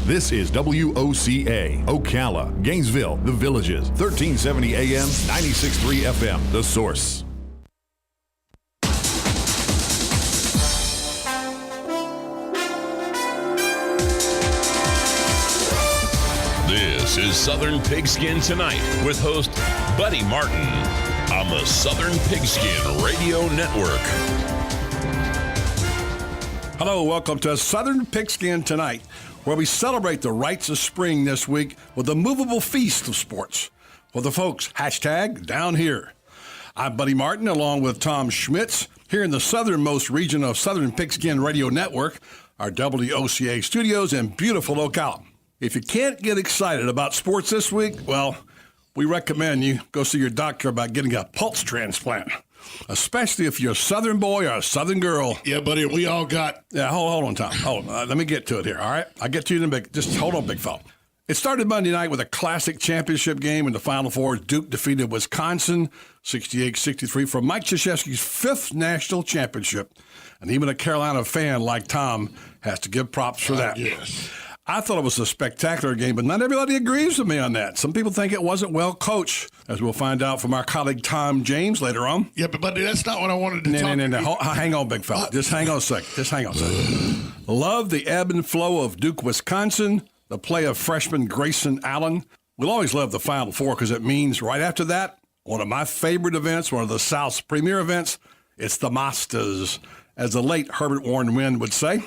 This is WOCA, Ocala, Gainesville, The Villages, 1370 AM, 96.3 FM, The Source. This is Southern Pigskin Tonight with host Buddy Martin on the Southern Pigskin Radio Network. Hello, welcome to Southern Pigskin Tonight, where we celebrate the rites of spring this week with a movable feast of sports. For the folks, hashtag down here. I'm Buddy Martin, along with Tom Schmitz, here in the southernmost region of Southern Pigskin Radio Network, our WOCA studios in beautiful Ocala. If you can't get excited about sports this week, well, we recommend you go see your doctor about getting a pulse transplant, especially if you're a Southern boy or a Southern girl. Yeah, buddy, we all got... Yeah, hold on, Tom. Hold on. Let me get to it here, all right? I'll get to you in a bit. Just hold on, big fella. It started Monday night with a classic championship game in the Final Four. Duke defeated Wisconsin 68-63 for Mike Krzyzewski's fifth national championship. And even a Carolina fan like Tom has to give props for that. Yes. I thought it was a spectacular game, but not everybody agrees with me on that. Some people think it wasn't well coached, as we'll find out from our colleague Tom James later on. Yeah, but buddy, that's not what I wanted to talk about. No. Hang on, big fella. Just hang on a second. Love the ebb and flow of Duke, Wisconsin, the play of freshman Grayson Allen. We'll always love the Final Four because it means right after that, one of my favorite events, one of the South's premier events, it's the Masters, as the late Herbert Warren Wynn would say.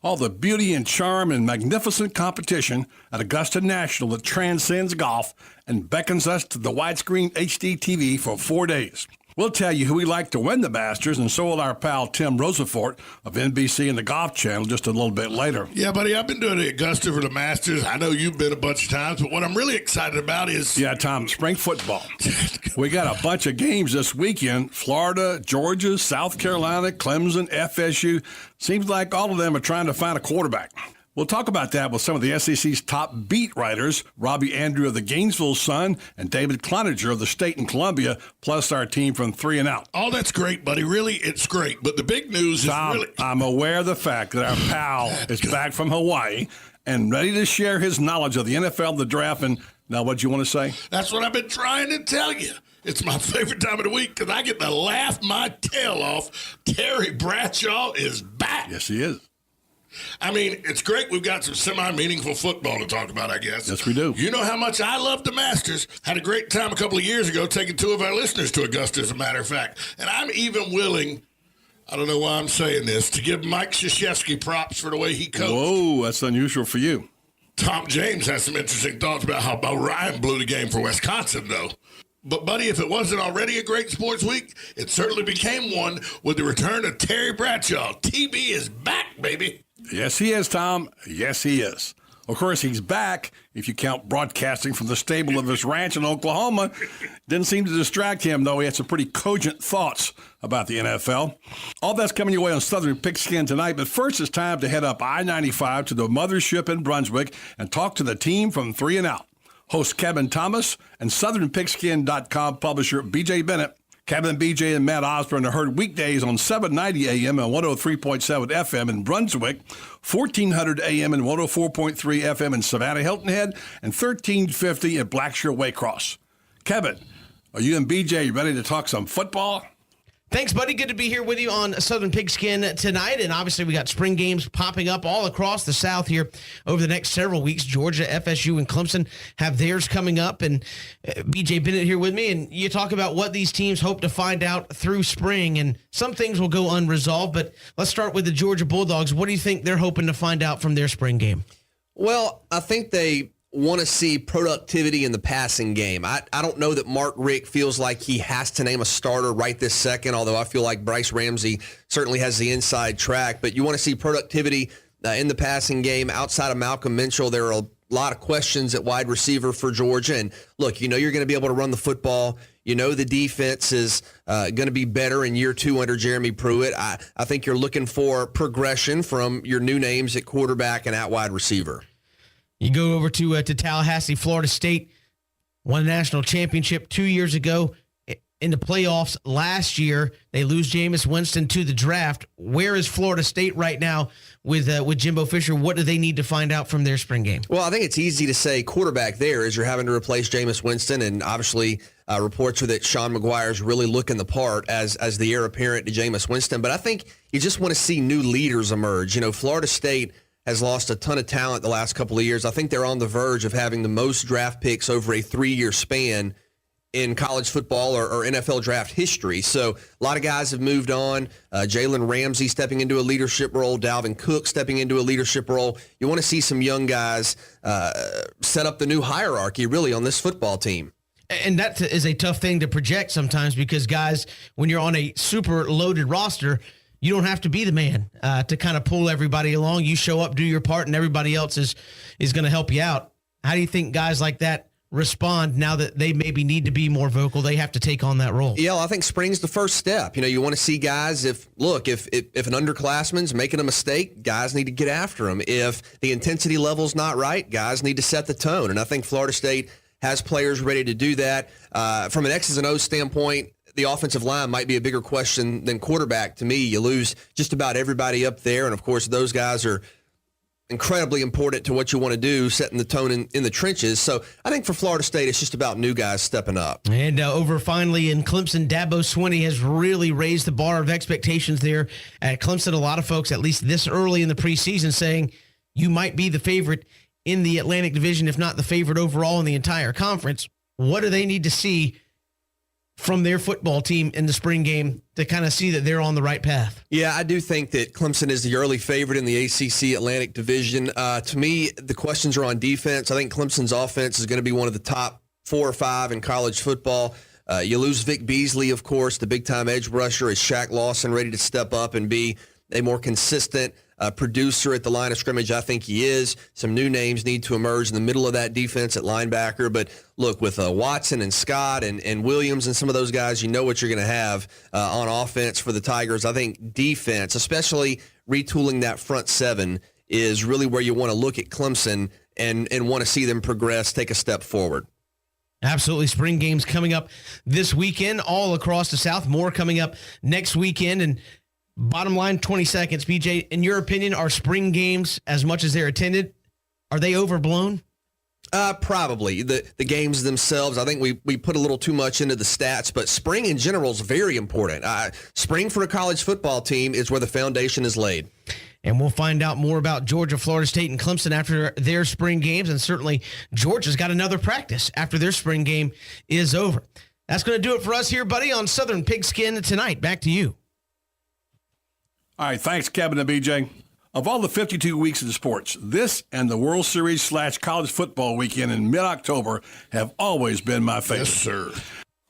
All the beauty and charm and magnificent competition at Augusta National that transcends golf and beckons us to the widescreen HD TV for 4 days. We'll tell you who we like to win the Masters, and so will our pal Tim Rosefort of NBC and the Golf Channel just a little bit later. Yeah, buddy, I've been doing the Augusta for the Masters. I know you've been a bunch of times, but what I'm really excited about is... Yeah, Tom, spring football. We got a bunch of games this weekend. Florida, Georgia, South Carolina, Clemson, FSU. Seems like all of them are trying to find a quarterback. We'll talk about that with some of the SEC's top beat writers, Robbie Andrew of the Gainesville Sun and David Cloninger of the State and Columbia, plus our team from 3 and Out. Oh, that's great, buddy. Really, it's great. But the big news Tom, is really... I'm aware of the fact that our pal is back from Hawaii and ready to share his knowledge of the NFL, the draft, and now what do you want to say? That's what I've been trying to tell you. It's my favorite time of the week because I get to laugh my tail off. Terry Bradshaw is back. Yes, he is. I mean, it's great. We've got some semi-meaningful football to talk about, I guess. Yes, we do. You know how much I love the Masters. Had a great time a couple of years ago taking 2 of our listeners to Augusta, as a matter of fact. And I'm even willing, I don't know why I'm saying this, to give Mike Krzyzewski props for the way he coached. Whoa, that's unusual for you. Tom James has some interesting thoughts about how Bo Ryan blew the game for Wisconsin, though. But, buddy, if it wasn't already a great sports week, it certainly became one with the return of Terry Bradshaw. TB is back, baby. Yes, he is, Tom. Yes, he is. Of course, he's back, if you count broadcasting from the stable of his ranch in Oklahoma. Didn't seem to distract him, though. He had some pretty cogent thoughts about the NFL. All that's coming your way on Southern Pigskin tonight, but first it's time to head up I-95 to the mothership in Brunswick and talk to the team from 3 and Out. Host Kevin Thomas and SouthernPigskin.com publisher B.J. Bennett. Kevin, B.J., and Matt Osborne are heard weekdays on 790 AM and 103.7 FM in Brunswick, 1400 AM and 104.3 FM in Savannah, Hilton Head, and 1350 at Blackshear Waycross. Kevin, are you and B.J. ready to talk some football? Thanks, buddy. Good to be here with you on Southern Pigskin tonight. And obviously, we got spring games popping up all across the South here over the next several weeks. Georgia, FSU, and Clemson have theirs coming up. And B.J. Bennett here with me. And you talk about what these teams hope to find out through spring. And some things will go unresolved. But let's start with the Georgia Bulldogs. What do you think they're hoping to find out from their spring game? Well, I think they want to see productivity in the passing game. I don't know that Mark Richt feels like he has to name a starter right this second, although I feel like Bryce Ramsey certainly has the inside track. But you want to see productivity in the passing game. Outside of Malcolm Mitchell, there are a lot of questions at wide receiver for Georgia. And look, you know you're going to be able to run the football. You know the defense is going to be better in year 2 under Jeremy Pruitt. I think you're looking for progression from your new names at quarterback and at wide receiver. You go over to Tallahassee, Florida State, won a national championship 2 years ago. in the playoffs last year. They lose Jameis Winston to the draft. Where is Florida State right now with Jimbo Fisher? What do they need to find out from their spring game? Well, I think it's easy to say quarterback there as you're having to replace Jameis Winston, and obviously reports are that Sean McGuire's really looking the part as the heir apparent to Jameis Winston. But I think you just want to see new leaders emerge. You know, Florida State has lost a ton of talent the last couple of years. I think they're on the verge of having the most draft picks over a 3-year span in college football or NFL draft history. So a lot of guys have moved on. Jalen Ramsey stepping into a leadership role, Dalvin Cook stepping into a leadership role. You want to see some young guys set up the new hierarchy really on this football team. And that is a tough thing to project sometimes because, guys, when you're on a super loaded roster, you don't have to be the man to kind of pull everybody along. You show up, do your part, and everybody else is going to help you out. How do you think guys like that respond now that they maybe need to be more vocal? They have to take on that role. Yeah, well, I think spring's the first step. You know, you want to see guys, if an underclassman's making a mistake, guys need to get after him. If the intensity level's not right, guys need to set the tone. And I think Florida State has players ready to do that. From an X's and O's standpoint, the offensive line might be a bigger question than quarterback. To me, you lose just about everybody up there. And, of course, those guys are incredibly important to what you want to do, setting the tone in the trenches. So I think for Florida State, it's just about new guys stepping up. And over finally in Clemson, Dabo Swinney has really raised the bar of expectations there at Clemson. A lot of folks, at least this early in the preseason, saying you might be the favorite in the Atlantic Division, if not the favorite overall in the entire conference. What do they need to see from their football team in the spring game to kind of see that they're on the right path? Yeah, I do think that Clemson is the early favorite in the ACC Atlantic Division. To me, the questions are on defense. I think Clemson's offense is going to be one of the top 4 or 5 in college football. You lose Vic Beasley, of course, the big-time edge rusher. Is Shaq Lawson ready to step up and be a more consistent producer at the line of scrimmage? I think he is. Some new names need to emerge in the middle of that defense at linebacker. But look, with Watson and Scott and Williams and some of those guys, you know what you're going to have on offense for the Tigers. I think defense, especially retooling that front 7, is really where you want to look at Clemson and want to see them progress, take a step forward. Absolutely. Spring games coming up this weekend all across the South. More coming up next weekend. And bottom line, 20 seconds, BJ, in your opinion, are spring games, as much as they're attended, are they overblown? Probably. The games themselves, I think we put a little too much into the stats, but spring in general is very important. Spring for a college football team is where the foundation is laid. And we'll find out more about Georgia, Florida State, and Clemson after their spring games. And certainly Georgia's got another practice after their spring game is over. That's going to do it for us here, buddy, on Southern Pigskin tonight. Back to you. All right, thanks, Kevin and BJ. Of all the 52 weeks in sports, this and the World Series / college football weekend in mid-October have always been my favorite. Yes, sir.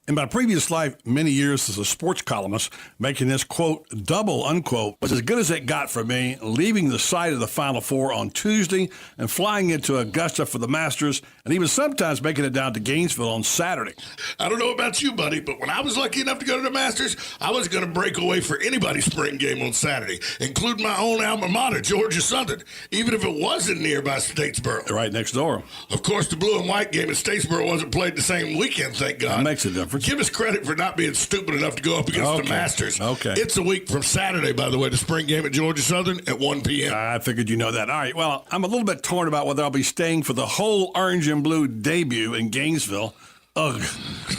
In my previous life, many years as a sports columnist, making this, quote, double, unquote, was as good as it got for me, leaving the site of the Final Four on Tuesday and flying into Augusta for the Masters, and even sometimes making it down to Gainesville on Saturday. I don't know about you, buddy, but when I was lucky enough to go to the Masters, I was going to break away for anybody's spring game on Saturday, including my own alma mater, Georgia Southern, even if it wasn't nearby Statesboro. Right next door. Of course, the blue and white game at Statesboro wasn't played the same weekend, thank God. That makes a difference. Give us credit for not being stupid enough to go up against the Masters. Okay. It's a week from Saturday, by the way, the spring game at Georgia Southern at 1 p.m. I figured you know that. All right, well, I'm a little bit torn about whether I'll be staying for the whole orange and blue debut in Gainesville. Ugh,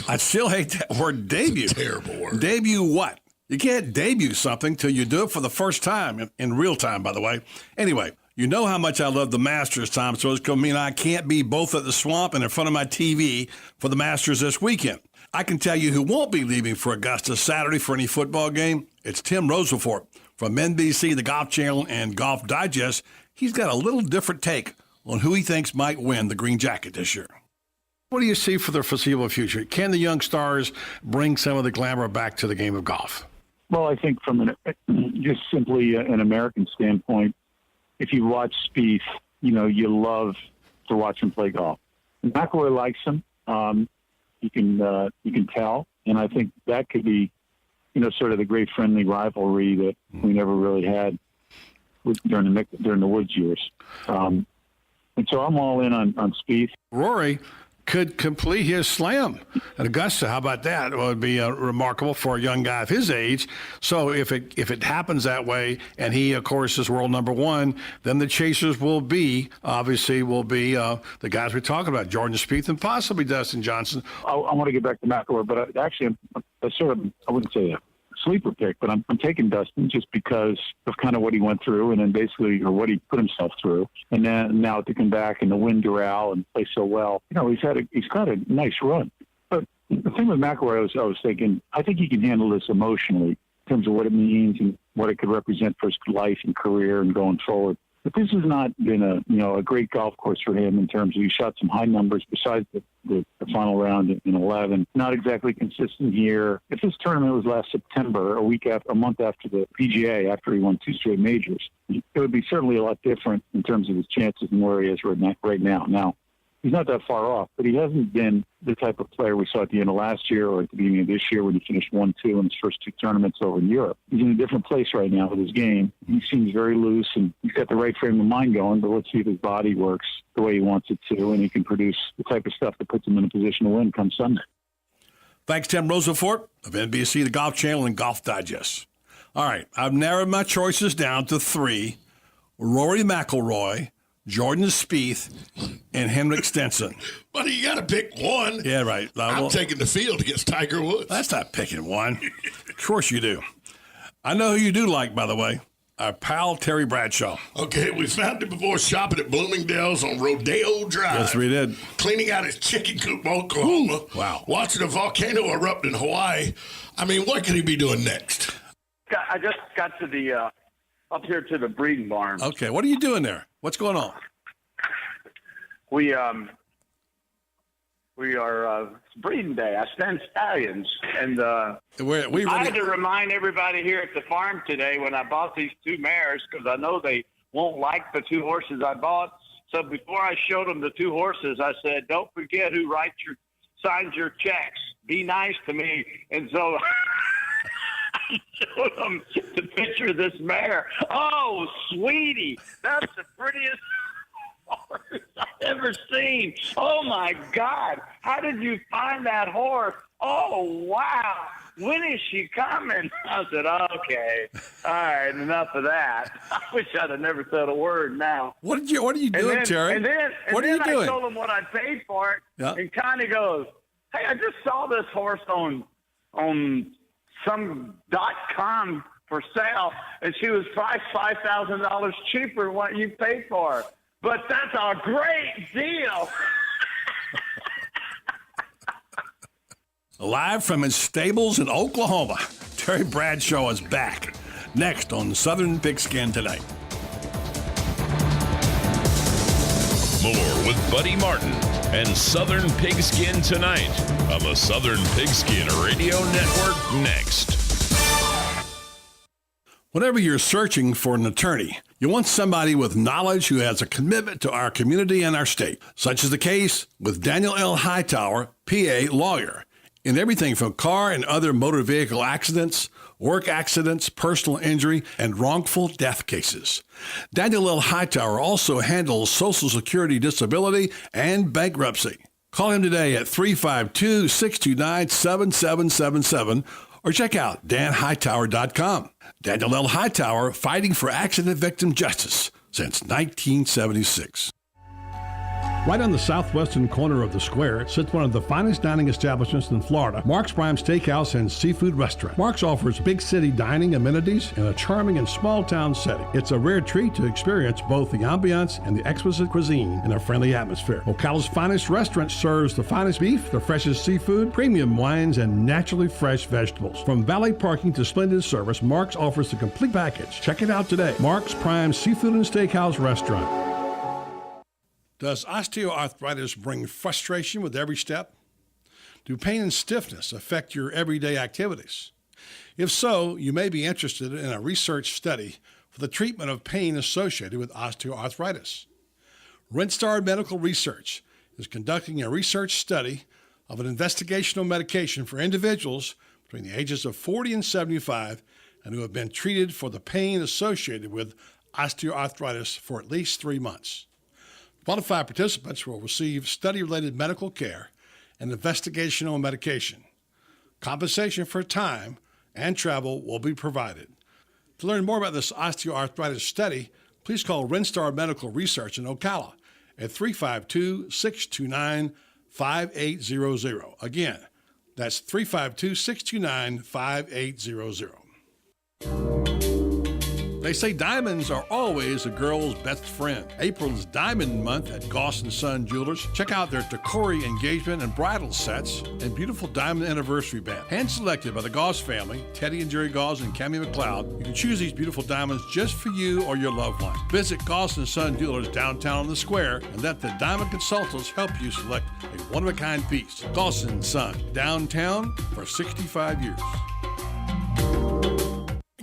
I still hate that word debut. Terrible word. Debut what? You can't debut something till you do it for the first time, in real time, by the way. Anyway, you know how much I love the Masters time, so it's going to mean I can't be both at the Swamp and in front of my TV for the Masters this weekend. I can tell you who won't be leaving for Augusta Saturday for any football game. It's Tim Rosenfort from NBC, the Golf Channel, and Golf Digest. He's got a little different take on who he thinks might win the Green Jacket this year. What do you see for the foreseeable future? Can the young stars bring some of the glamour back to the game of golf? Well, I think from just simply an American standpoint, if you watch Spieth, you love to watch him play golf. McIlroy likes him. You can tell, and I think that could be, sort of the great friendly rivalry that we never really had during the Woods years. And so I'm all in on Spieth. Rory could complete his slam at Augusta. How about that? It would be remarkable for a young guy of his age. So if it happens that way, and he, of course, is world number one, then the chasers will be the guys we're talking about, Jordan Spieth and possibly Dustin Johnson. I want to get back to McIlroy, but I wouldn't say a sleeper pick, but I'm taking Dustin just because of kind of what he went through and then basically, or what he put himself through. And then now to come back and to win Doral and play so well, he's got a nice run. But the thing with McIlroy, I was thinking, I think he can handle this emotionally in terms of what it means and what it could represent for his life and career and going forward. But this has not been a great golf course for him in terms of he shot some high numbers besides the final round in 11. Not exactly consistent here. If this tournament was last September, a month after the PGA, after he won 2 straight majors, it would be certainly a lot different in terms of his chances and where he is right now. Now, he's not that far off, but he hasn't been the type of player we saw at the end of last year or at the beginning of this year when he finished 1-2 in his first 2 tournaments over in Europe. He's in a different place right now with his game. He seems very loose, and he's got the right frame of mind going, but let's see if his body works the way he wants it to, and he can produce the type of stuff that puts him in a position to win come Sunday. Thanks, Tim Rosenfort of NBC, the Golf Channel, and Golf Digest. All right, I've narrowed my choices down to 3. Rory McIlroy, Jordan Spieth, and Henrik Stenson. Buddy, you got to pick one. Yeah, right. I'm taking the field against Tiger Woods. That's not picking one. Of course you do. I know who you do like, by the way. Our pal Terry Bradshaw. Okay, we found him before shopping at Bloomingdale's on Rodeo Drive. Yes, we did. Cleaning out his chicken coop, Oklahoma. Ooh, wow. Watching a volcano erupt in Hawaii. I mean, what could he be doing next? I just got to the up here to the breeding barn. Okay, what are you doing there? What's going on? We are it's breeding day. I stand stallions, and I had to remind everybody here at the farm today when I bought these 2 mares because I know they won't like the 2 horses I bought. So before I showed them the 2 horses, I said, "Don't forget who signs your checks. Be nice to me." And so I showed them the picture of this mare. Oh, sweetie, that's the prettiest horse I've ever seen. Oh my God, how did you find that horse? Oh wow, when is she coming? I said, okay, all right, enough of that. I wish I'd have never said a word now. What are you doing, Terry? And then I told him what I paid for it, yeah. And Connie goes, "Hey, I just saw this horse on some .com for sale, and she was $5,000 cheaper than what you paid for her. But that's a great deal." Live from his stables in Oklahoma, Terry Bradshaw is back. Next on Southern Pigskin Tonight. More with Buddy Martin and Southern Pigskin Tonight on the Southern Pigskin Radio Network next. Whenever you're searching for an attorney, you want somebody with knowledge who has a commitment to our community and our state. Such is the case with Daniel L. Hightower, PA lawyer. In everything from car and other motor vehicle accidents, work accidents, personal injury, and wrongful death cases. Daniel L. Hightower also handles Social Security disability and bankruptcy. Call him today at 352-629-7777 or check out danhightower.com. Daniel L. Hightower, fighting for accident victim justice since 1976. Right on the southwestern corner of the square sits one of the finest dining establishments in Florida, Mark's Prime Steakhouse and Seafood Restaurant. Mark's offers big city dining amenities in a charming and small town setting. It's a rare treat to experience both the ambiance and the exquisite cuisine in a friendly atmosphere. Ocala's finest restaurant serves the finest beef, the freshest seafood, premium wines, and naturally fresh vegetables. From valet parking to splendid service, Mark's offers the complete package. Check it out today. Mark's Prime Seafood and Steakhouse Restaurant. Does osteoarthritis bring frustration with every step? Do pain and stiffness affect your everyday activities? If so, you may be interested in a research study for the treatment of pain associated with osteoarthritis. Renstar Medical Research is conducting a research study of an investigational medication for individuals between the ages of 40 and 75 and who have been treated for the pain associated with osteoarthritis for at least 3 months. Qualified participants will receive study-related medical care and investigational medication. Compensation for time and travel will be provided. To learn more about this osteoarthritis study, please call Renstar Medical Research in Ocala at 352-629-5800. Again, that's 352-629-5800. They say diamonds are always a girl's best friend. April is Diamond Month at Goss & Son Jewelers. Check out their Tacori engagement and bridal sets and beautiful diamond anniversary band. Hand-selected by the Goss family, Teddy and Jerry Goss and Cammie McLeod. You can choose these beautiful diamonds just for you or your loved one. Visit Goss & Son Jewelers downtown on the square and let the diamond consultants help you select a one-of-a-kind piece. Goss & Son, downtown for 65 years.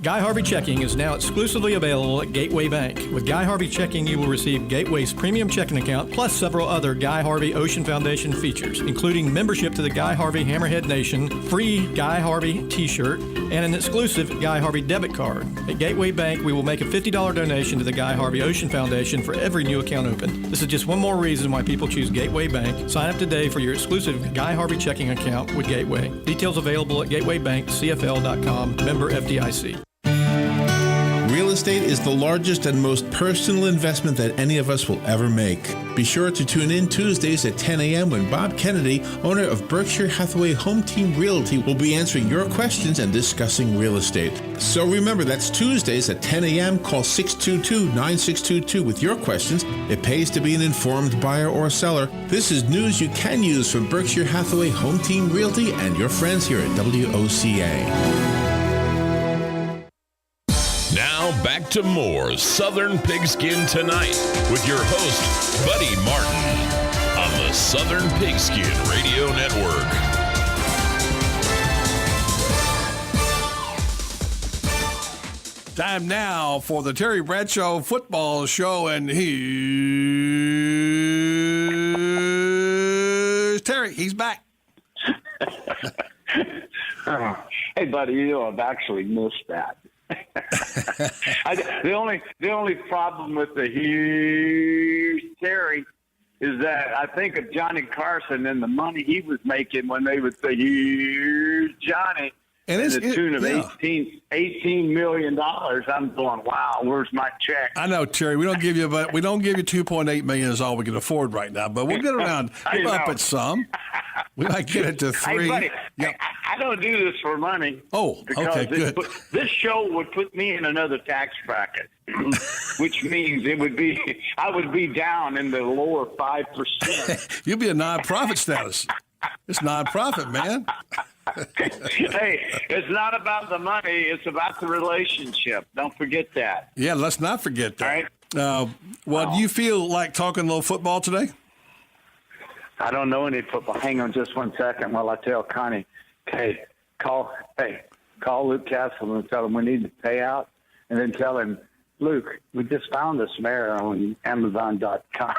Guy Harvey Checking is now exclusively available at Gateway Bank. With Guy Harvey Checking, you will receive Gateway's premium checking account, plus several other Guy Harvey Ocean Foundation features, including membership to the Guy Harvey Hammerhead Nation, free Guy Harvey t-shirt, and an exclusive Guy Harvey debit card. At Gateway Bank, we will make a $50 donation to the Guy Harvey Ocean Foundation for every new account opened. This is just one more reason why people choose Gateway Bank. Sign up today for your exclusive Guy Harvey Checking account with Gateway. Details available at gatewaybankcfl.com, member FDIC. Real estate is the largest and most personal investment that any of us will ever make. Be sure to tune in Tuesdays at 10 a.m. when Bob Kennedy, owner of Berkshire Hathaway Home Team Realty, will be answering your questions and discussing real estate. So remember, that's Tuesdays at 10 a.m. Call 622-9622 with your questions. It pays to be an informed buyer or seller. This is news you can use from Berkshire Hathaway Home Team Realty and your friends here at WOCA. Now back to more Southern Pigskin Tonight with your host, Buddy Martin, on the Southern Pigskin Radio Network. Time now for the Terry Bradshaw Football Show, and here's Terry. He's back. Hey, buddy, you know I've actually missed that. The only problem with the huge Terry is that I think of Johnny Carson and the money he was making when they would say huge Johnny, and the tune of $18 million. I'm going, wow, where's my check? I know, Terry. We don't give you $2.8 million is all we can afford right now, but we'll get around. We'll up it some. We might get it to 3. Hey, buddy, yep. I don't do this for money. Oh, okay, good. This show would put me in another tax bracket, which means I would be down in the lower 5%. You'll be a nonprofit status. It's nonprofit, man. Hey, it's not about the money. It's about the relationship. Don't forget that. Yeah, let's not forget that. All right. Do you feel like talking a little football today? I don't know any football. Hang on just 1 second while I tell Connie, call Luke Castle and tell him we need to pay out, and then tell him, Luke, we just found this mare on Amazon.com.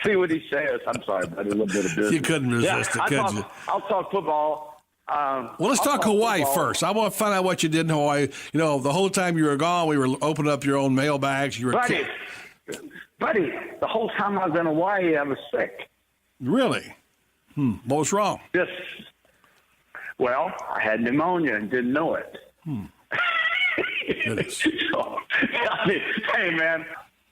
See what he says. I'm sorry, buddy, a little bit of business. You couldn't resist it, could you? I'll talk football. Well, let's talk Hawaii first. I want to find out what you did in Hawaii. You know, the whole time you were gone, we were opening up your own mailbags. You were Buddy, the whole time I was in Hawaii, I was sick. Really? What was wrong? Well, I had pneumonia and didn't know it. So, hey, man,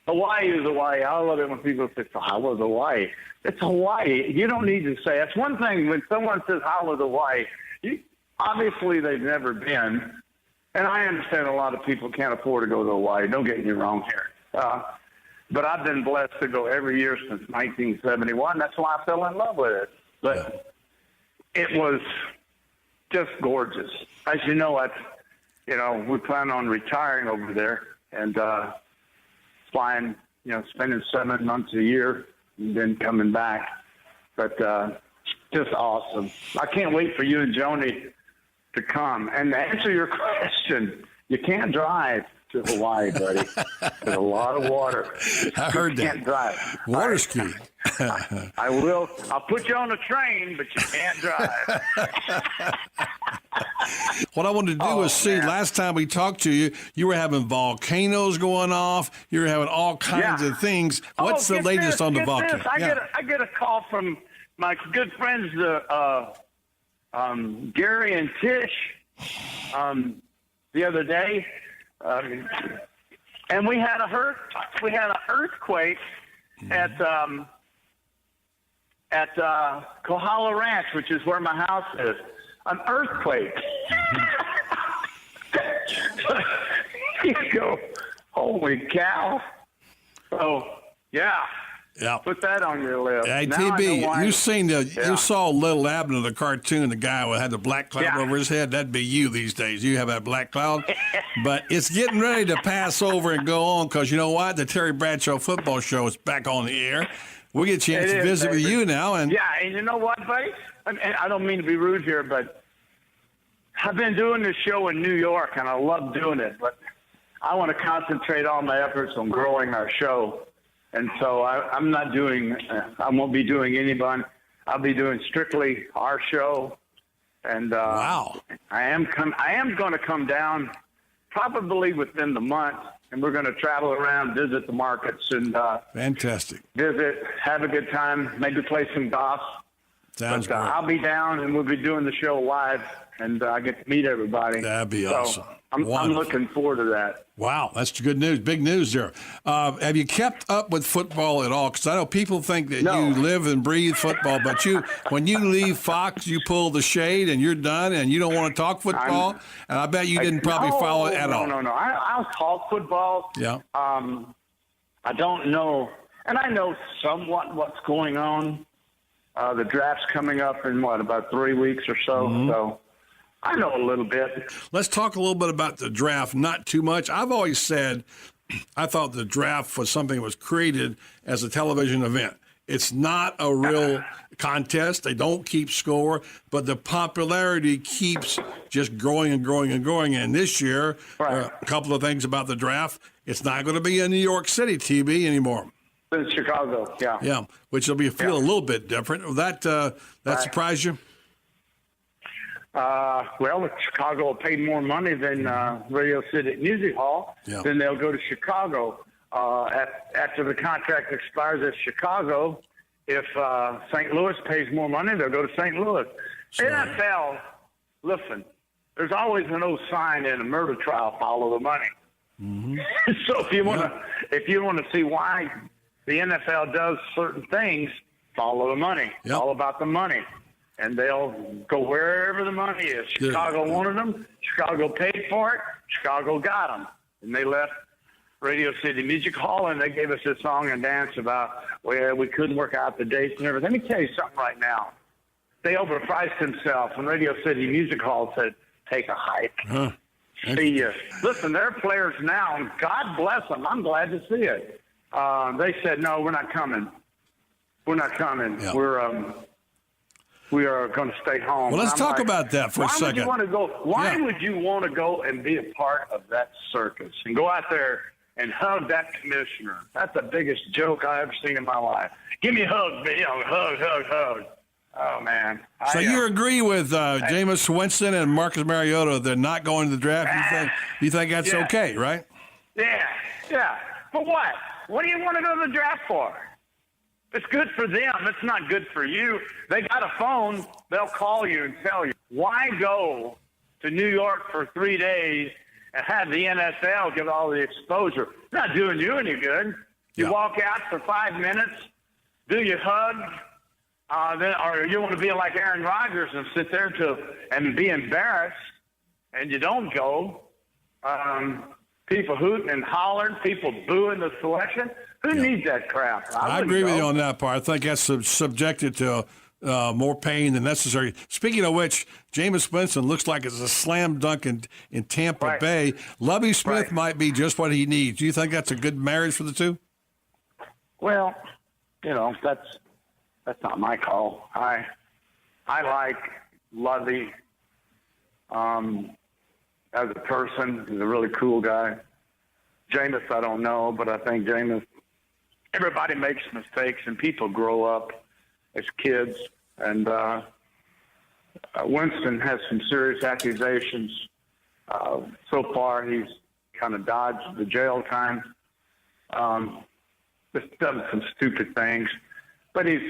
Hawaii is Hawaii. I love it when people say, how was Hawaii? It's Hawaii. You don't need to say. It's one thing when someone says, how was Hawaii? Obviously, they've never been. And I understand a lot of people can't afford to go to Hawaii. Don't get me wrong here. But I've been blessed to go every year since 1971. That's why I fell in love with it. But it was just gorgeous. As you know, we plan on retiring over there and flying, spending 7 months a year and then coming back. But just awesome. I can't wait for you and Joni to come. And to answer your question, you can't drive to Hawaii, buddy. There's a lot of water. I heard that. You can't drive. Water ski. I will. I'll put you on the train, but you can't drive. What I wanted to do was see, man. last time we talked to you, you were having volcanoes going off. You were having all kinds of things. What's the latest on the volcano? I get a call from my good friends, Gary and Tish, the other day, and we had an earthquake at Kohala Ranch, which is where my house is. An earthquake. You go, holy cow! So yeah. Yeah. Put that on your list. Hey, Now I know TB, why- you saw Little Abner, the cartoon, the guy who had the black cloud over his head. That'd be you these days. You have that black cloud. But it's getting ready to pass over and go on because you know what? The Terry Bradshaw football show is back on the air. We'll get a chance to visit with you now. And you know what, buddy? I don't mean to be rude here, but I've been doing this show in New York, and I love doing it. But I want to concentrate all my efforts on growing our show. And so I won't be doing anyone. I'll be doing strictly our show. And wow, I am going to come down probably within the month, and we're going to travel around, visit the markets, and fantastic. Visit, have a good time, maybe play some golf. Sounds great. I'll be down, and we'll be doing the show live, and I get to meet everybody. That'd be awesome. I'm looking forward to that. Wow, that's good news. Big news there. Have you kept up with football at all? Because I know people think that you live and breathe football, but when you leave Fox, you pull the shade and you're done, and you don't want to talk football. And I bet you didn't probably follow it at all. No. I'll talk football. Yeah. I don't know, and I know somewhat what's going on. The draft's coming up in about 3 weeks or so. Mm-hmm. So I know a little bit. Let's talk a little bit about the draft, not too much. I've always said I thought the draft was something that was created as a television event. It's not a real contest. They don't keep score, but the popularity keeps just growing and growing and growing. And this year, a couple of things about the draft. It's not going to be in New York City, TB, anymore. In Chicago, yeah. Yeah, which will feel a little bit different. Will that surprise you? Well, if Chicago will pay more money than Radio City Music Hall, then they'll go to Chicago. After the contract expires at Chicago, if St. Louis pays more money, they'll go to St. Louis. Sure. NFL, listen, there's always an old sign in a murder trial: follow the money. Mm-hmm. So if you want to see why the NFL does certain things, follow the money. It's all about the money. And they'll go wherever the money is. Chicago wanted them. Chicago paid for it. Chicago got them. And they left Radio City Music Hall, and they gave us a song and dance about, well, we couldn't work out the dates and everything. Let me tell you something right now. They overpriced themselves, and Radio City Music Hall said, take a hike. Huh. See you. Listen, they're players now, and God bless them. I'm glad to see it. They said, no, we're not coming. We're not coming. Yeah. We are going to stay home. Well, let's talk about that for a second. Why would you want to go and be a part of that circus and go out there and hug that commissioner? That's the biggest joke I've ever seen in my life. Give me a hug, hug. Oh, man. So you agree with Jameis Winston and Marcus Mariota? They're not going to the draft? You think that's okay, right? Yeah. For what? What do you want to go to the draft for? It's good for them. It's not good for you. They got a phone. They'll call you and tell you. Why go to New York for 3 days and have the NFL give all the exposure? It's not doing you any good. You walk out for 5 minutes, do your hug, or you want to be like Aaron Rodgers and sit there and be embarrassed, and you don't go. People hooting and hollering, people booing the selection. Who needs that crap? I agree with you on that part. I think that's subjected to more pain than necessary. Speaking of which, Jameis Winston looks like it's a slam dunk in Tampa Bay. Lovie Smith might be just what he needs. Do you think that's a good marriage for the two? Well, that's not my call. I like Lovie as a person. He's a really cool guy. Jameis, I don't know, but I think Jameis, everybody makes mistakes and people grow up as kids. And Winston has some serious accusations. So far, he's kind of dodged the jail time. Just done some stupid things. But he's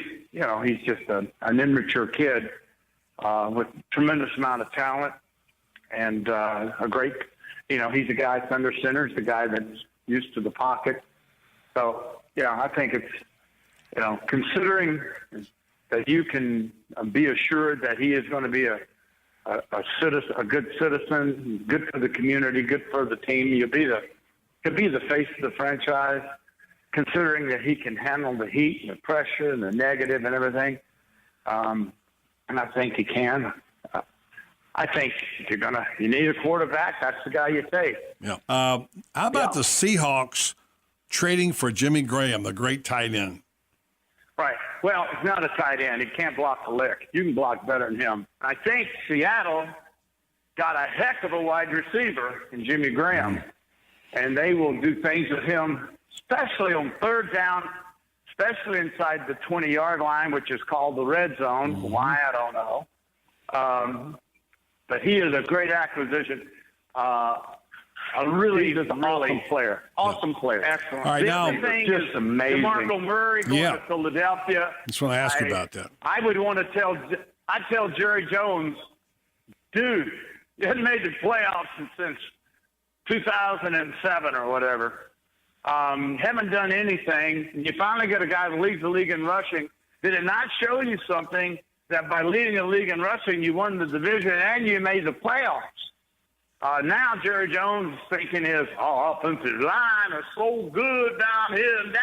just an immature kid with tremendous amount of talent and a great, he's a guy that's under center. He's a guy that's used to the pocket. So, I think it's, considering that you can be assured that he is going to be a good citizen, good for the community, good for the team. He'll be the face of the franchise, considering that he can handle the heat and the pressure and the negative and everything. And I think he can. I think if you need a quarterback, that's the guy you take. Yeah. How about the Seahawks trading for Jimmy Graham, the great tight end? Right. Well, he's not a tight end. He can't block a lick. You can block better than him. I think Seattle got a heck of a wide receiver in Jimmy Graham, and they will do things with him, especially on third down, especially inside the 20-yard line, which is called the red zone. Why, I don't know. But he is a great acquisition. Awesome player. Awesome player. Excellent. All right, now, just amazing. DeMarco Murray going to Philadelphia. Just want to ask you about that. I would want to I'd tell Jerry Jones, dude, you hadn't made the playoffs since 2007 or whatever. Haven't done anything. You finally get a guy that leads the league in rushing. Did it not show you something that by leading the league in rushing, you won the division and you made the playoffs? Now Jerry Jones is thinking his offensive line is so good down here and down.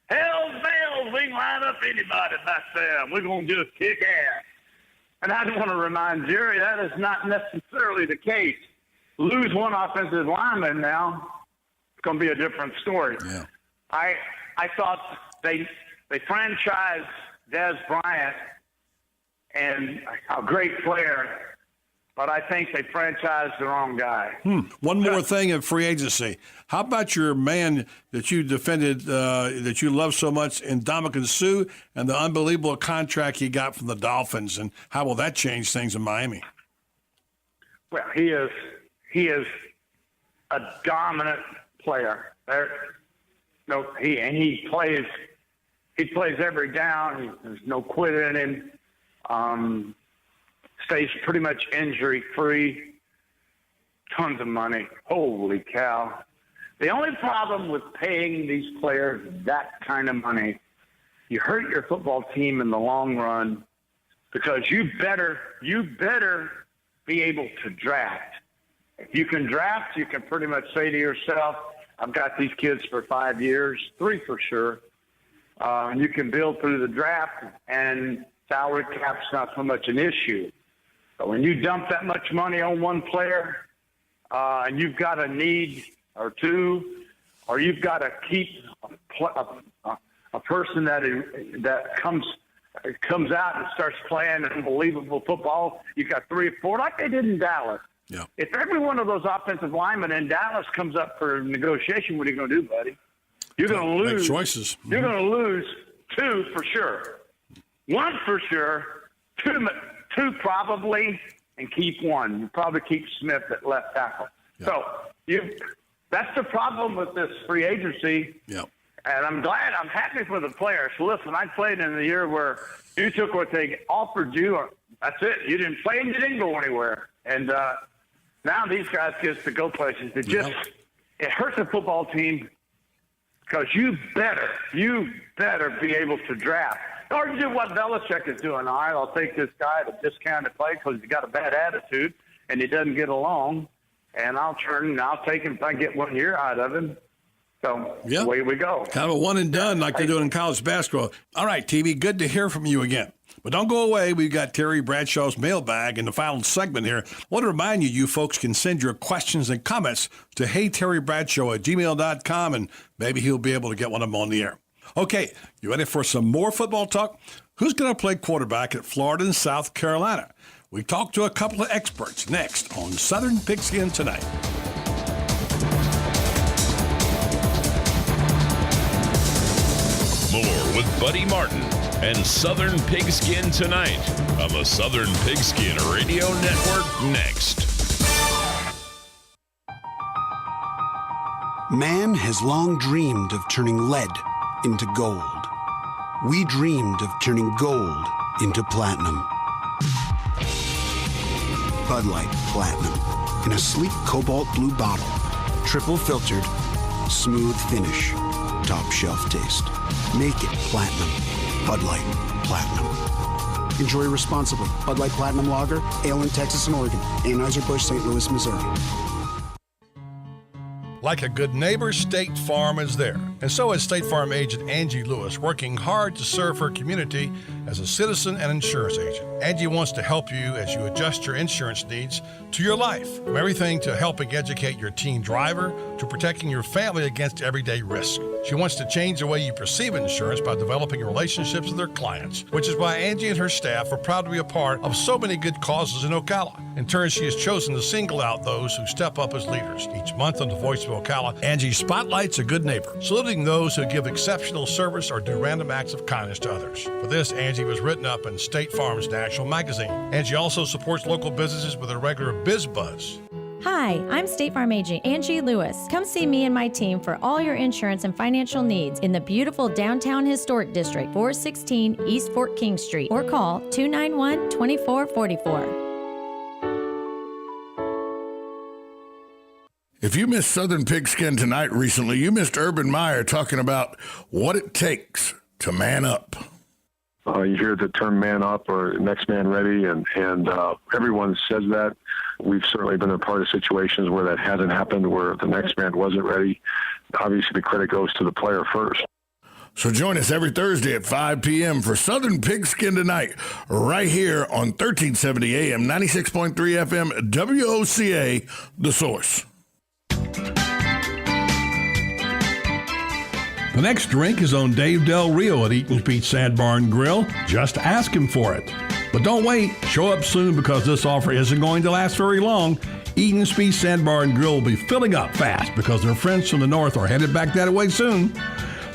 Hell's bells, we can line up anybody back there. We're going to just kick ass. And I just want to remind Jerry that is not necessarily the case. Lose one offensive lineman now, it's going to be a different story. Yeah. I thought they franchised Des Bryant, and a great player, but I think they franchised the wrong guy. One more thing in free agency. How about your man that you defended, that you love so much, in Ndamukong Suh, and the unbelievable contract he got from the Dolphins, and how will that change things in Miami? Well, he is a dominant player. He plays every down. There's no quit in him. Stays pretty much injury-free. Tons of money. Holy cow. The only problem with paying these players that kind of money, you hurt your football team in the long run, because you better be able to draft. If you can draft, you can pretty much say to yourself, I've got these kids for 5 years, 3 for sure. And you can build through the draft, and salary cap's not so much an issue. But when you dump that much money on one player, and you've got a need or two, or you've got to keep a person that comes out and starts playing unbelievable football, you've got 3 or 4, like they did in Dallas. Yeah. If every one of those offensive linemen in Dallas comes up for negotiation, what are you going to do, buddy? You're going to lose. Make choices. You're going to lose 2 for sure. 1 for sure. 2 probably, and keep 1. You probably keep Smith at left tackle. Yeah. So that's the problem with this free agency. Yeah. And I'm happy for the players. Listen, I played in the year where you took what they offered you, or that's it. You didn't play and you didn't go anywhere. And now these guys get to go places. It hurts a football team, because you better be able to draft. Or do what Belichick is doing. All right, I'll take this guy at a discounted play because he's got a bad attitude and he doesn't get along, and I'll take him if I get 1 year out of him. So away we go. Kind of a one and done like they're doing in college basketball. All right, TV, good to hear from you again. But don't go away. We've got Terry Bradshaw's mailbag in the final segment here. I want to remind you folks can send your questions and comments to heyterrybradshaw@gmail.com, and maybe he'll be able to get one of them on the air. Okay, you ready for some more football talk? Who's going to play quarterback at Florida and South Carolina? We talked to a couple of experts next on Southern Pigskin Tonight. with Buddy Martin and Southern Pigskin Tonight on the Southern Pigskin Radio Network next. Man has long dreamed of turning lead into gold. We dreamed of turning gold into platinum. Bud Light Platinum in a sleek cobalt blue bottle, triple filtered, smooth finish, top shelf taste. Make it platinum. Bud Light Platinum. Enjoy responsibly. Bud Light Platinum Lager, ale in Texas and Oregon. Anheuser-Busch, St. Louis, Missouri. Like a good neighbor, State Farm is there. And so is State Farm agent Angie Lewis, working hard to serve her community as a citizen and insurance agent. Angie wants to help you as you adjust your insurance needs to your life. From everything to helping educate your teen driver to protecting your family against everyday risk. She wants to change the way you perceive insurance by developing relationships with her clients, which is why Angie and her staff are proud to be a part of so many good causes in Ocala. In turn, she has chosen to single out those who step up as leaders. Each month on the Voice of Ocala, Angie spotlights a good neighbor, saluting those who give exceptional service or do random acts of kindness to others. For this, Angie was written up in State Farm's National Magazine. Angie also supports local businesses with a regular Biz Buzz. Hi, I'm State Farm agent Angie Lewis. Come see me and my team for all your insurance and financial needs in the beautiful downtown historic district, 416 East Fort King Street, or call 291-2444. If you missed Southern Pigskin Tonight recently, you missed Urban Meyer talking about what it takes to man up. You hear the term man up or next man ready, and everyone says that. We've certainly been a part of situations where that hasn't happened, where the next man wasn't ready. Obviously, the credit goes to the player first. So join us every Thursday at 5 p.m. for Southern Pigskin Tonight, right here on 1370 AM, 96.3 FM, WOCA, The Source. The next drink is on Dave Del Rio at Eaton's Beach Sandbar and Grill. Just ask him for it. But don't wait. Show up soon because this offer isn't going to last very long. Eaton's Beach Sandbar and Grill will be filling up fast because their friends from the north are headed back that way soon.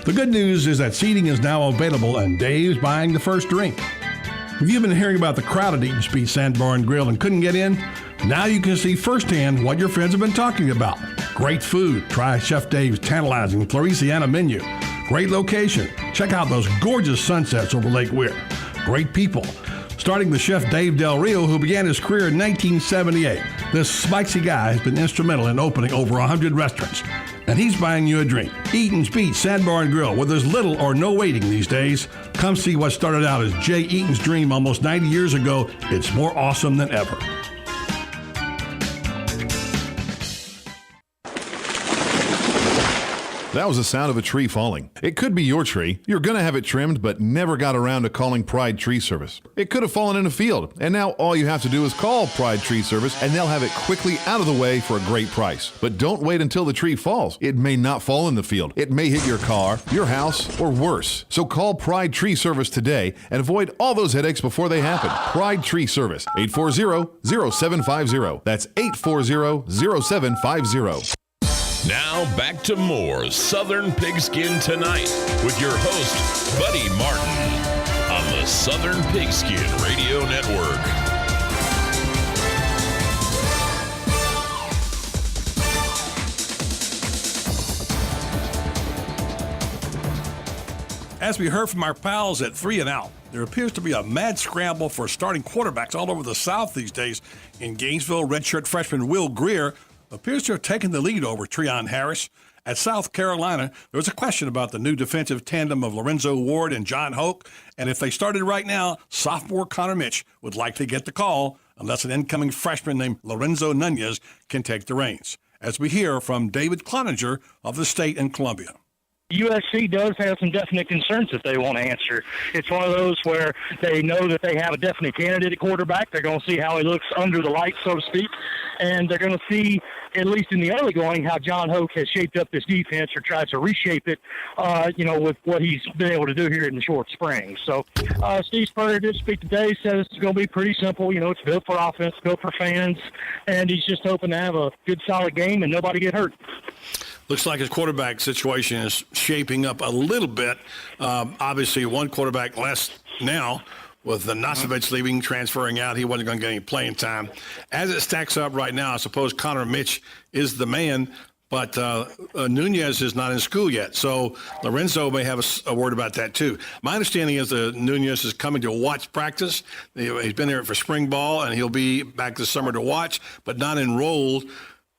The good news is that seating is now available and Dave's buying the first drink. If you've been hearing about the crowd at Eaton's Beach Sandbar and Grill and couldn't get in, now you can see firsthand what your friends have been talking about. Great food. Try Chef Dave's tantalizing Floresiana menu. Great location. Check out those gorgeous sunsets over Lake Weir. Great people. Starting with Chef Dave Del Rio, who began his career in 1978. This spicy guy has been instrumental in opening over 100 restaurants. And he's buying you a drink. Eaton's Beach Sandbar and Grill, where there's little or no waiting these days. Come see what started out as Jay Eaton's dream almost 90 years ago. It's more awesome than ever. That was the sound of a tree falling. It could be your tree. You're going to have it trimmed, but never got around to calling Pride Tree Service. It could have fallen in a field, and now all you have to do is call Pride Tree Service, and they'll have it quickly out of the way for a great price. But don't wait until the tree falls. It may not fall in the field. It may hit your car, your house, or worse. So call Pride Tree Service today and avoid all those headaches before they happen. Pride Tree Service, 840-0750. That's 840-0750. Now back to more Southern Pigskin Tonight with your host, Buddy Martin, on the Southern Pigskin Radio Network. As we heard from our pals at 3 and Out, there appears to be a mad scramble for starting quarterbacks all over the South these days. In Gainesville, redshirt freshman Will Greer appears to have taken the lead over Treon Harris. At South Carolina, there was a question about the new defensive tandem of Lorenzo Ward and John Hoke, and if they started right now, sophomore Connor Mitch would likely get the call unless an incoming freshman named Lorenzo Nunez can take the reins. As we hear from David Cloninger of the State in Columbia. USC does have some definite concerns that they want to answer. It's one of those where they know that they have a definite candidate at quarterback. They're going to see how he looks under the lights, so to speak, and they're going to see, at least in the early going, how John Hoke has shaped up this defense or tries to reshape it, with what he's been able to do here in the short spring. So Steve Spurrier did speak today, said it's going to be pretty simple. It's built for offense, built for fans, and he's just hoping to have a good, solid game and nobody get hurt. Looks like his quarterback situation is shaping up a little bit. Obviously, one quarterback less now with the Nosovich leaving, transferring out. He wasn't going to get any playing time. As it stacks up right now, I suppose Connor Mitch is the man, but Nunez is not in school yet. So Lorenzo may have a word about that too. My understanding is that Nunez is coming to watch practice. He's been there for spring ball, and he'll be back this summer to watch, but not enrolled.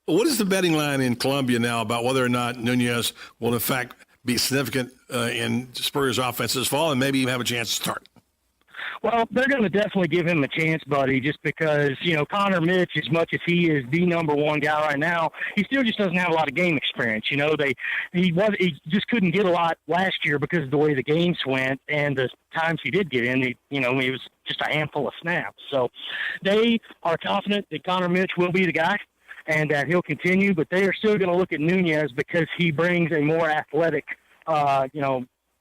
What is the betting line in Columbia now about whether or not Nunez will, in fact, be significant in Spurrier's offense this fall and maybe even have a chance to start? Well, they're going to definitely give him a chance, buddy, just because, Connor Mitch, as much as he is the number one guy right now, he still just doesn't have a lot of game experience. He just couldn't get a lot last year because of the way the games went, and the times he did get in, he was just a handful of snaps. So they are confident that Connor Mitch will be the guy and that he'll continue, but they are still going to look at Nunez because he brings a more athletic,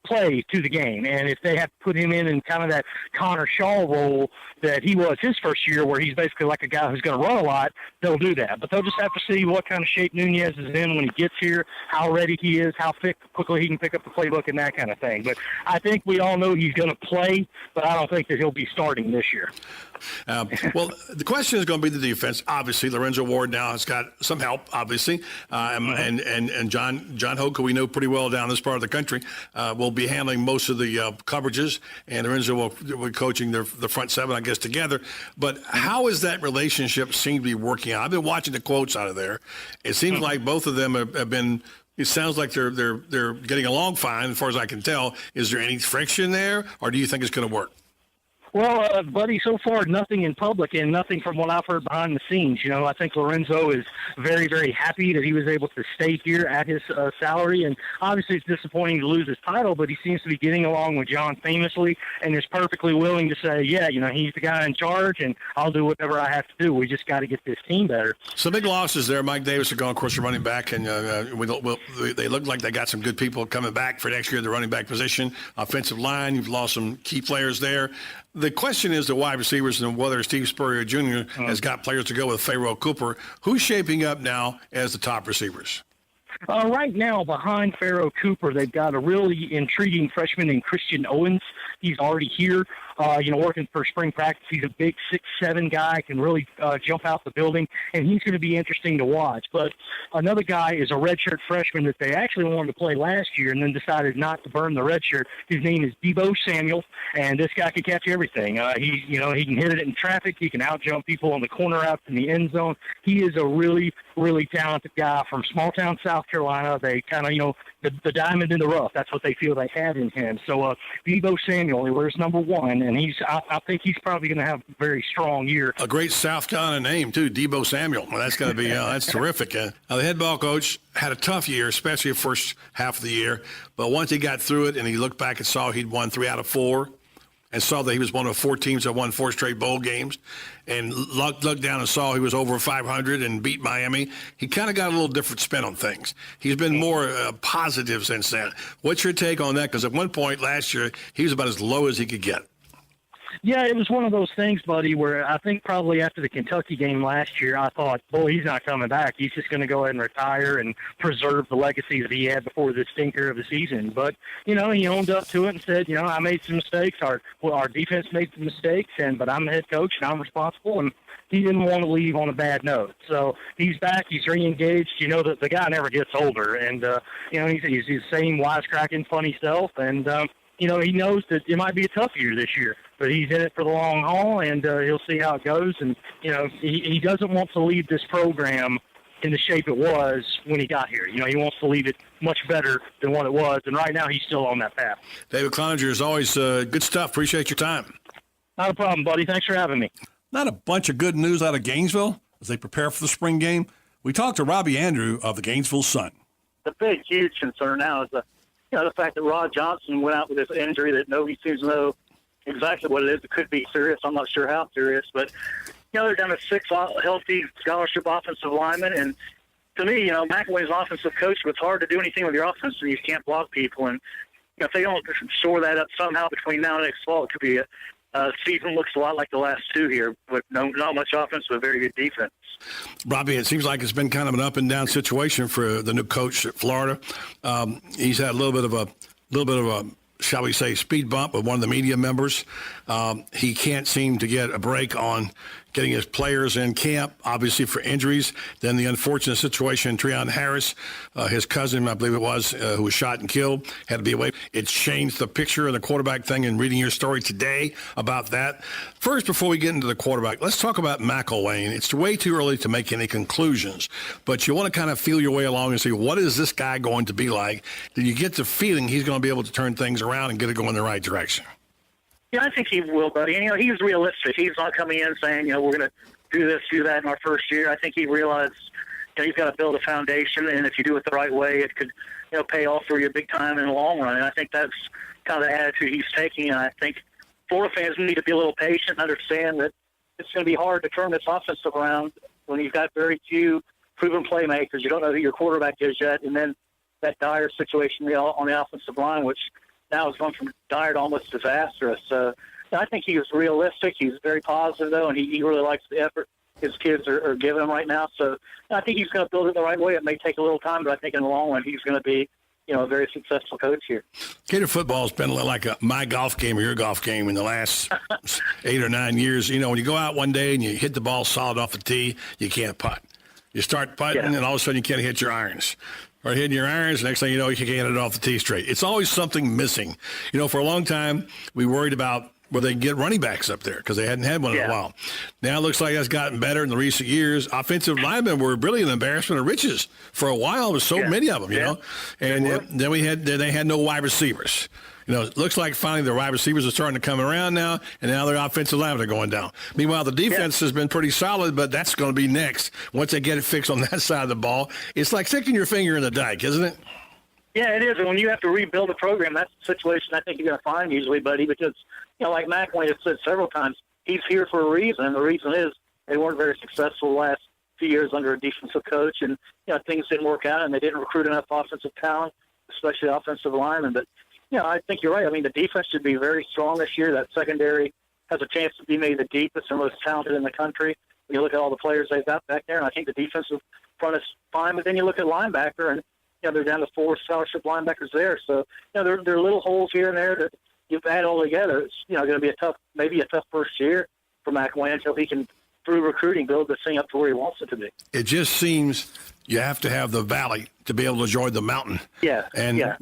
play to the game. And if they have to put him in kind of that Connor Shaw role that he was his first year, where he's basically like a guy who's going to run a lot, they'll do that. But they'll just have to see what kind of shape Nunez is in when he gets here, how ready he is, how quickly he can pick up the playbook and that kind of thing. But I think we all know he's going to play, but I don't think that he'll be starting this year. Well, the question is going to be the defense. Obviously, Lorenzo Ward now has got some help, obviously, and John Hoke, we know pretty well down this part of the country, will be handling most of the coverages, and Lorenzo will be coaching the front seven, I guess, together. But how is that relationship seem to be working out? I've been watching the quotes out of there. It seems like both of them have been. It sounds like they're getting along fine, as far as I can tell. Is there any friction there, or do you think it's going to work? Well, buddy, so far nothing in public and nothing from what I've heard behind the scenes. I think Lorenzo is very, very happy that he was able to stay here at his salary. And obviously it's disappointing to lose his title, but he seems to be getting along with John famously and is perfectly willing to say, he's the guy in charge and I'll do whatever I have to do. We just got to get this team better. So big losses there. Mike Davis is going, of course, the running back, and they look like they got some good people coming back for next year at the running back position. Offensive line, you've lost some key players there. The question is the wide receivers and whether Steve Spurrier Jr. has got players to go with Pharaoh Cooper. Who's shaping up now as the top receivers? Right now, behind Pharaoh Cooper, they've got a really intriguing freshman named Christian Owens. He's already here, working for spring practice. He's a big 6'7" guy, can really jump out the building, and he's going to be interesting to watch. But another guy is a redshirt freshman that they actually wanted to play last year and then decided not to burn the redshirt. His name is Deebo Samuel, and this guy can catch everything. He can hit it in traffic. He can out-jump people on the corner out in the end zone. He is a really, really talented guy from small-town South Carolina. They kind of, the diamond in the rough. That's what they feel they have in him. So Deebo Samuel, he wears number 1, and I think he's probably going to have a very strong year. A great South Carolina name, too, Deebo Samuel. Well, that's going to be that's terrific. The head ball coach had a tough year, especially the first half of the year. But once he got through it and he looked back and saw he'd won 3 out of 4, and saw that he was one of 4 teams that won 4 straight bowl games, and looked down and saw he was over 500 and beat Miami, he kind of got a little different spin on things. He's been more positive since then. What's your take on that? Because at one point last year, he was about as low as he could get. Yeah, it was one of those things, buddy, where I think probably after the Kentucky game last year, I thought, boy, he's not coming back. He's just going to go ahead and retire and preserve the legacy that he had before the stinker of the season. But, he owned up to it and said, I made some mistakes. Our defense made some mistakes, but I'm the head coach and I'm responsible. And he didn't want to leave on a bad note. So he's back. He's re-engaged. The guy never gets older. And, he's the same wisecracking, funny self. And, he knows that it might be a tough year this year, but he's in it for the long haul, and he'll see how it goes. And, he doesn't want to leave this program in the shape it was when he got here. He wants to leave it much better than what it was, and right now he's still on that path. David Cloninger, is always good stuff. Appreciate your time. Not a problem, buddy. Thanks for having me. Not a bunch of good news out of Gainesville as they prepare for the spring game. We talked to Robbie Andrew of the Gainesville Sun. The big, huge concern now is the fact that Rod Johnson went out with this injury that nobody seems to know exactly what it is. It could be serious. I'm not sure how serious, but, they're down to 6 healthy scholarship offensive linemen. And to me, McElwain's an offensive coach, but it's hard to do anything with your offense when you can't block people. And if they don't shore that up somehow between now and next fall, it could be season looks a lot like the last two here, with not much offense, but very good defense. Robbie, it seems like it's been kind of an up and down situation for the new coach at Florida. He's had a little bit of a, shall we say, speed bump with one of the media members. He can't seem to get a break on getting his players in camp, obviously for injuries. Then the unfortunate situation, Treon Harris, his cousin, I believe it was, who was shot and killed, had to be away. It changed the picture of the quarterback thing, and reading your story today about that. First, before we get into the quarterback, let's talk about McElwain. It's way too early to make any conclusions, but you want to kind of feel your way along and see, what is this guy going to be like? Do you get the feeling he's going to be able to turn things around and get it going in the right direction? Yeah, I think he will, buddy. And, he's realistic. He's not coming in saying, we're going to do this, do that in our first year. I think he realized, he's got to build a foundation, and if you do it the right way, it could, pay off for you big time in the long run. And I think that's kind of the attitude he's taking. And I think Florida fans need to be a little patient and understand that it's going to be hard to turn this offensive around when you've got very few proven playmakers. You don't know who your quarterback is yet, and then that dire situation on the offensive line, which now has gone from dire to almost disastrous. So I think he is realistic. He's very positive, though, and he really likes the effort his kids are giving him right now. So I think he's going to build it the right way. It may take a little time, but I think in the long run he's going to be, a very successful coach here. Gator football has been like my golf game or your golf game in the last 8 or 9 years. When you go out one day and you hit the ball solid off the tee, you can't putt. You start putting, and all of a sudden you can't hit your irons. Or hitting your irons, next thing you know, you can't hit it off the tee straight. It's always something missing. For a long time, we worried about where they get running backs up there because they hadn't had one in a while. Now it looks like that's gotten better in the recent years. Offensive linemen were really an embarrassment of riches for a while. There's so many of them, And then they had no wide receivers. It looks like finally the wide receivers are starting to come around now, and now their offensive linemen are going down. Meanwhile, the defense has been pretty solid, but that's going to be next. Once they get it fixed on that side of the ball, it's like sticking your finger in the dike, isn't it? Yeah, it is. And when you have to rebuild a program, that's the situation I think you're going to find usually, buddy, because, like McElwain has said several times, he's here for a reason, and the reason is they weren't very successful the last few years under a defensive coach, and, things didn't work out, and they didn't recruit enough offensive talent, especially offensive linemen. But I think you're right. I mean, the defense should be very strong this year. That secondary has a chance to be maybe the deepest and most talented in the country. When you look at all the players they've got back there, and I think the defensive front is fine. But then you look at linebacker, and they're down to 4 scholarship linebackers there. So there are little holes here and there that you add all together. It's going to be maybe a tough first year for McElwain until he can, through recruiting, build this thing up to where he wants it to be. It just seems you have to have the valley to be able to enjoy the mountain.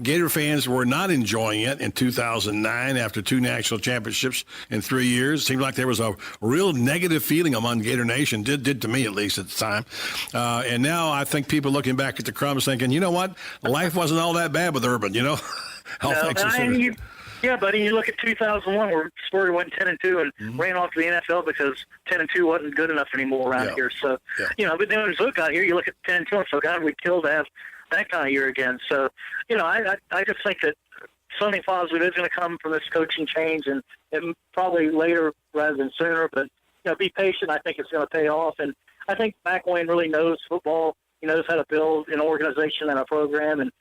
Gator fans were not enjoying it in 2009 after 2 national championships in 3 years. It seemed like there was a real negative feeling among Gator Nation, did to me at least at the time. And now I think people looking back at the crumbs thinking, you know what, life wasn't all that bad with Urban, all things considered. Yeah, buddy, you look at 2001 where Spurrier went 10-2 and ran off to the NFL because 10-2 wasn't good enough anymore around here. So, but then when Zook got here, you look at 10-2 and so, God, we'd kill to have that kind of year again. So, I just think that something positive is going to come from this coaching change, and probably later rather than sooner. But, be patient. I think it's going to pay off. And I think McElwain really knows football. He knows how to build an organization and a program. And,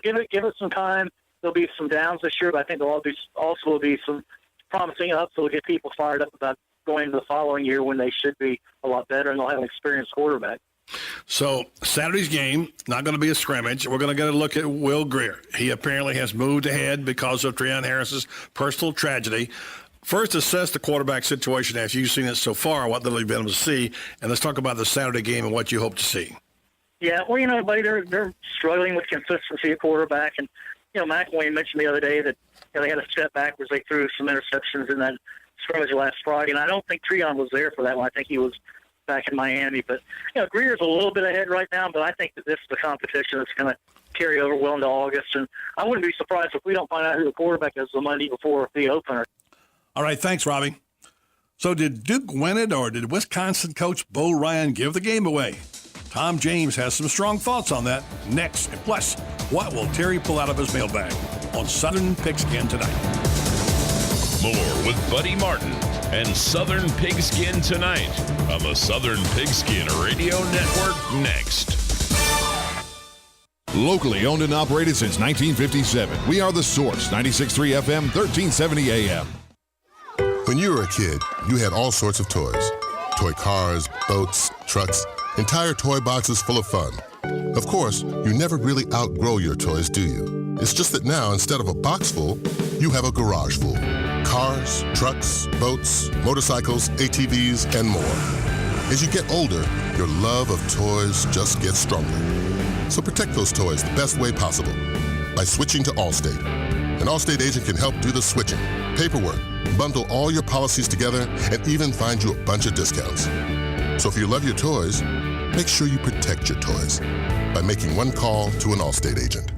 give it some time. There'll be some downs this year, but I think there'll also be some promising ups that will get people fired up about going into the following year when they should be a lot better and they'll have an experienced quarterback. So Saturday's game, not going to be a scrimmage. We're going to get a look at Will Grier. He apparently has moved ahead because of Treon Harris's personal tragedy. First, assess the quarterback situation as you've seen it so far, what little you've been able to see, and let's talk about the Saturday game and what you hope to see. Yeah, well, buddy, they're struggling with consistency at quarterback, and McElwain mentioned the other day that they had a step backwards. They threw some interceptions in that scrimmage last Friday, and I don't think Treon was there for that one. I think he was back in Miami. But, Greer's a little bit ahead right now, but I think that this is the competition that's going to carry over well into August. And I wouldn't be surprised if we don't find out who the quarterback is the Monday before the opener. All right, thanks, Robbie. So did Duke win it, or did Wisconsin coach Bo Ryan give the game away? Tom James has some strong thoughts on that next. And plus, what will Terry pull out of his mailbag on Southern Pigskin tonight? More with Buddy Martin and Southern Pigskin tonight on the Southern Pigskin Radio Network next. Locally owned and operated since 1957. We are The Source, 96.3 FM, 1370 AM. When you were a kid, you had all sorts of toys. Toy cars, boats, trucks, entire toy boxes full of fun. Of course, you never really outgrow your toys, do you? It's just that now, instead of a box full, you have a garage full. Cars, trucks, boats, motorcycles, ATVs, and more. As you get older, your love of toys just gets stronger. So protect those toys the best way possible by switching to Allstate. An Allstate agent can help do the switching, paperwork, bundle all your policies together, and even find you a bunch of discounts. So if you love your toys, make sure you protect your toys by making one call to an Allstate agent.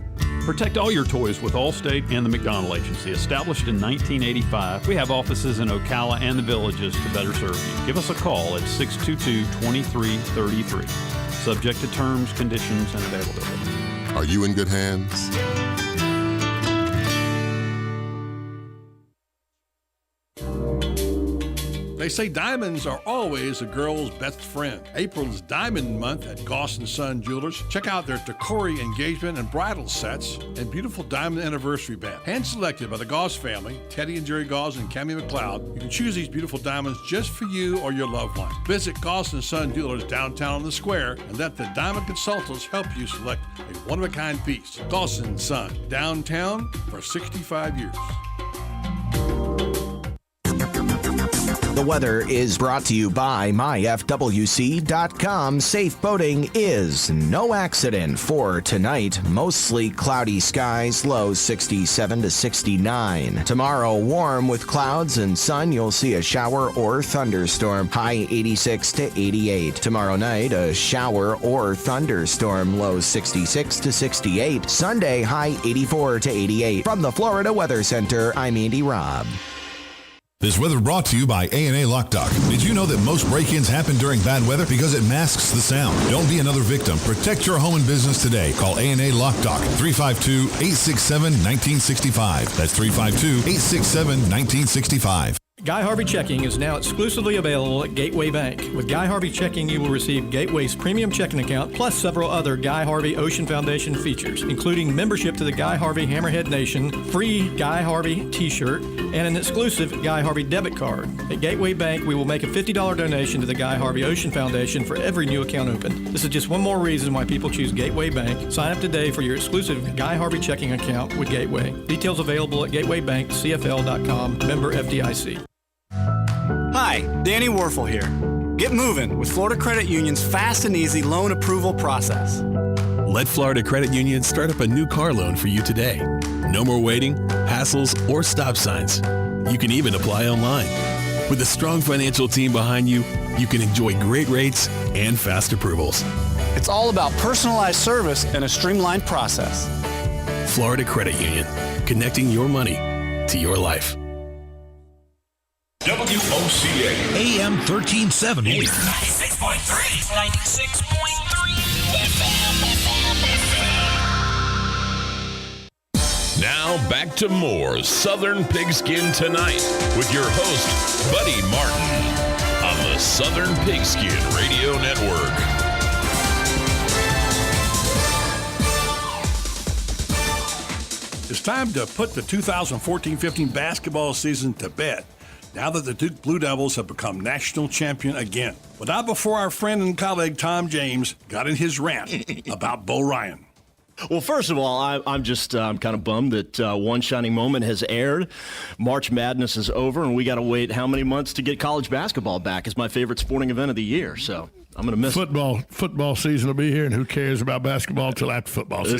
Protect all your toys with Allstate and the McDonald Agency. Established in 1985, we have offices in Ocala and the Villages to better serve you. Give us a call at 622-2333. Subject to terms, conditions, and availability. Are you in good hands? They say diamonds are always a girl's best friend. April is Diamond Month at Goss & Son Jewelers. Check out their Tacori engagement and bridal sets and beautiful diamond anniversary band. Hand-selected by the Goss family, Teddy and Jerry Goss and Cammie McLeod. You can choose these beautiful diamonds just for you or your loved one. Visit Goss & Son Jewelers downtown on the square and let the diamond consultants help you select a one-of-a-kind piece. Goss & Son, downtown for 65 years. The weather is brought to you by myfwc.com. Safe boating is no accident for tonight. Mostly cloudy skies, low 67 to 69. Tomorrow, warm with clouds and sun. You'll see a shower or thunderstorm. High 86 to 88. Tomorrow night, a shower or thunderstorm. Low 66 to 68. Sunday, high 84 to 88. From the Florida Weather Center, I'm Andy Robb. This weather brought to you by A&A Lockdock. Did you know that most break-ins happen during bad weather because it masks the sound? Don't be another victim. Protect your home and business today. Call A&A Lockdock, 352-867-1965. That's 352-867-1965. Guy Harvey Checking is now exclusively available at Gateway Bank. With Guy Harvey Checking, you will receive Gateway's premium checking account plus several other Guy Harvey Ocean Foundation features, including membership to the Guy Harvey Hammerhead Nation, free Guy Harvey t-shirt, and an exclusive Guy Harvey debit card. At Gateway Bank, we will make a $50 donation to the Guy Harvey Ocean Foundation for every new account opened. This is just one more reason why people choose Gateway Bank. Sign up today for your exclusive Guy Harvey checking account with Gateway. Details available at gatewaybankcfl.com, member FDIC. Hi, Danny Werfel here. Get moving with Florida Credit Union's fast and easy loan approval process. Let Florida Credit Union start up a new car loan for you today. No more waiting, hassles, or stop signs. You can even apply online. With a strong financial team behind you, you can enjoy great rates and fast approvals. It's all about personalized service and a streamlined process. Florida Credit Union, connecting your money to your life. WOCA AM 1370 96.3 FM. Now back to more Southern Pigskin Tonight with your host, Buddy Martin, on the Southern Pigskin Radio Network. It's time to put the 2014-15 basketball season to bed, now that the Duke Blue Devils have become national champion again. But not before our friend and colleague Tom James got in his rant about Bo Ryan. Well, first of all, I'm kind of bummed that One Shining Moment has aired. March Madness is over, and we got to wait how many months to get college basketball back? It's my favorite sporting event of the year, so I'm going to miss Football season will be here, and who cares about basketball until after football season?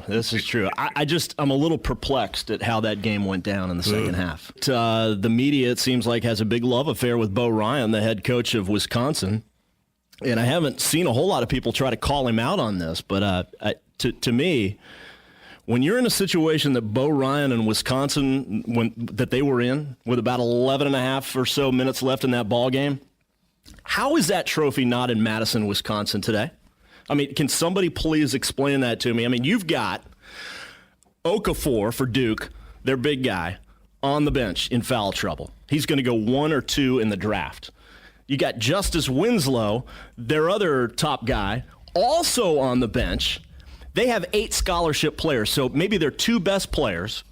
This is true. I'm a little perplexed at how that game went down in the second half. The media, it seems like, has a big love affair with Bo Ryan, the head coach of Wisconsin, and I haven't seen a whole lot of people try to call him out on this, but to me, when you're in a situation that Bo Ryan and Wisconsin, that they were in, with about 11 and a half or so minutes left in that ball game, how is that trophy not in Madison, Wisconsin today? I mean, can somebody please explain that to me? I mean, you've got Okafor for Duke, their big guy, on the bench in foul trouble. He's going to go 1 or 2 in the draft. You got Justice Winslow, their other top guy, also on the bench. They have 8 scholarship players, so maybe their 2 best players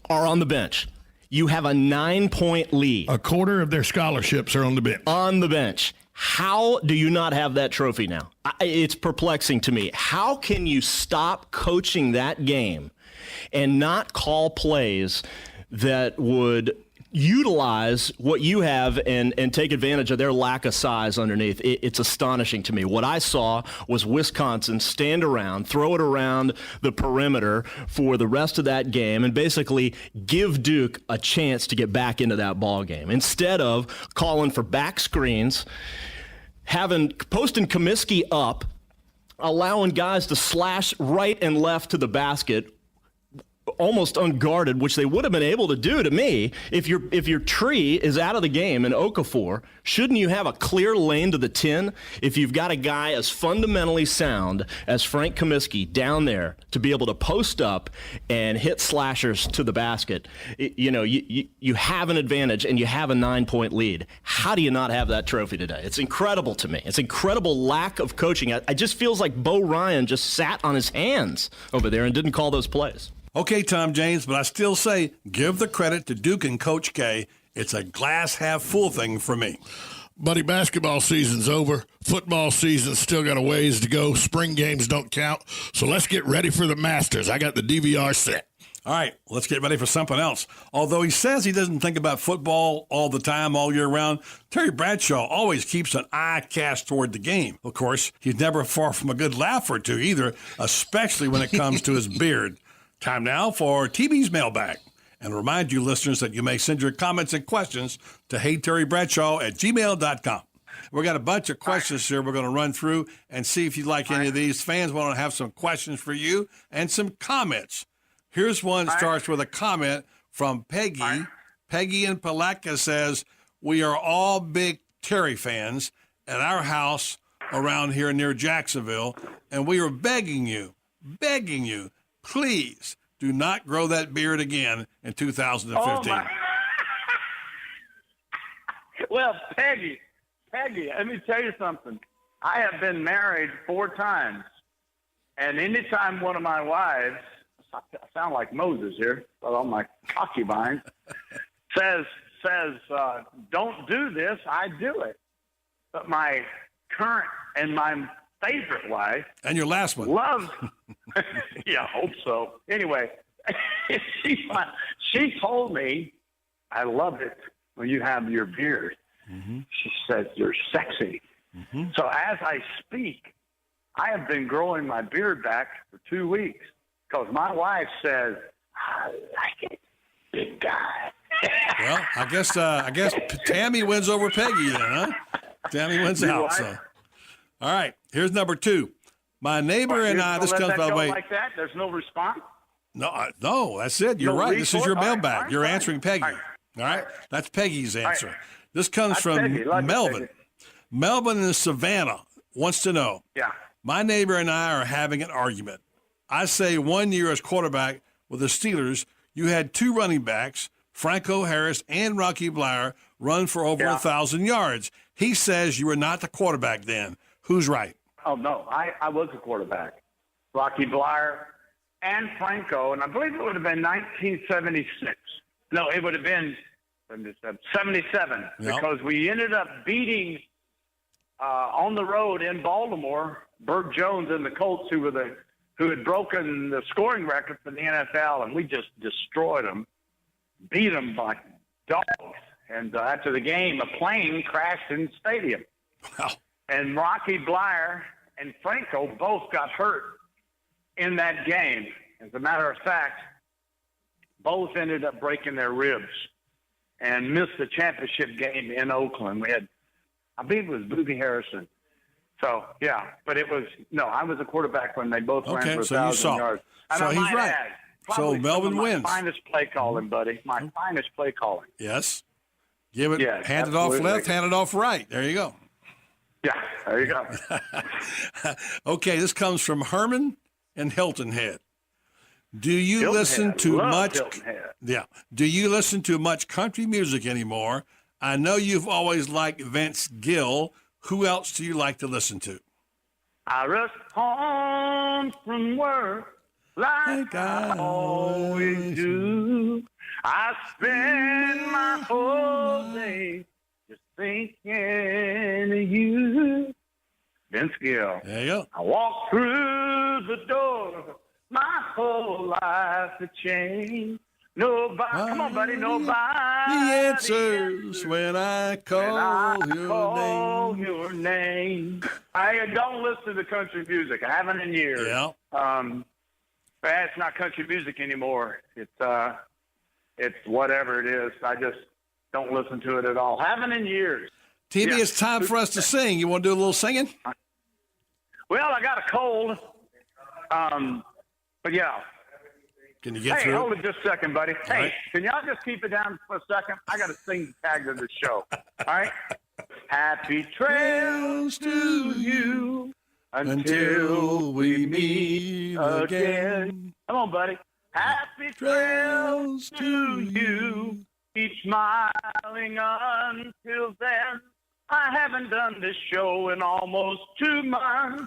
are on the bench. You have a 9-point lead. A quarter of their scholarships are on the bench. On the bench. How do you not have that trophy now? It's perplexing to me. How can you stop coaching that game and not call plays that would utilize what you have and take advantage of their lack of size underneath? It's astonishing to me. What I saw was Wisconsin stand around, throw it around the perimeter for the rest of that game, and basically give Duke a chance to get back into that ball game instead of calling for back screens, posting Comiskey up, allowing guys to slash right and left to the basket almost unguarded, which they would have been able to do. To me, if your tree is out of the game in Okafor, shouldn't you have a clear lane to the 10 if you've got a guy as fundamentally sound as Frank Comiskey down there to be able to post up and hit slashers to the basket? You have an advantage and you have a 9-point lead. How do you not have that trophy today? It's incredible to me. It's incredible lack of coaching. I just feels like Bo Ryan just sat on his hands over there and didn't call those plays. Okay, Tom James, but I still say give the credit to Duke and Coach K. It's a glass half full thing for me. Buddy, basketball season's over. Football season's still got a ways to go. Spring games don't count. So let's get ready for the Masters. I got the DVR set. All right, let's get ready for something else. Although he says he doesn't think about football all the time, all year round, Terry Bradshaw always keeps an eye cast toward the game. Of course, he's never far from a good laugh or two either, especially when it comes to his beard. Time now for TB's Mailbag. And remind you listeners that you may send your comments and questions to HeyTerryBradshaw@gmail.com. We've got a bunch of questions here we're going to run through and see if you like any of these. Fans want to have some questions for you and some comments. Here's one that starts with a comment from Peggy. Peggy in Palatka says, "We are all big Terry fans at our house around here near Jacksonville, and we are begging you, please do not grow that beard again in 2015. Oh well, Peggy, let me tell you something. I have been married 4 times, and anytime one of my wives, I sound like Moses here, but all my concubines, says, don't do this, I do it. But my current and my favorite wife. And your last one. Loves. Yeah, I hope so. Anyway, she told me, I love it when you have your beard. Mm-hmm. She says, you're sexy. Mm-hmm. So as I speak, I have been growing my beard back for 2 weeks because my wife says, I like it, big guy. Well, I guess Tammy wins over Peggy then, huh? Tammy wins out. So. All right, here's number 2. My neighbor and I. This comes by the way. Like that? There's no response. No, that's it. You're right. This is your mailbag. Right, you're answering Peggy. All right, that's Peggy's answer. This comes from Melvin. Melvin in Savannah wants to know. Yeah. My neighbor and I are having an argument. I say 1 year as quarterback with the Steelers, you had 2 running backs, Franco Harris and Rocky Bleier, run for over 1,000 yards. He says you were not the quarterback then. Who's right? Oh, no, I was a quarterback. Rocky Bleier and Franco, and I believe it would have been 1976. No, it would have been 77 because we ended up beating on the road in Baltimore, Burt Jones and the Colts, who had broken the scoring record for the NFL, and we just destroyed them, beat them like dogs. And after the game, a plane crashed in the stadium. Wow. And Rocky Bleier and Franco both got hurt in that game. As a matter of fact, both ended up breaking their ribs and missed the championship game in Oakland. We had, I believe it was Booby Harrison. So, yeah, but it was, no, I was a quarterback when they both ran for 1,000 yards. And so he's right. So Melvin wins. My finest play calling, buddy. My finest play calling. Yes. Give it, hand it off left, hand it off right. There you go. Yeah, there you go. Okay, this comes from Herman in Hilton Head. Do you listen to much? Yeah. Do you listen to much country music anymore? I know you've always liked Vince Gill. Who else do you like to listen to? I rush home from work like I always do. I spend my whole day just thinking of you. Vince Gill. There you go. I walk through the door, my whole life to change. Nobody, come on, buddy, nobody. The answers when I call your name. I don't listen to the country music. I haven't in years. Yeah. It's not country music anymore. It's whatever it is. I just don't listen to it at all. Haven't in years. TB, Yeah. it's time for us to sing. You want to do a little singing? Well, I got a cold. But yeah. Can you get Hey, through? hold it just a second, buddy. All Hey, right. Can y'all just keep it down for a second? I got to sing the tag of the show. All right? Happy trails to you until we meet again. Come on, buddy. Happy trails to you. Keep smiling until then. I haven't done this show in almost 2 months.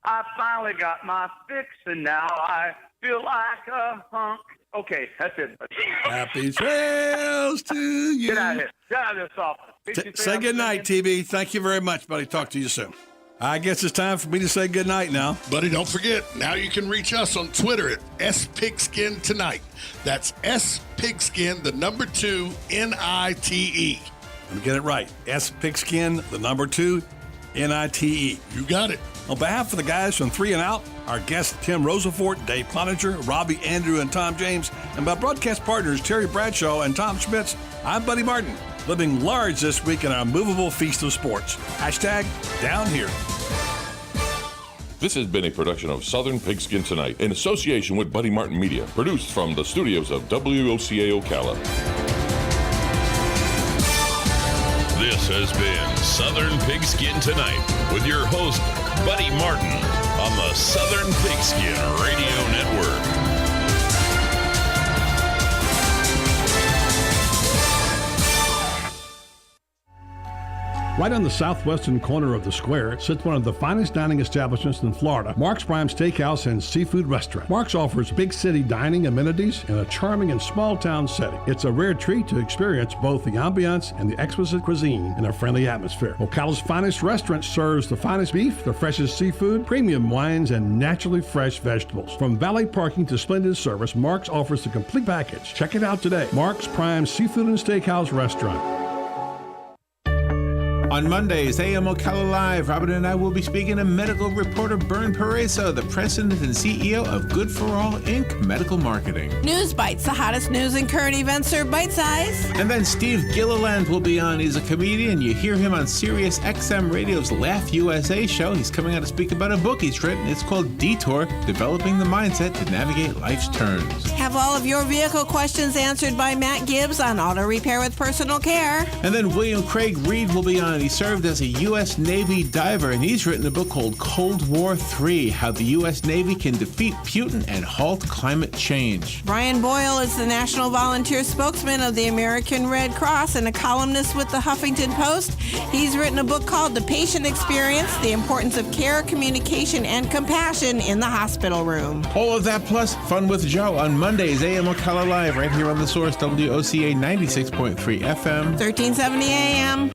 I finally got my fix, and now I feel like a hunk. Okay, that's it, buddy. Happy trails to you. Get out of here. Get out of this office. Say good night, TB. Thank you very much, buddy. Talk to you soon. I guess it's time for me to say good night now. Buddy, don't forget, now you can reach us on Twitter at SPigskinTonight. That's SPigskin, the number 2, NITE. Let me get it right. SPigskin, the number 2, NITE. You got it. On behalf of the guys from 3 and Out, our guests Tim Rosenfort, Dave Cloninger, Robbie, Andrew, and Tom James, and my broadcast partners Terry Bradshaw and Tom Schmitz, I'm Buddy Martin, living large this week in our movable feast of sports. Hashtag down here. This has been a production of Southern Pigskin Tonight in association with Buddy Martin Media, produced from the studios of WOCA Ocala. This has been Southern Pigskin Tonight with your host, Buddy Martin, on the Southern Pigskin Radio Network. Right on the southwestern corner of the square sits one of the finest dining establishments in Florida, Mark's Prime Steakhouse and Seafood Restaurant. Mark's offers big city dining amenities in a charming and small town setting. It's a rare treat to experience both the ambiance and the exquisite cuisine in a friendly atmosphere. Ocala's finest restaurant serves the finest beef, the freshest seafood, premium wines, and naturally fresh vegetables. From valet parking to splendid service, Mark's offers the complete package. Check it out today. Mark's Prime Seafood and Steakhouse Restaurant. On Mondays, AM Ocala Live, Robin and I will be speaking to medical reporter Bern Pareso, the president and CEO of Good for All, Inc. Medical Marketing. News Bites, the hottest news and current events are bite size. And then Steve Gilliland will be on. He's a comedian. You hear him on Sirius XM Radio's Laugh USA show. He's coming out to speak about a book he's written. It's called Detour, Developing the Mindset to Navigate Life's Turns. Have all of your vehicle questions answered by Matt Gibbs on Auto Repair with Personal Care. And then William Craig Reed will be on. He served as a U.S. Navy diver, and he's written a book called Cold War III, How the U.S. Navy Can Defeat Putin and Halt Climate Change. Brian Boyle is the National Volunteer Spokesman of the American Red Cross and a columnist with the Huffington Post. He's written a book called The Patient Experience, The Importance of Care, Communication, and Compassion in the Hospital Room. All of that plus Fun with Joe on Mondays, AM Ocala Live, right here on The Source, WOCA 96.3 FM. 1370 AM.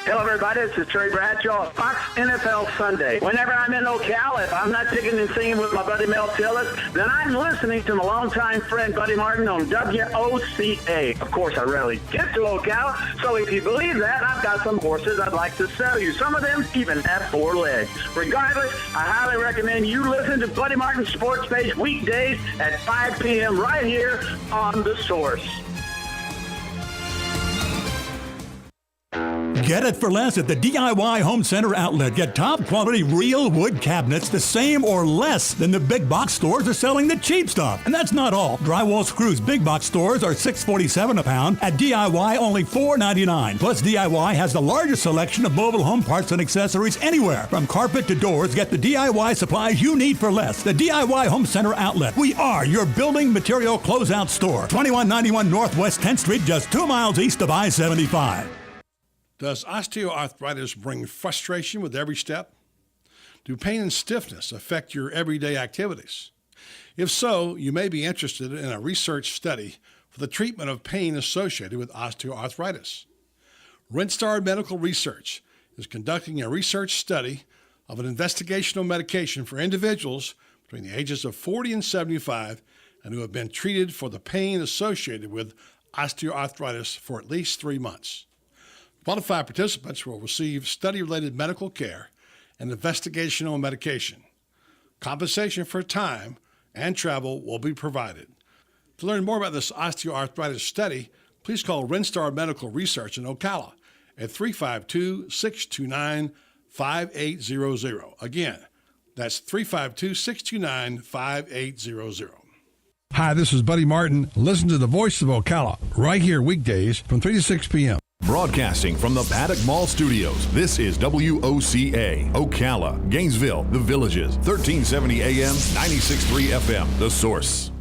Hello, everybody. This is Terry Bradshaw of Fox NFL Sunday. Whenever I'm in Ocala, if I'm not picking and singing with my buddy Mel Tillis, then I'm listening to my longtime friend Buddy Martin on WOCA. Of course, I rarely get to Ocala, so if you believe that, I've got some horses I'd like to sell you. Some of them even have 4 legs. Regardless, I highly recommend you listen to Buddy Martin's Sports Page weekdays at 5 p.m. right here on The Source. Get it for less at the DIY Home Center outlet. Get top quality real wood cabinets the same or less than the big box stores are selling the cheap stuff. And that's not all. Drywall screws big box stores are $6.47 a pound. At DIY, only $4.99. Plus, DIY has the largest selection of mobile home parts and accessories anywhere. From carpet to doors, get the DIY supplies you need for less. The DIY Home Center outlet. We are your building material closeout store. 2191 Northwest 10th Street, just 2 miles east of I-75. Does osteoarthritis bring frustration with every step? Do pain and stiffness affect your everyday activities? If so, you may be interested in a research study for the treatment of pain associated with osteoarthritis. Rinstar Medical Research is conducting a research study of an investigational medication for individuals between the ages of 40 and 75 and who have been treated for the pain associated with osteoarthritis for at least 3 months. Qualified participants will receive study-related medical care and investigational medication. Compensation for time and travel will be provided. To learn more about this osteoarthritis study, please call Rinstar Medical Research in Ocala at 352-629-5800. Again, that's 352-629-5800. Hi, this is Buddy Martin. Listen to the Voice of Ocala right here weekdays from 3 to 6 p.m. Broadcasting from the Paddock Mall Studios, this is WOCA, Ocala, Gainesville, The Villages, 1370 AM, 96.3 FM, The Source.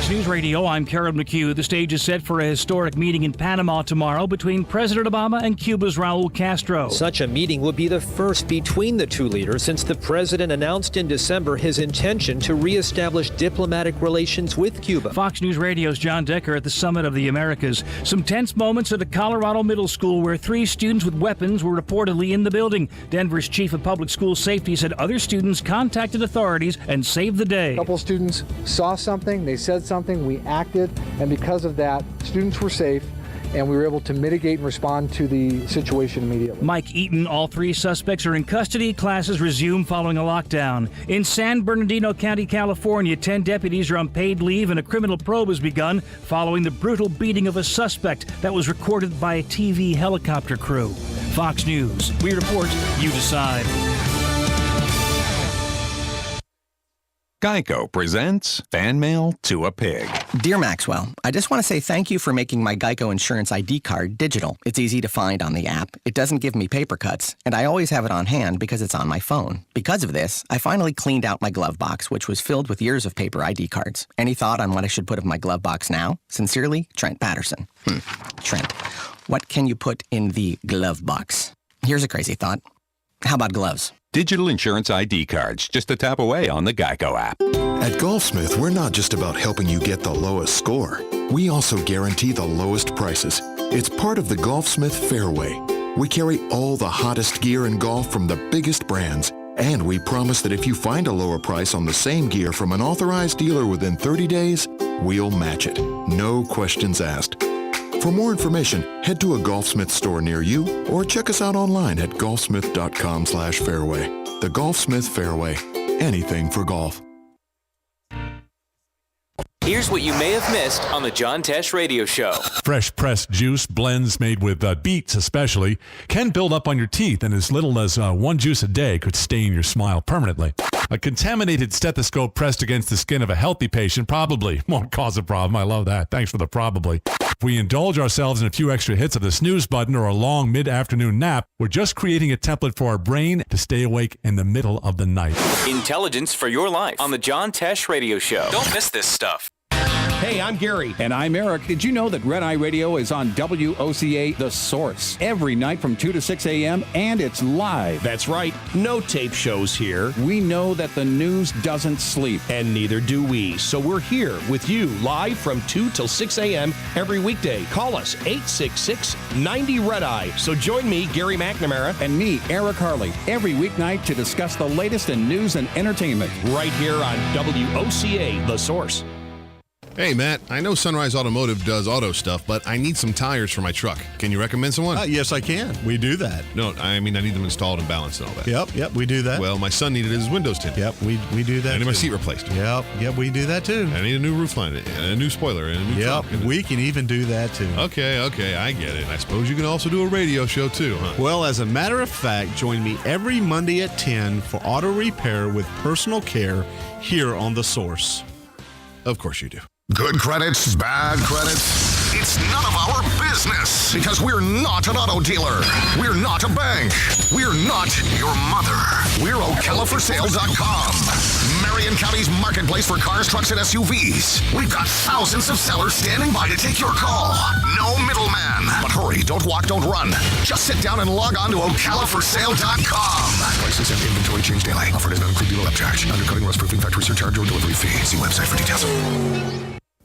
News Radio, I'm Carol McHugh. The stage is set for a historic meeting in Panama tomorrow between President Obama and Cuba's Raul Castro. Such a meeting would be the first between the two leaders since the president announced in December his intention to reestablish diplomatic relations with Cuba. Fox News Radio's John Decker at the Summit of the Americas. Some tense moments at a Colorado middle school where 3 students with weapons were reportedly in the building. Denver's chief of public school safety said other students contacted authorities and saved the day. A couple of students saw something, they said something, we acted, and because of that, students were safe, and we were able to mitigate and respond to the situation immediately. Mike Eaton, all 3 suspects are in custody. Classes resume following a lockdown. In San Bernardino County, California, 10 deputies are on paid leave and a criminal probe has begun following the brutal beating of a suspect that was recorded by a TV helicopter crew. Fox News. We report, you decide. Geico presents Fan Mail to a Pig. Dear Maxwell, I just want to say thank you for making my Geico Insurance ID card digital. It's easy to find on the app. It doesn't give me paper cuts, and I always have it on hand because it's on my phone. Because of this, I finally cleaned out my glove box, which was filled with years of paper ID cards. Any thought on what I should put in my glove box now? Sincerely, Trent Patterson. Trent, what can you put in the glove box? Here's a crazy thought. How about gloves? Digital insurance ID cards, just a tap away on the Geico app. At Golfsmith, we're not just about helping you get the lowest score. We also guarantee the lowest prices. It's part of the Golfsmith Fairway. We carry all the hottest gear in golf from the biggest brands. And we promise that if you find a lower price on the same gear from an authorized dealer within 30 days, we'll match it. No questions asked. For more information, head to a Golfsmith store near you or check us out online at golfsmith.com/fairway. The Golfsmith Fairway. Anything for golf. Here's what you may have missed on the John Tesh Radio Show. Fresh pressed juice blends made with beets especially can build up on your teeth, and as little as 1 juice a day could stain your smile permanently. A contaminated stethoscope pressed against the skin of a healthy patient probably won't cause a problem. I love that. Thanks for the probably. If we indulge ourselves in a few extra hits of the snooze button or a long mid-afternoon nap, we're just creating a template for our brain to stay awake in the middle of the night. Intelligence for your life on the John Tesh Radio Show. Don't miss this stuff. Hey, I'm Gary. And I'm Eric. Did you know that Red Eye Radio is on WOCA The Source every night from 2 to 6 a.m. and it's live? That's right. No tape shows here. We know that the news doesn't sleep. And neither do we. So we're here with you live from 2 till 6 a.m. every weekday. Call us 866-90-RED-EYE. So join me, Gary McNamara. And me, Eric Harley, every weeknight to discuss the latest in news and entertainment. Right here on WOCA The Source. Hey, Matt, I know Sunrise Automotive does auto stuff, but I need some tires for my truck. Can you recommend someone? Yes, I can. We do that. No, I mean, I need them installed and balanced and all that. Yep, we do that. Well, my son needed his windows tinted. Yep, we do that. I need my seat replaced. Yep, we do that too. I need a new roof line, and a new spoiler, and a new truck. We can even do that too. Okay, I get it. I suppose you can also do a radio show too, huh? Well, as a matter of fact, join me every Monday at 10 for auto repair with personal care here on The Source. Of course you do. Good credits, bad credits. It's none of our business because we're not an auto dealer. We're not a bank. We're not your mother. We're OcalaForSale.com. Marion County's marketplace for cars, trucks, and SUVs. We've got thousands of sellers standing by to take your call. No middleman. But hurry, Don't walk, don't run. Just sit down and log on to ocalaforsale.com. Prices and inventory change daily. Offer does not include dealer upcharge. Undercutting, rust proofing, factory surcharge, or delivery fee. See website for details.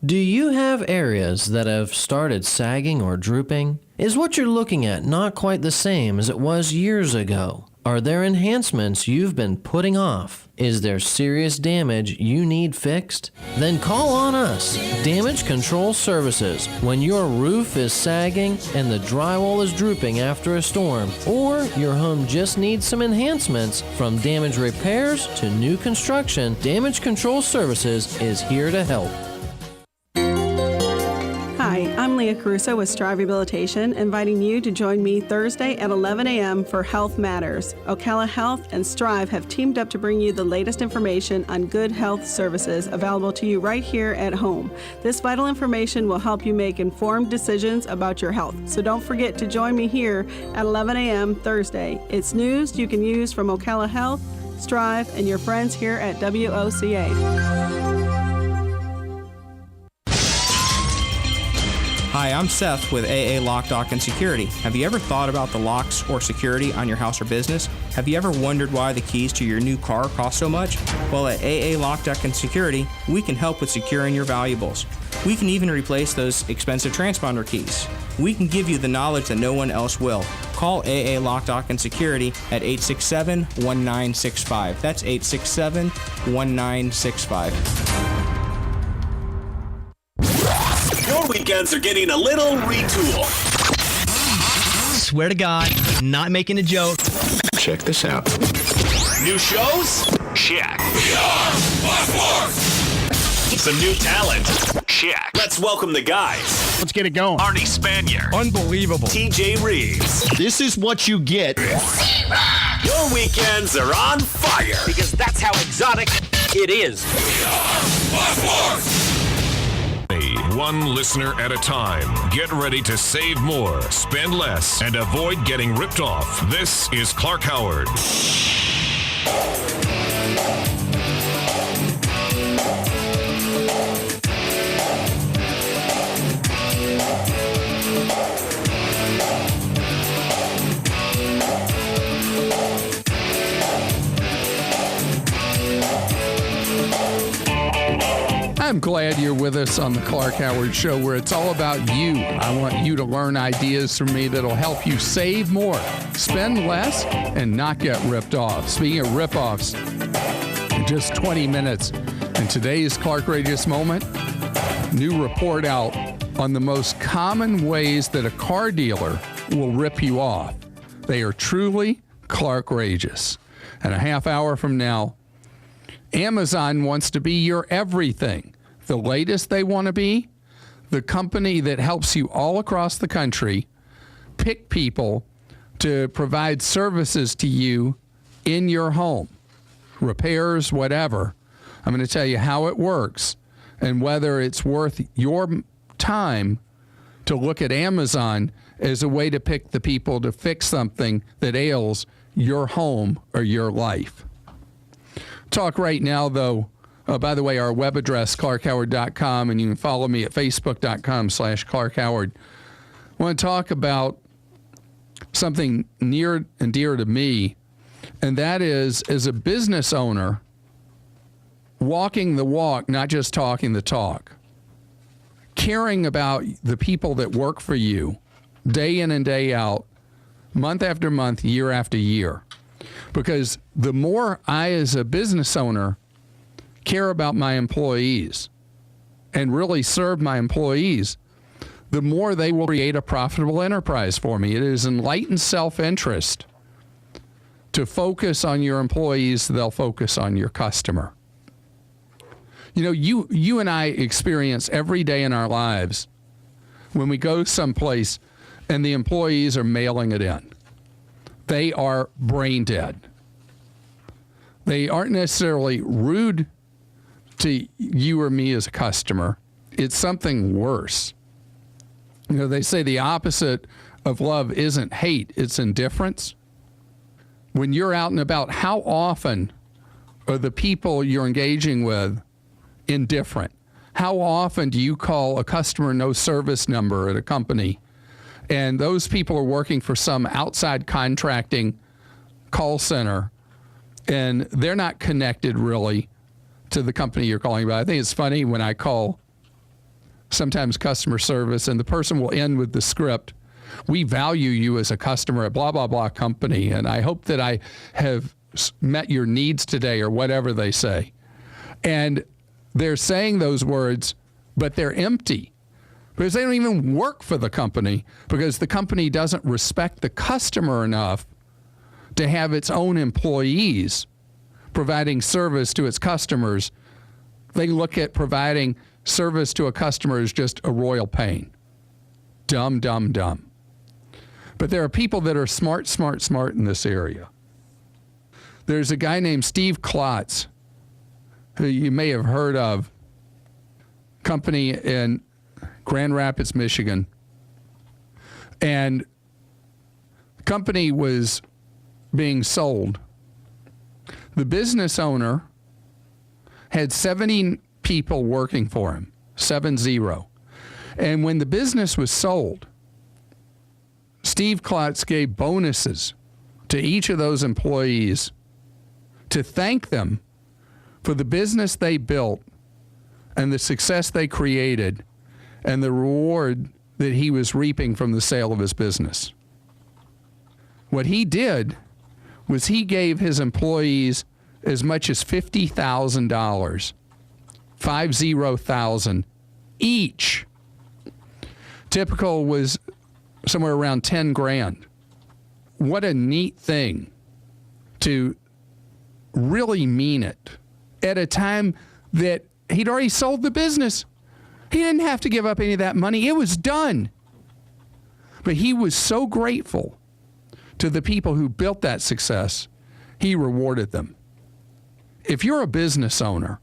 Do you have areas that have started sagging or drooping? Is what you're looking at not quite the same as it was years ago? Are there enhancements you've been putting off? Is there serious damage you need fixed? Then call on us, Damage Control Services, when your roof is sagging and the drywall is drooping after a storm, or your home just needs some enhancements. From damage repairs to new construction, Damage Control Services is here to help. Hi, I'm Leah Caruso with Strive Rehabilitation, inviting you to join me Thursday at 11 a.m. for Health Matters. Ocala Health and Strive have teamed up to bring you the latest information on good health services available to you right here at home. This vital information will help you make informed decisions about your health. So don't forget to join me here at 11 a.m. Thursday. It's news you can use from Ocala Health, Strive, and your friends here at WOCA. Hi, I'm Seth with AA Lock, Dock, and Security. Have you ever thought about the locks or security on your house or business? Have you ever wondered why the keys to your new car cost so much? Well, at AA Lock, Dock, and Security, we can help with securing your valuables. We can even replace those expensive transponder keys. We can give you the knowledge that no one else will. Call AA Lock, Dock, and Security at 867-1965. That's 867-1965. Your weekends are getting a little retool. Swear to God, not making a joke. Check this out. New shows? Check. Some new talent? Check. Let's welcome the guys. Let's get it going. Arnie Spanier. Unbelievable. TJ Reeves. This is what you get. Your weekends are on fire. Because that's how exotic it is. One listener at a time. Get ready to save more, spend less, and avoid getting ripped off. This is Clark Howard. I'm glad you're with us on the Clark Howard Show, where it's all about you. I want you to learn ideas from me that'll help you save more, spend less, and not get ripped off. Speaking of rip-offs, in just 20 minutes, in today's Clark Radius Moment, new report out on the most common ways that a car dealer will rip you off. They are truly Clark-rageous. And a half hour from now, Amazon wants to be your everything. The latest they want to be, the company that helps you all across the country pick people to provide services to you in your home, repairs, whatever. I'm going to tell you how it works and whether it's worth your time to look at Amazon as a way to pick the people to fix something that ails your home or your life. Talk right now, though. By the way, our web address, clarkhoward.com, and you can follow me at facebook.com/clarkhoward. I want to talk about something near and dear to me, and that is, as a business owner, walking the walk, not just talking the talk. Caring about the people that work for you day in and day out, month after month, year after year. Because the more I, as a business owner, care about my employees and really serve my employees, the more they will create a profitable enterprise for me. It is enlightened self-interest to focus on your employees, they'll focus on your customer. You know, you and I experience every day in our lives when we go someplace and the employees are mailing it in. They are brain dead. They aren't necessarily rude to you or me as a customer. It's something worse. You know, they say the opposite of love isn't hate, it's indifference. When you're out and about, how often are the people you're engaging with indifferent? How often do you call a customer no service number at a company and those people are working for some outside contracting call center, and they're not connected really to the company you're calling about. I think it's funny when I call sometimes customer service, and the person will end with the script, "We value you as a customer at blah, blah, blah company, and I hope that I have met your needs today," or whatever they say. And they're saying those words, but they're empty because they don't even work for the company, because the company doesn't respect the customer enough to have its own employees providing service to its customers. They look at providing service to a customer as just a royal pain. Dumb, dumb, dumb. But there are people that are smart in this area. There's a guy named Steve Klotz, who you may have heard of, company in Grand Rapids, Michigan. And the company was being sold. The business owner had 70 people working for him, 70. And when the business was sold, Steve Klotz gave bonuses to each of those employees to thank them for the business they built and the success they created and the reward that he was reaping from the sale of his business. What he did was he gave his employees as much as $50,000, 50,000 each. Typical was somewhere around 10 grand. What a neat thing to really mean it at a time that he'd already sold the business. He didn't have to give up any of that money. It was done. But he was so grateful to the people who built that success, he rewarded them. If you're a business owner,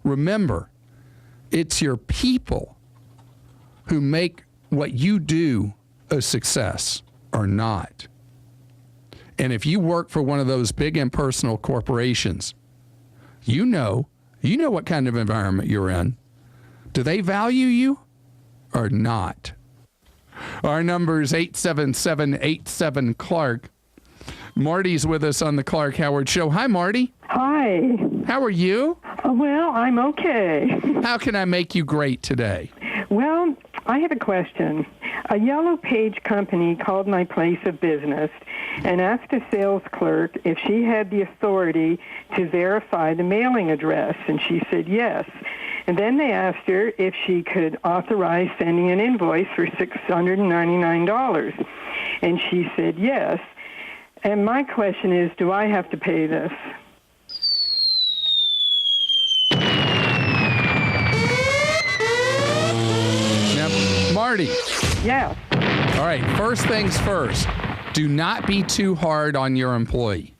remember, it's your people who make what you do a success or not. And if you work for one of those big impersonal corporations, you know what kind of environment you're in. Do they value you or not? Our number is 877-87-CLARK. Marty's with us on the Clark Howard Show. Hi, Marty. Hi. How are you? Well, I'm okay. How can I make you great today? Well, I have a question. A Yellow Page company called my place of business and asked a sales clerk if she had the authority to verify the mailing address, and she said yes. And then they asked her if she could authorize sending an invoice for $699, and she said yes. And my question is, do I have to pay this? Now, Marty. Yeah. All right, first things first. Do not be too hard on your employee.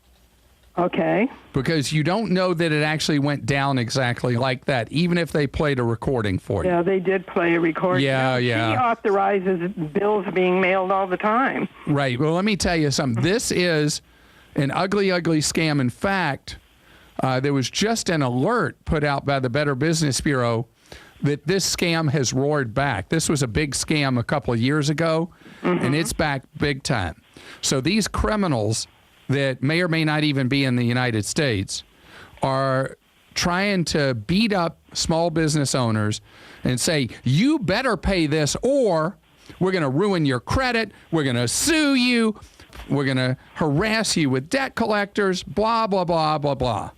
Okay. Because you don't know that it actually went down exactly like that, even if they played a recording for you. Yeah, they did play a recording. Yeah. She authorizes bills being mailed all the time. Right. Well, let me tell you something. This is an ugly, ugly scam. In fact, there was just an alert put out by the Better Business Bureau that this scam has roared back. This was a big scam a couple of years ago, and it's back big time. So these criminals that may or may not even be in the United States are trying to beat up small business owners and say, you better pay this or we're going to ruin your credit, we're going to sue you, we're going to harass you with debt collectors, blah, blah, blah, blah, blah.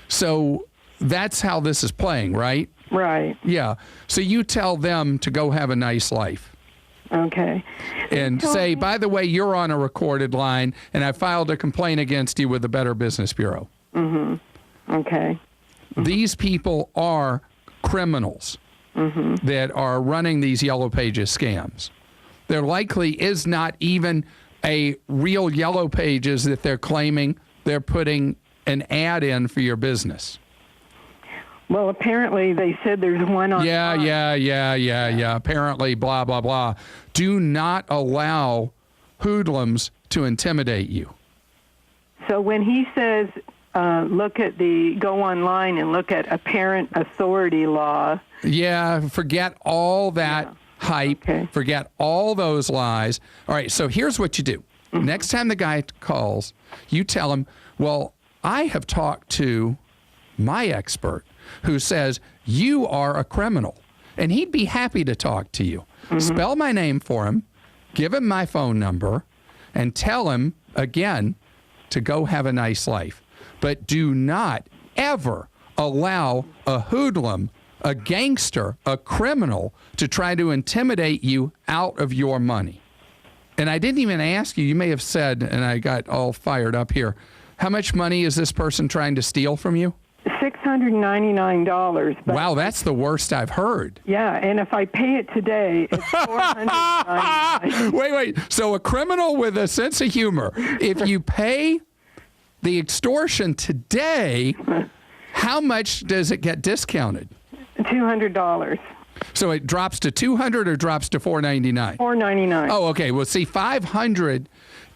So that's how this is playing, right? Right. Yeah. So you tell them to go have a nice life. Okay. And say, by the way, you're on a recorded line, and I filed a complaint against you with the Better Business Bureau. Okay. These people are criminals that are running these Yellow Pages scams. There likely is not even a real Yellow Pages that they're claiming. They're putting an ad in for your business. Well, apparently they said there's one on. Yeah. Apparently, blah, blah, blah. Do not allow hoodlums to intimidate you. So when he says, go online and look at apparent authority law. Yeah, forget all that hype. Forget all those lies. All right, so here's what you do. Next time the guy calls, you tell him, well, I have talked to my expert who says you are a criminal, and he'd be happy to talk to you. Spell my name for him, give him my phone number, and tell him, again, to go have a nice life. But do not ever allow a hoodlum, a gangster, a criminal to try to intimidate you out of your money. And I didn't even ask you, you may have said, and I got all fired up here, how much money is this person trying to steal from you? $699. Wow, that's the worst I've heard. Yeah, and if I pay it today, it's $499. Wait. So a criminal with a sense of humor, if you pay the extortion today, how much does it get discounted? $200. So it drops to $200 or drops to $499? $499. Oh, okay. Well, see, $500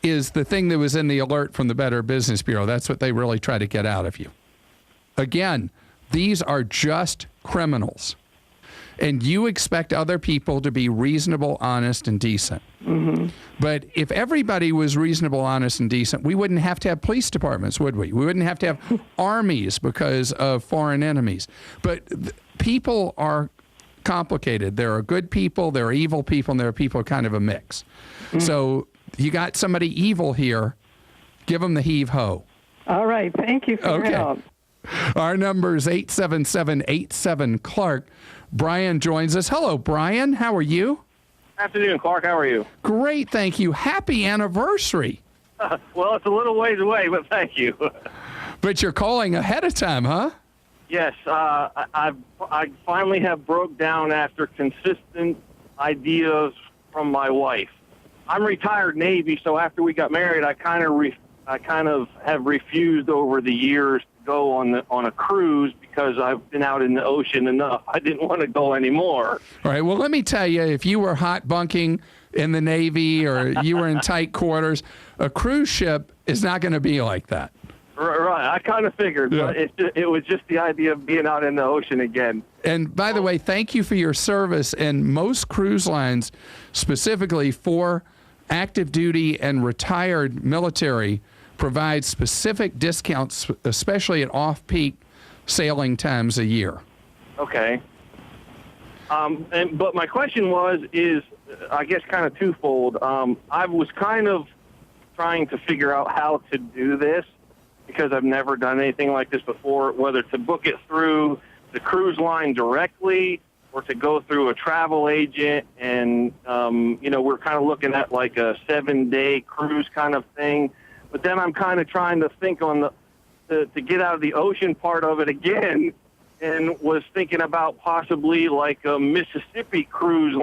is the thing that was in the alert from the Better Business Bureau. That's what they really try to get out of you. Again, these are just criminals. And you expect other people to be reasonable, honest, and decent. But if everybody was reasonable, honest, and decent, we wouldn't have to have police departments, would we? We wouldn't have to have armies because of foreign enemies. But people are complicated. There are good people, there are evil people, and there are people kind of a mix. So you got somebody evil here, give them the heave-ho. All right. Thank you for your help. Our number is 877-87-CLARK. Brian joins us. Hello, Brian. How are you? Afternoon, Clark. How are you? Great, thank you. Happy anniversary. Well, it's a little ways away, but thank you. But you're calling ahead of time, huh? Yes. I finally have broke down after consistent ideas from my wife. I'm retired Navy, so after we got married, I kind of have refused over the years to go on a cruise because I've been out in the ocean enough. I didn't want to go anymore. All right. Well, let me tell you, if you were hot bunking in the Navy or you were in tight quarters, a cruise ship is not going to be like that. Right. I kind of figured, but it was just the idea of being out in the ocean again. And by the way, thank you for your service. And most cruise lines, specifically for active duty and retired military, provide specific discounts, especially at off-peak sailing times a year. Okay. But my question is I guess kind of twofold. I was kind of trying to figure out how to do this because I've never done anything like this before, whether to book it through the cruise line directly or to go through a travel agent. And, we're kind of looking at like a 7-day cruise kind of thing. But then I'm kind of trying to think on to get out of the ocean part of it again, and was thinking about possibly like a Mississippi cruise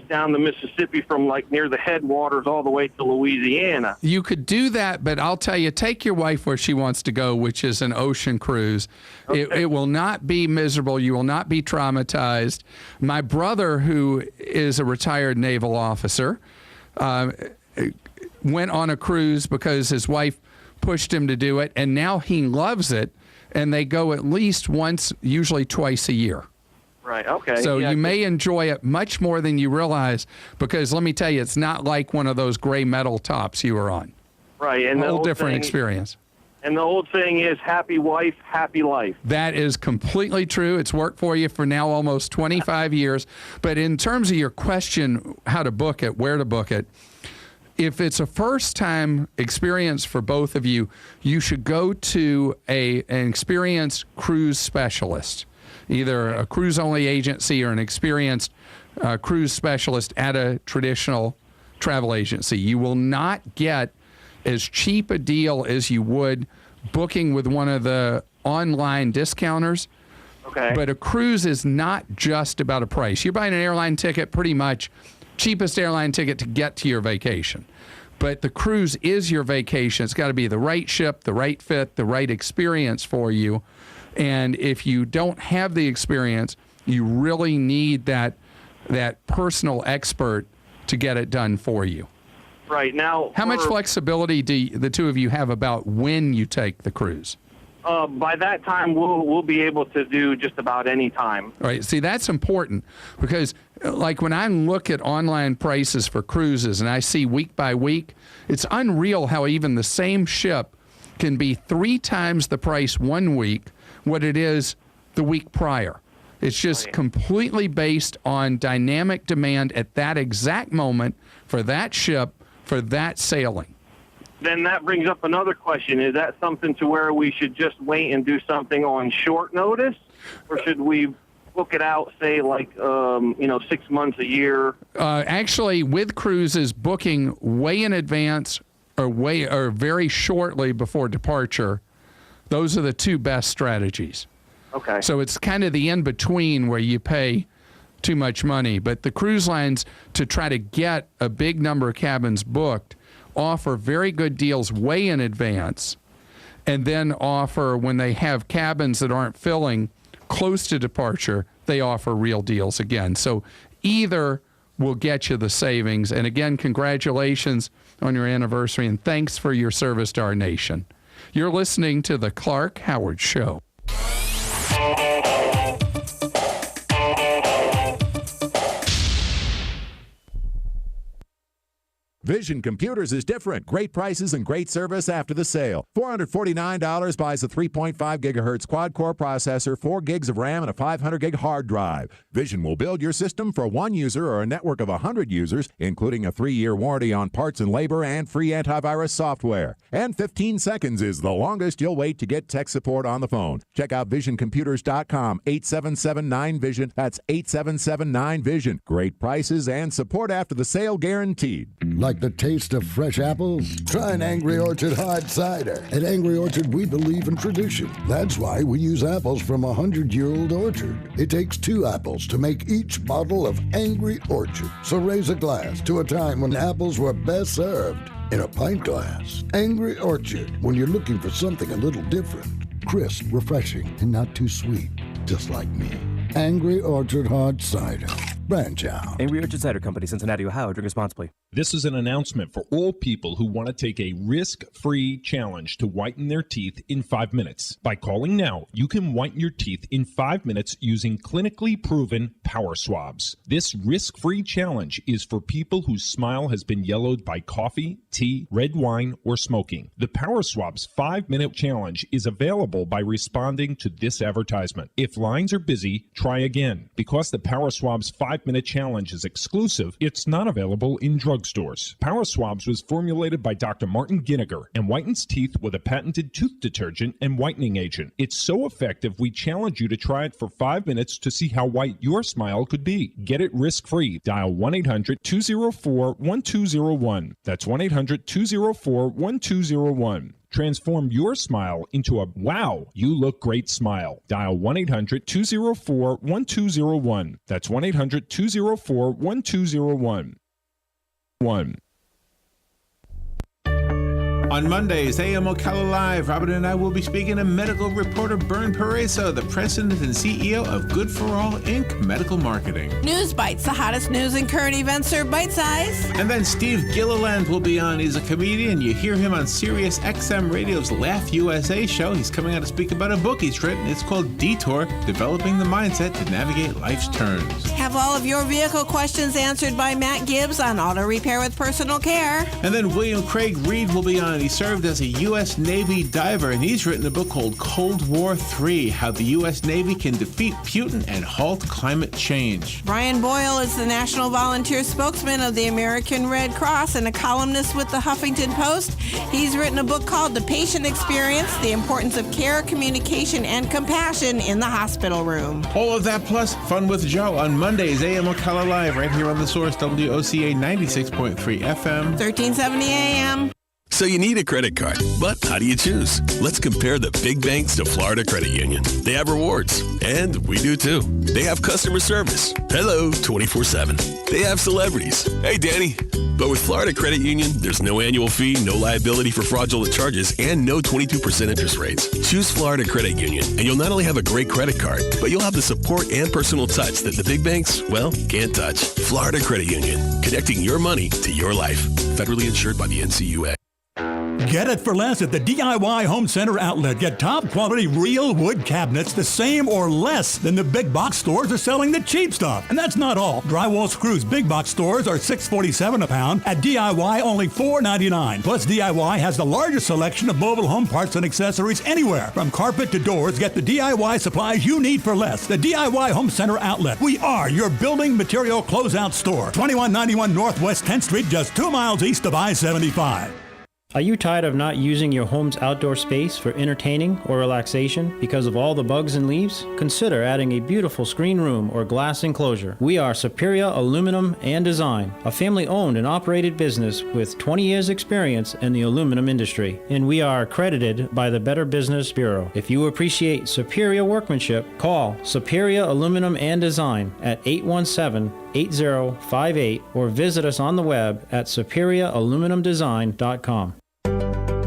down the Mississippi from like near the headwaters all the way to Louisiana. You could do that, but I'll tell you, take your wife where she wants to go, which is an ocean cruise. Okay. It will not be miserable. You will not be traumatized. My brother, who is a retired naval officer, went on a cruise because his wife pushed him to do it, and now he loves it, and they go at least once, usually twice a year. Right, okay. So you may enjoy it much more than you realize, because let me tell you, it's not like one of those gray metal tops you were on. Right. And a whole different experience. And the old saying is, happy wife, happy life. That is completely true. It's worked for you for now almost 25 years. But in terms of your question, how to book it, where to book it, if it's a first-time experience for both of you, you should go to an experienced cruise specialist, either a cruise-only agency or an experienced cruise specialist at a traditional travel agency. You will not get as cheap a deal as you would booking with one of the online discounters. Okay. But a cruise is not just about a price. You're buying an airline ticket, pretty much cheapest airline ticket to get to your vacation. But the cruise is your vacation. It's got to be the right ship, the right fit, the right experience for you. And if you don't have the experience, you really need that personal expert to get it done for you. Right. Now, how much flexibility do the two of you have about when you take the cruise? By that time, we'll be able to do just about any time. All right. See, that's important because like when I look at online prices for cruises and I see week by week, it's unreal how even the same ship can be 3 times the price one week what it is the week prior. It's just completely based on dynamic demand at that exact moment for that ship, for that sailing. Then that brings up another question. Is that something to where we should just wait and do something on short notice? Or should we book it out, say, 6 months, a year? Actually, with cruises, booking way in advance or very shortly before departure, those are the 2 best strategies. Okay. So it's kind of the in-between where you pay too much money. But the cruise lines, to try to get a big number of cabins booked, offer very good deals way in advance, and then offer, when they have cabins that aren't filling close to departure, they offer real deals again. So either will get you the savings. And again, congratulations on your anniversary, and thanks for your service to our nation. You're listening to The Clark Howard Show. Vision Computers is different. Great prices and great service after the sale. $449 buys a 3.5 gigahertz quad-core processor, 4 gigs of RAM, and a 500 gig hard drive. Vision will build your system for one user or a network of 100 users, including a 3-year warranty on parts and labor and free antivirus software. And 15 seconds is the longest you'll wait to get tech support on the phone. Check out visioncomputers.com, 877-9VISION. That's 877-9VISION. Great prices and support after the sale guaranteed. Like the taste of fresh apples? Try an Angry Orchard hard cider. At Angry Orchard, we believe in tradition. That's why we use apples from a 100-year-old orchard. It takes 2 apples to make each bottle of Angry Orchard. So raise a glass to a time when apples were best served in a pint glass. Angry Orchard, when you're looking for something a little different. Crisp, refreshing, and not too sweet. Just like me. Angry Orchard hard cider. Branch out. Angry Orchard Cider Company, Cincinnati, Ohio. Drink responsibly. This is an announcement for all people who want to take a risk-free challenge to whiten their teeth in 5 minutes. By calling now, you can whiten your teeth in 5 minutes using clinically proven power swabs. This risk-free challenge is for people whose smile has been yellowed by coffee, tea, red wine, or smoking. The Power Swabs 5-minute challenge is available by responding to this advertisement. If lines are busy, try again. Because the Power Swabs 5-minute challenge is exclusive, it's not available in drugstores. Power Swabs was formulated by Dr. Martin Ginniger and whitens teeth with a patented tooth detergent and whitening agent. It's so effective, we challenge you to try it for 5 minutes to see how white your smile could be. Get it risk-free. Dial 1-800-204-1201. That's 1-800-204-1201. Transform your smile into a wow, you look great smile. Dial 1-800-204-1201. That's 1-800-204-1201. On Mondays, AM Ocala Live, Robin and I will be speaking to medical reporter Bern Pareso, the president and CEO of Good for All, Inc. Medical Marketing. News Bites, the hottest news and current events are bite-sized. And then Steve Gilliland will be on. He's a comedian. You hear him on Sirius XM Radio's Laugh USA show. He's coming out to speak about a book he's written. It's called Detour, Developing the Mindset to Navigate Life's Turns. Have all of your vehicle questions answered by Matt Gibbs on Auto Repair with Personal Care. And then William Craig Reed will be on. He served as a U.S. Navy diver, and he's written a book called Cold War III, How the U.S. Navy Can Defeat Putin and Halt Climate Change. Brian Boyle is the National Volunteer Spokesman of the American Red Cross and a columnist with the Huffington Post. He's written a book called The Patient Experience, The Importance of Care, Communication, and Compassion in the Hospital Room. All of that plus Fun with Joe on Mondays, AM Ocala Live, right here on The Source, WOCA 96.3 FM. 1370 AM. So you need a credit card, but how do you choose? Let's compare the big banks to Florida Credit Union. They have rewards, and we do too. They have customer service. Hello, 24/7. They have celebrities. Hey, Danny. But with Florida Credit Union, there's no annual fee, no liability for fraudulent charges, and no 22% interest rates. Choose Florida Credit Union, and you'll not only have a great credit card, but you'll have the support and personal touch that the big banks, well, can't touch. Florida Credit Union, connecting your money to your life. Federally insured by the NCUA. Get it for less at the DIY Home Center outlet. Get top quality real wood cabinets the same or less than the big box stores are selling the cheap stuff. And that's not all. Drywall screws big box stores are $6.47 a pound. At DIY, only $4.99. Plus, DIY has the largest selection of mobile home parts and accessories anywhere. From carpet to doors, get the DIY supplies you need for less. The DIY Home Center outlet. We are your building material closeout store. 2191 Northwest 10th Street, just 2 miles east of I-75. Are you tired of not using your home's outdoor space for entertaining or relaxation because of all the bugs and leaves? Consider adding a beautiful screen room or glass enclosure. We are Superior Aluminum and Design, a family-owned and operated business with 20 years experience in the aluminum industry, and we are accredited by the Better Business Bureau. If you appreciate superior workmanship, call Superior Aluminum and Design at 817-8058 or visit us on the web at superiораluminumdesign.com.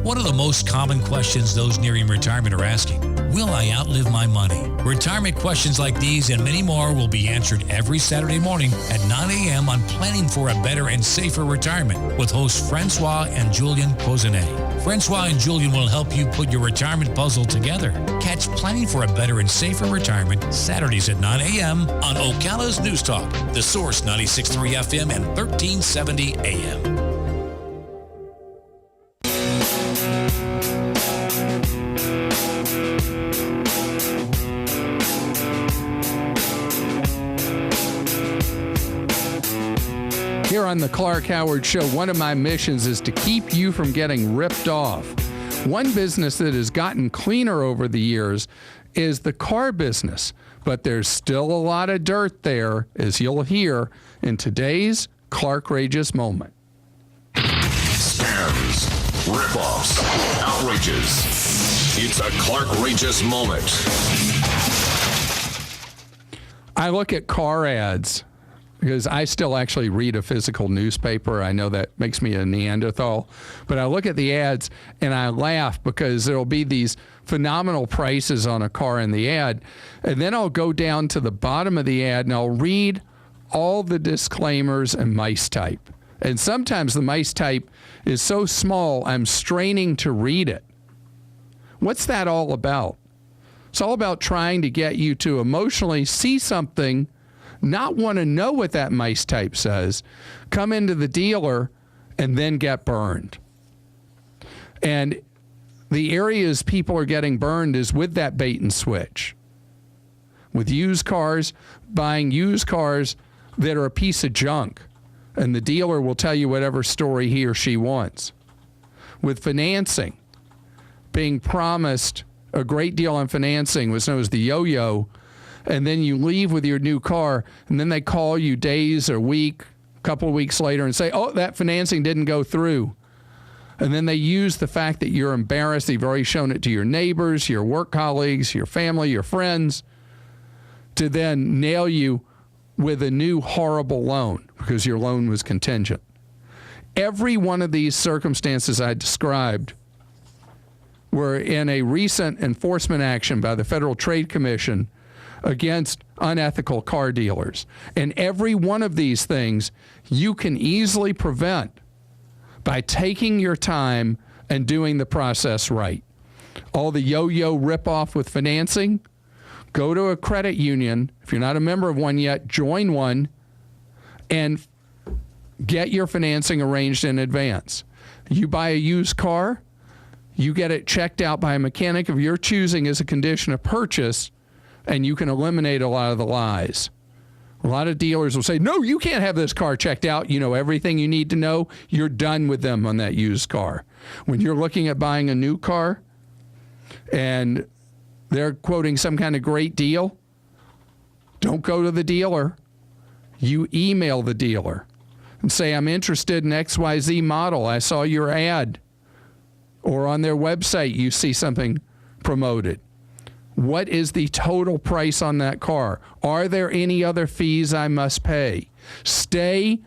One of the most common questions those nearing retirement are asking: will I outlive my money? Retirement questions like these and many more will be answered every Saturday morning at 9 a.m. on Planning for a Better and Safer Retirement with hosts Francois and Julian Cozenet. Francois and Julian will help you put your retirement puzzle together. Catch Planning for a Better and Safer Retirement Saturdays at 9 a.m. on Ocala's News Talk, The Source 96.3 FM and 1370 AM. Here on the Clark Howard Show, one of my missions is to keep you from getting ripped off. One business that has gotten cleaner over the years is the car business, but there's still a lot of dirt there, as you'll hear in today's Clark-rageous moment. Scams, rip-offs, outrages. It's a Clark-rageous moment. I look at car ads because I still actually read a physical newspaper. I know that makes me a Neanderthal. But I look at the ads and I laugh because there'll be these phenomenal prices on a car in the ad. And then I'll go down to the bottom of the ad and I'll read all the disclaimers in mice type. And sometimes the mice type is so small, I'm straining to read it. What's that all about? It's all about trying to get you to emotionally see something, not want to know what that mice type says, come into the dealer, and then get burned. And the areas people are getting burned is with that bait and switch. With used cars, buying used cars that are a piece of junk, and the dealer will tell you whatever story he or she wants. With financing, being promised a great deal on financing, was known as the yo-yo, and then you leave with your new car, and then they call you days or week, a couple of weeks later and say, oh, that financing didn't go through. And then they use the fact that you're embarrassed, you've already shown it to your neighbors, your work colleagues, your family, your friends, to then nail you with a new horrible loan because your loan was contingent. Every one of these circumstances I described were in a recent enforcement action by the Federal Trade Commission against unethical car dealers. And every one of these things you can easily prevent by taking your time and doing the process right. All the yo-yo rip-off with financing, go to a credit union. If you're not a member of one yet, join one and get your financing arranged in advance. You buy a used car, you get it checked out by a mechanic of your choosing as a condition of purchase, and you can eliminate a lot of the lies. A lot of dealers will say, no, you can't have this car checked out. You know everything you need to know. You're done with them on that used car. When you're looking at buying a new car and they're quoting some kind of great deal, don't go to the dealer. You email the dealer and say, I'm interested in XYZ model. I saw your ad. Or on their website, you see something promoted. What is the total price on that car? Are there any other fees I must pay? Stay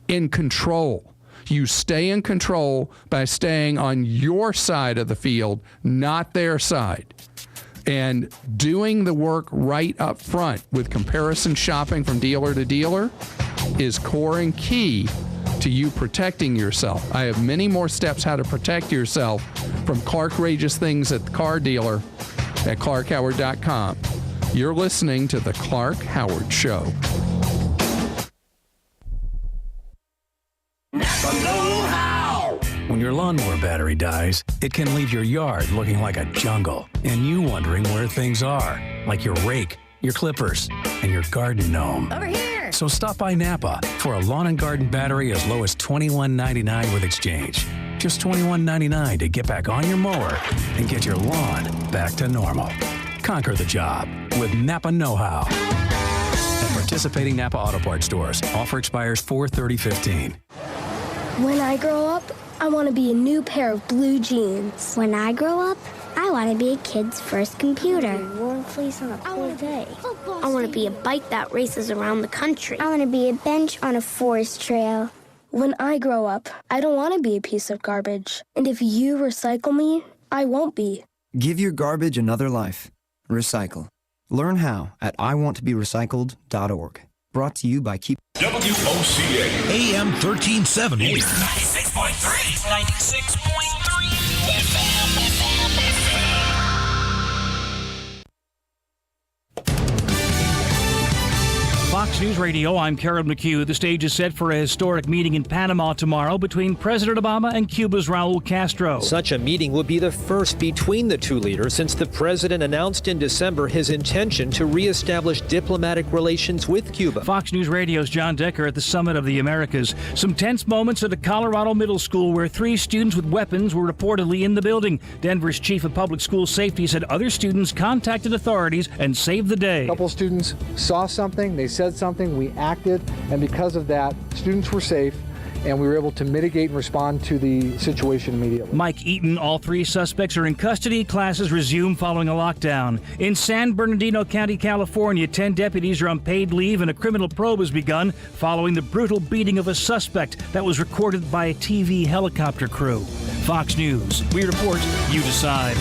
in control. You stay in control by staying on your side of the field, not their side. And doing the work right up front with comparison shopping from dealer to dealer is core and key to you protecting yourself. I have many more steps how to protect yourself from Clark-rageous things at the car dealer at ClarkHoward.com. You're listening to The Clark Howard Show. When your lawnmower battery dies, it can leave your yard looking like a jungle, and you wondering where things are, like your rake, your clippers, and your garden gnome. Over here! So stop by Napa for a lawn and garden battery as low as $21.99 with exchange. Just $21.99 to get back on your mower and get your lawn back to normal. Conquer the job with Napa Know-How. At participating Napa Auto Parts stores. Offer expires 4/30/15. When I grow up, I want to be a new pair of blue jeans. When I grow up, I want to be a kid's first computer. Warm fleece on a cold day. I want to be a bike that races around the country. I want to be a bench on a forest trail. When I grow up, I don't want to be a piece of garbage. And if you recycle me, I won't be. Give your garbage another life. Recycle. Learn how at iwanttoberecycled.org. Brought to you by WOCA AM 1370. 96.3. 96.3. Fox News Radio, I'm Carol McHugh. The stage is set for a historic meeting in Panama tomorrow between President Obama and Cuba's Raul Castro. Such a meeting would be the first between the two leaders since the president announced in December his intention to reestablish diplomatic relations with Cuba. Fox News Radio's John Decker at the Summit of the Americas. Some tense moments at a Colorado middle school where 3 students with weapons were reportedly in the building. Denver's chief of public school safety said other students contacted authorities and saved the day. A couple students saw something, they said something, we acted, and because of that, students were safe, and we were able to mitigate and respond to the situation immediately. Mike Eaton, all 3 suspects are in custody. Classes resume following a lockdown. In San Bernardino County, California, 10 deputies are on paid leave and a criminal probe has begun following the brutal beating of a suspect that was recorded by a TV helicopter crew. Fox News. We report, you decide.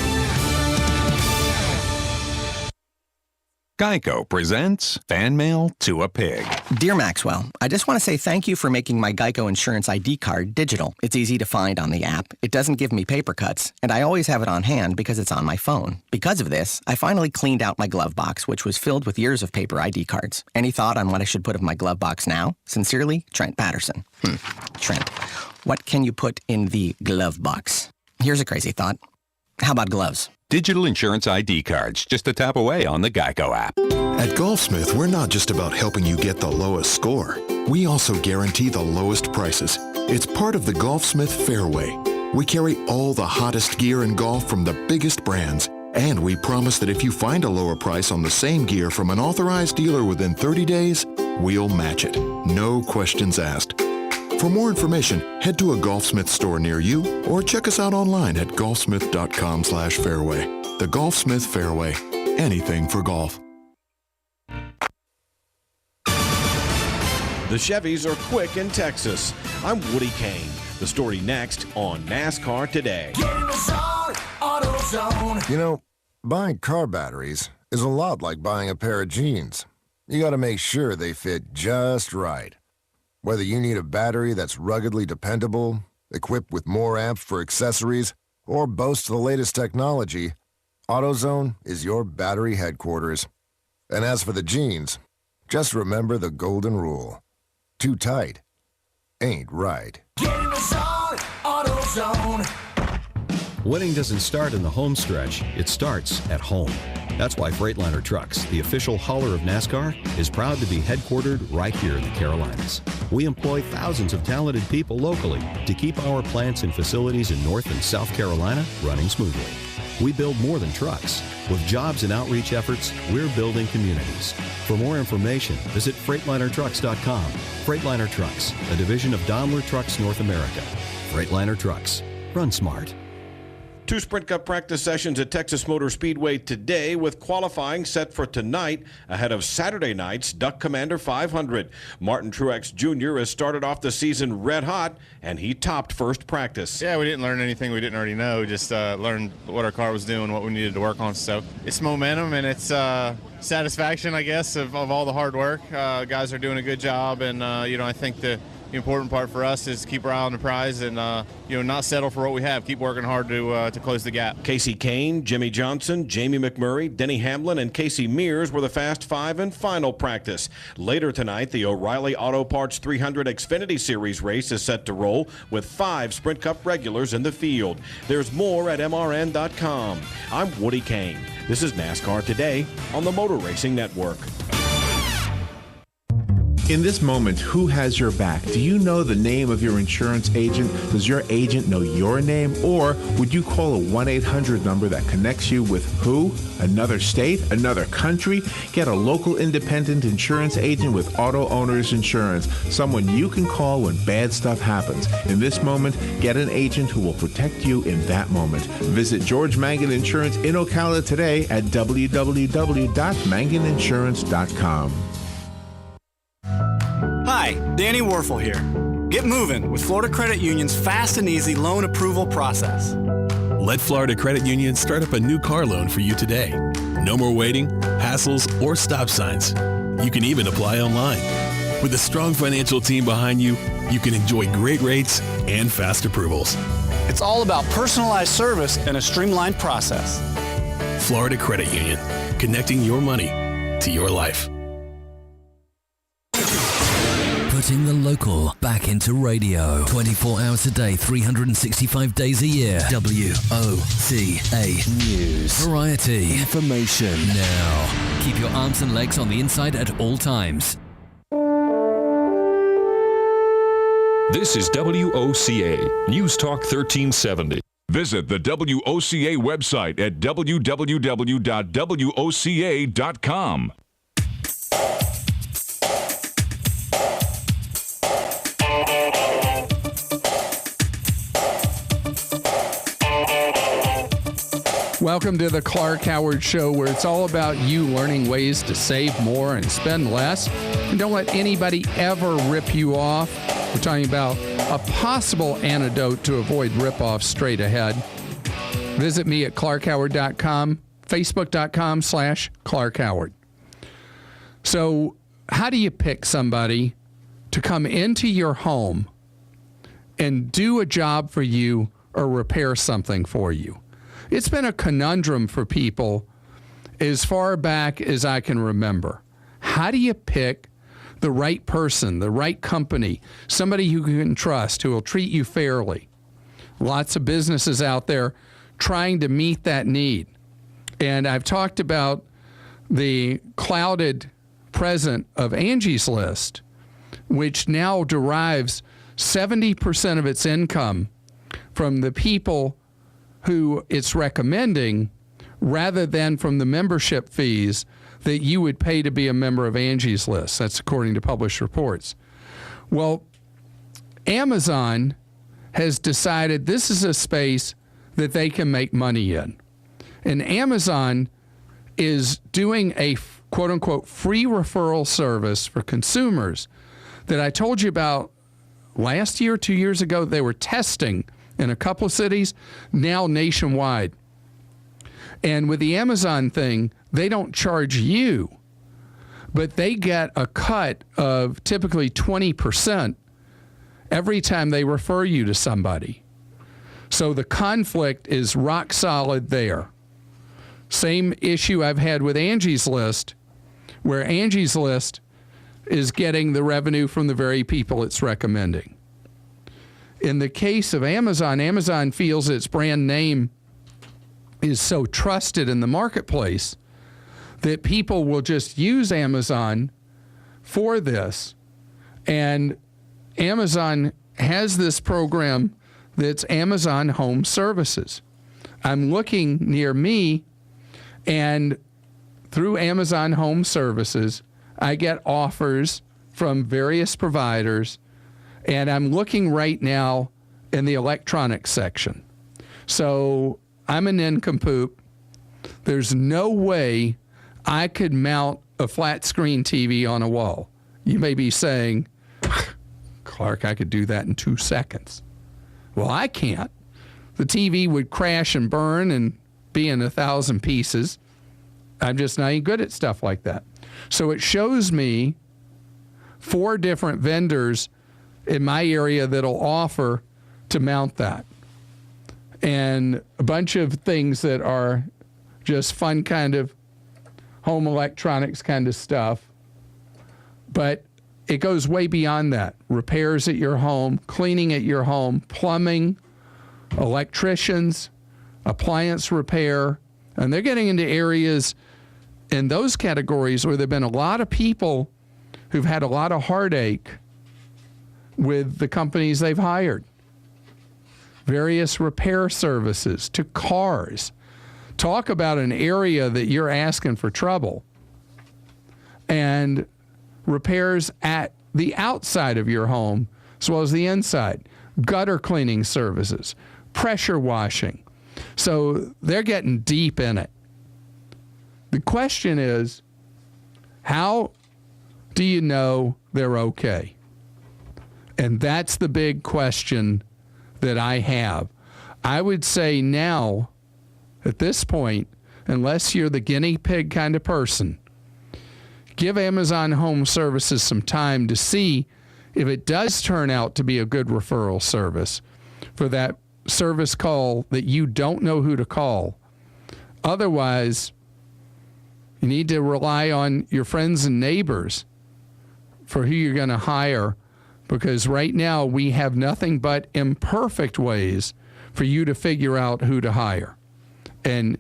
Geico presents Fan Mail to a Pig. Dear Maxwell, I just want to say thank you for making my Geico Insurance ID card digital. It's easy to find on the app. It doesn't give me paper cuts, and I always have it on hand because it's on my phone. Because of this, I finally cleaned out my glove box, which was filled with years of paper ID cards. Any thought on what I should put in my glove box now? Sincerely, Trent Patterson. Trent, what can you put in the glove box? Here's a crazy thought. How about gloves? Digital insurance ID cards, just a tap away on the Geico app. At Golfsmith, we're not just about helping you get the lowest score. We also guarantee the lowest prices. It's part of the Golfsmith Fairway. We carry all the hottest gear in golf from the biggest brands. And we promise that if you find a lower price on the same gear from an authorized dealer within 30 days, we'll match it. No questions asked. For more information, head to a Golfsmith store near you or check us out online at golfsmith.com/fairway. The Golfsmith Fairway. Anything for golf. The Chevys are quick in Texas. I'm Woody Kane. The story next on NASCAR Today. You know, buying car batteries is a lot like buying a pair of jeans. You got to make sure they fit just right. Whether you need a battery that's ruggedly dependable, equipped with more amps for accessories, or boasts the latest technology, AutoZone is your battery headquarters. And as for the jeans, just remember the golden rule. Too tight ain't right. Get in the zone, AutoZone. Winning doesn't start in the home stretch, it starts at home. That's why Freightliner Trucks, the official hauler of NASCAR, is proud to be headquartered right here in the Carolinas. We employ thousands of talented people locally to keep our plants and facilities in North and South Carolina running smoothly. We build more than trucks. With jobs and outreach efforts, we're building communities. For more information, visit FreightlinerTrucks.com. Freightliner Trucks, a division of Daimler Trucks North America. Freightliner Trucks. Run smart. 2 Sprint Cup practice sessions at Texas Motor Speedway today, with qualifying set for tonight ahead of Saturday night's Duck Commander 500. Martin Truex Jr. has started off the season red hot, and he topped first practice. Yeah, we didn't learn anything we didn't already know, just learned what our car was doing, what we needed to work on. So it's momentum and it's satisfaction, I guess, of all the hard work. Guys are doing a good job, and I think the the important part for us is keep our eye on the prize and not settle for what we have. Keep working hard to close the gap. Casey Kane, Jimmy Johnson, Jamie McMurray, Denny Hamlin, and Casey Mears were the Fast Five in final practice. Later tonight, the O'Reilly Auto Parts 300 Xfinity Series race is set to roll with 5 Sprint Cup regulars in the field. There's more at MRN.com. I'm Woody Kane. This is NASCAR Today on the Motor Racing Network. In this moment, who has your back? Do you know the name of your insurance agent? Does your agent know your name? Or would you call a 1-800 number that connects you with who? Another state? Another country? Get a local independent insurance agent with Auto Owners Insurance, someone you can call when bad stuff happens. In this moment, get an agent who will protect you in that moment. Visit George Mangan Insurance in Ocala today at www.manganinsurance.com. Hi, Danny Warfel here. Get moving with Florida Credit Union's fast and easy loan approval process. Let Florida Credit Union start up a new car loan for you today. No more waiting, hassles, or stop signs. You can even apply online. With a strong financial team behind you, you can enjoy great rates and fast approvals. It's all about personalized service and a streamlined process. Florida Credit Union, connecting your money to your life. Putting the local back into radio. 24 hours a day, 365 days a year. WOCA News. Variety. Information. Now. Keep your arms and legs on the inside at all times. This is WOCA, News Talk 1370. Visit the WOCA website at www.woca.com. Welcome to the Clark Howard Show, where it's all about you learning ways to save more and spend less. And don't let anybody ever rip you off. We're talking about a possible antidote to avoid rip-offs straight ahead. Visit me at clarkhoward.com, facebook.com/Clark Howard. So how do you pick somebody to come into your home and do a job for you or repair something for you? It's been a conundrum for people as far back as I can remember. How do you pick the right person, the right company, somebody you can trust who will treat you fairly? Lots of businesses out there trying to meet that need. And I've talked about the clouded present of Angie's List, which now derives 70% of its income from the people who it's recommending rather than from the membership fees that you would pay to be a member of Angie's List. That's according to published reports. Well, Amazon has decided this is a space that they can make money in. And Amazon is doing a quote-unquote free referral service for consumers that I told you about last year, 2 years ago. They were testing in a couple of cities, now nationwide. And with the Amazon thing, they don't charge you, but they get a cut of typically 20% every time they refer you to somebody. So the conflict is rock solid there. Same issue I've had with Angie's List, where Angie's List is getting the revenue from the very people it's recommending. In the case of Amazon, Amazon feels its brand name is so trusted in the marketplace that people will just use Amazon for this. And Amazon has this program that's Amazon Home Services. I'm looking near me, and through Amazon Home Services, I get offers from various providers, and I'm looking right now in the electronics section. So I'm an nincompoop. There's no way I could mount a flat screen TV on a wall. You may be saying, Clark, I could do that in 2 seconds. Well, I can't. The TV would crash and burn and be in 1,000 pieces. I'm just not even good at stuff like that. So it shows me 4 different vendors in my area that'll offer to mount that. And a bunch of things that are just fun kind of home electronics kind of stuff. But it goes way beyond that. Repairs at your home, cleaning at your home, plumbing, electricians, appliance repair. And they're getting into areas in those categories where there have been a lot of people who've had a lot of heartache with the companies they've hired. Various repair services to cars. Talk about an area that you're asking for trouble. And repairs at the outside of your home as well as the inside. Gutter cleaning services, pressure washing. So they're getting deep in it. The question is, how do you know they're okay? And that's the big question that I have. I would say now, at this point, unless you're the guinea pig kind of person, give Amazon Home Services some time to see if it does turn out to be a good referral service for that service call that you don't know who to call. Otherwise, you need to rely on your friends and neighbors for who you're going to hire, because right now we have nothing but imperfect ways for you to figure out who to hire. And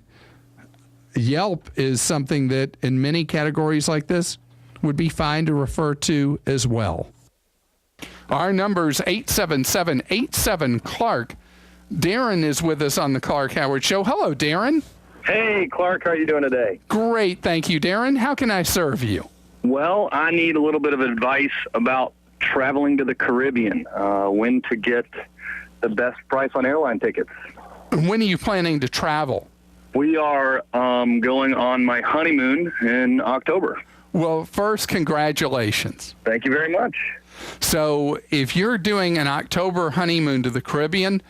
Yelp is something that in many categories like this would be fine to refer to as well. Our number's 877-87-CLARK. Darren is with us on the Clark Howard Show. Hello, Darren. Hey, Clark, how are you doing today? Great, thank you, Darren. How can I serve you? Well, I need a little bit of advice about traveling to the Caribbean, when to get the best price on airline tickets. When are you planning to travel? We are going on my honeymoon in October. Well, first, congratulations. Thank you very much. So if you're doing an October honeymoon to the Caribbean,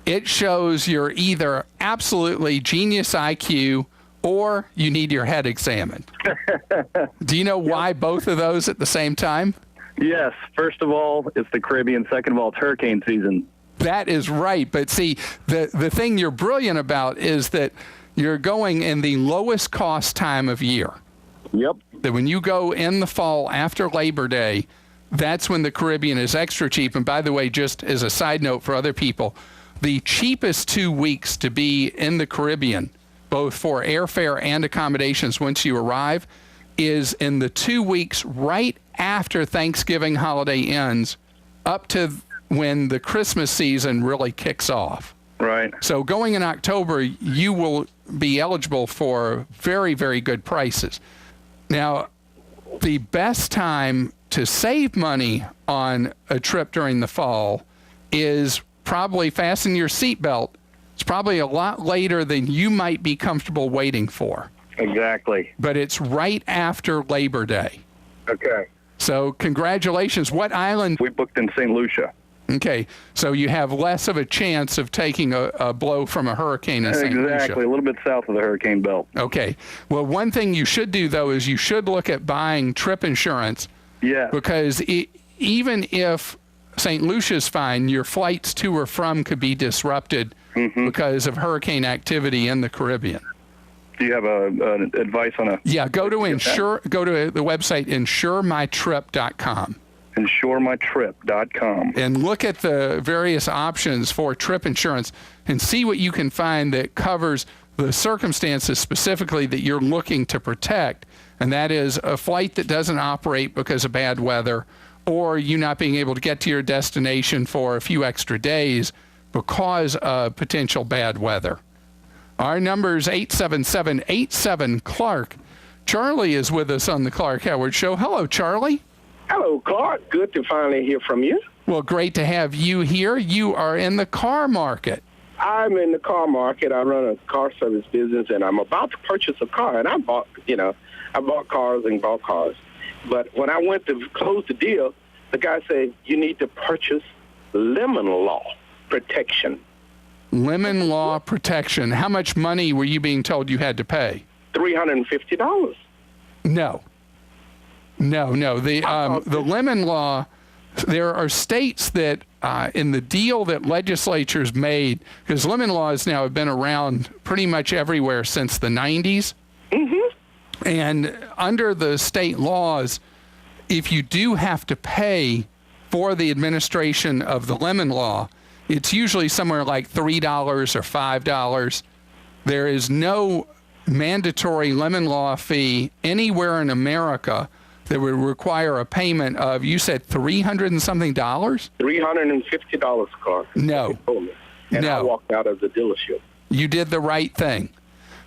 it shows you're either absolutely genius IQ or you need your head examined. Do you know why both of those at the same time? Yes. First of all, it's the Caribbean. Second of all, it's hurricane season. That is right. But see, the thing you're brilliant about is that you're going in the lowest cost time of year. Yep. That when you go in the fall after Labor Day, that's when the Caribbean is extra cheap. And by the way, just as a side note for other people, the cheapest 2 weeks to be in the Caribbean, both for airfare and accommodations once you arrive, is in the 2 weeks right after Thanksgiving holiday ends up to when the Christmas season really kicks off. Right. So going in October, you will be eligible for very, very good prices. Now, the best time to save money on a trip during the fall is probably fasten your seatbelt. It's probably a lot later than you might be comfortable waiting for. Exactly. But it's right after Labor Day. Okay. So congratulations. What island? We booked in St. Lucia. Okay. So you have less of a chance of taking a blow from a hurricane in St. Lucia. Exactly. A little bit south of the hurricane belt. Okay. Well, one thing you should do, though, is you should look at buying trip insurance. Yeah. Because even if St. Lucia's fine, your flights to or from could be disrupted because of hurricane activity in the Caribbean. Do you have advice on a? Yeah, go to the website insuremytrip.com. Insuremytrip.com. And look at the various options for trip insurance and see what you can find that covers the circumstances specifically that you're looking to protect. And that is a flight that doesn't operate because of bad weather, or you not being able to get to your destination for a few extra days because of potential bad weather. Our number is 877-87-CLARK. Charlie is with us on the Clark Howard Show. Hello, Charlie. Hello, Clark. Good to finally hear from you. Well, great to have you here. You are in the car market. I'm in the car market. I run a car service business, and I'm about to purchase a car. And I bought cars and bought cars. But when I went to close the deal, the guy said, you need to purchase lemon law protection. Lemon law protection. How much money were you being told you had to pay? $350. No. The lemon law there are states that in the deal that legislatures made, because lemon laws now have been around pretty much everywhere since the 90s. Mm-hmm. And under the state laws, if you do have to pay for the administration of the lemon law, it's usually somewhere like $3 or $5. There is no mandatory lemon law fee anywhere in America that would require a payment of, you said $300 and something dollars? $350 car. No. And no. I walked out of the dealership. You did the right thing.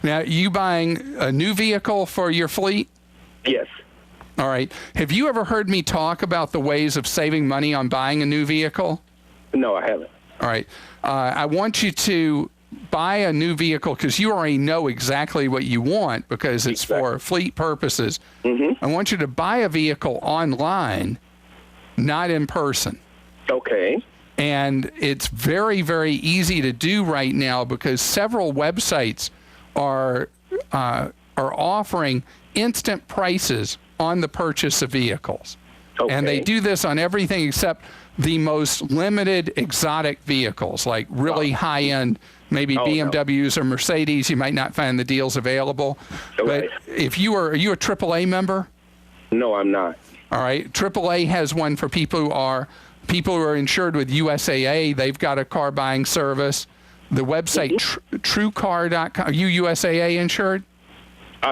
Now, you buying a new vehicle for your fleet? Yes. All right. Have you ever heard me talk about the ways of saving money on buying a new vehicle? No, I haven't. All right. I want you to buy a new vehicle because you already know exactly what you want because it's for fleet purposes. Mm-hmm. I want you to buy a vehicle online, not in person. Okay. And it's very, very easy to do right now because several websites are offering instant prices on the purchase of vehicles. Okay. And they do this on everything except the most limited exotic vehicles, like really high-end, maybe BMWs or Mercedes. You might not find the deals available. Okay. But if are you a AAA member? No, I'm not. All right. AAA has one for people who are insured with USAA. They've got a car buying service. The website TrueCar.com. Are you USAA insured?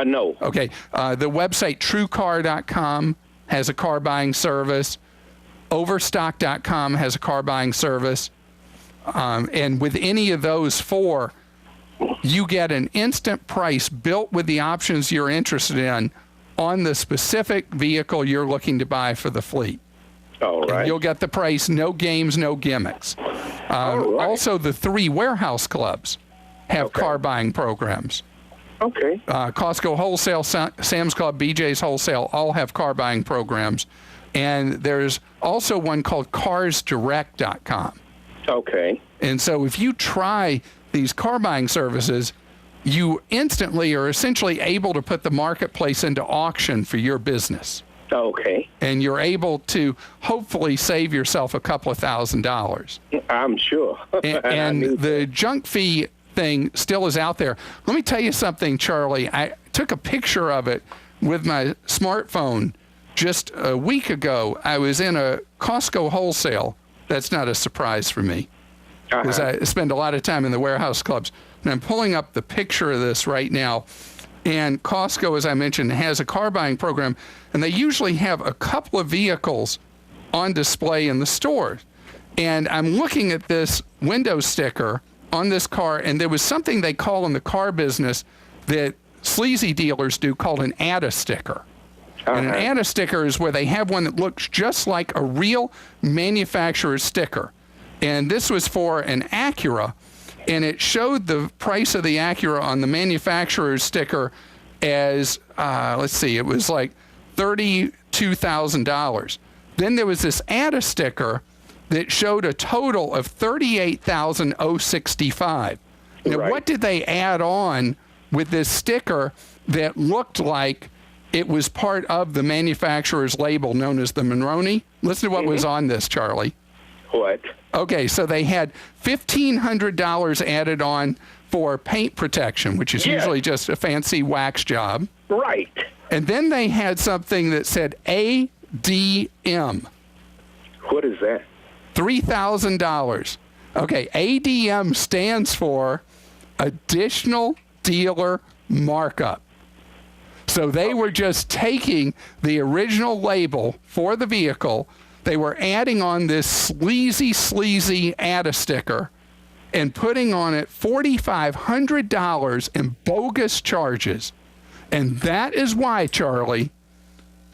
No. Okay. The website TrueCar.com has a car buying service. Overstock.com has a car buying service. And with any of those four, you get an instant price built with the options you're interested in on the specific vehicle you're looking to buy for the fleet. All right. And you'll get the price, no games, no gimmicks. Also, the 3 warehouse clubs have car buying programs. Okay. Costco Wholesale, Sam's Club, BJ's Wholesale all have car buying programs. And there's also one called carsdirect.com. Okay. And so if you try these car buying services, you instantly are essentially able to put the marketplace into auction for your business. Okay. And you're able to hopefully save yourself a couple of $1,000s. I'm sure. and the junk fee thing still is out there. Let me tell you something, Charlie. I took a picture of it with my smartphone just a week ago. I was in a Costco Wholesale. That's not a surprise for me because I spend a lot of time in the warehouse clubs. And I'm pulling up the picture of this right now. And Costco, as I mentioned, has a car buying program, and they usually have a couple of vehicles on display in the store. And I'm looking at this window sticker on this car, and there was something they call in the car business that sleazy dealers do called an add-a sticker. And an add-a sticker is where they have one that looks just like a real manufacturer's sticker. And this was for an Acura, and it showed the price of the Acura on the manufacturer's sticker as, it was like $32,000. Then there was this add-a sticker that showed a total of $38,065. Now, what did they add on with this sticker that looked like it was part of the manufacturer's label known as the Monroney? Listen to what was on this, Charlie. What? Okay, so they had $1,500 added on for paint protection, which is usually just a fancy wax job. Right. And then they had something that said ADM. What is that? $3,000. Okay, ADM stands for Additional Dealer Markup. So they were just taking the original label for the vehicle, they were adding on this sleazy add-a sticker and putting on it $4,500 in bogus charges. And that is why, Charlie,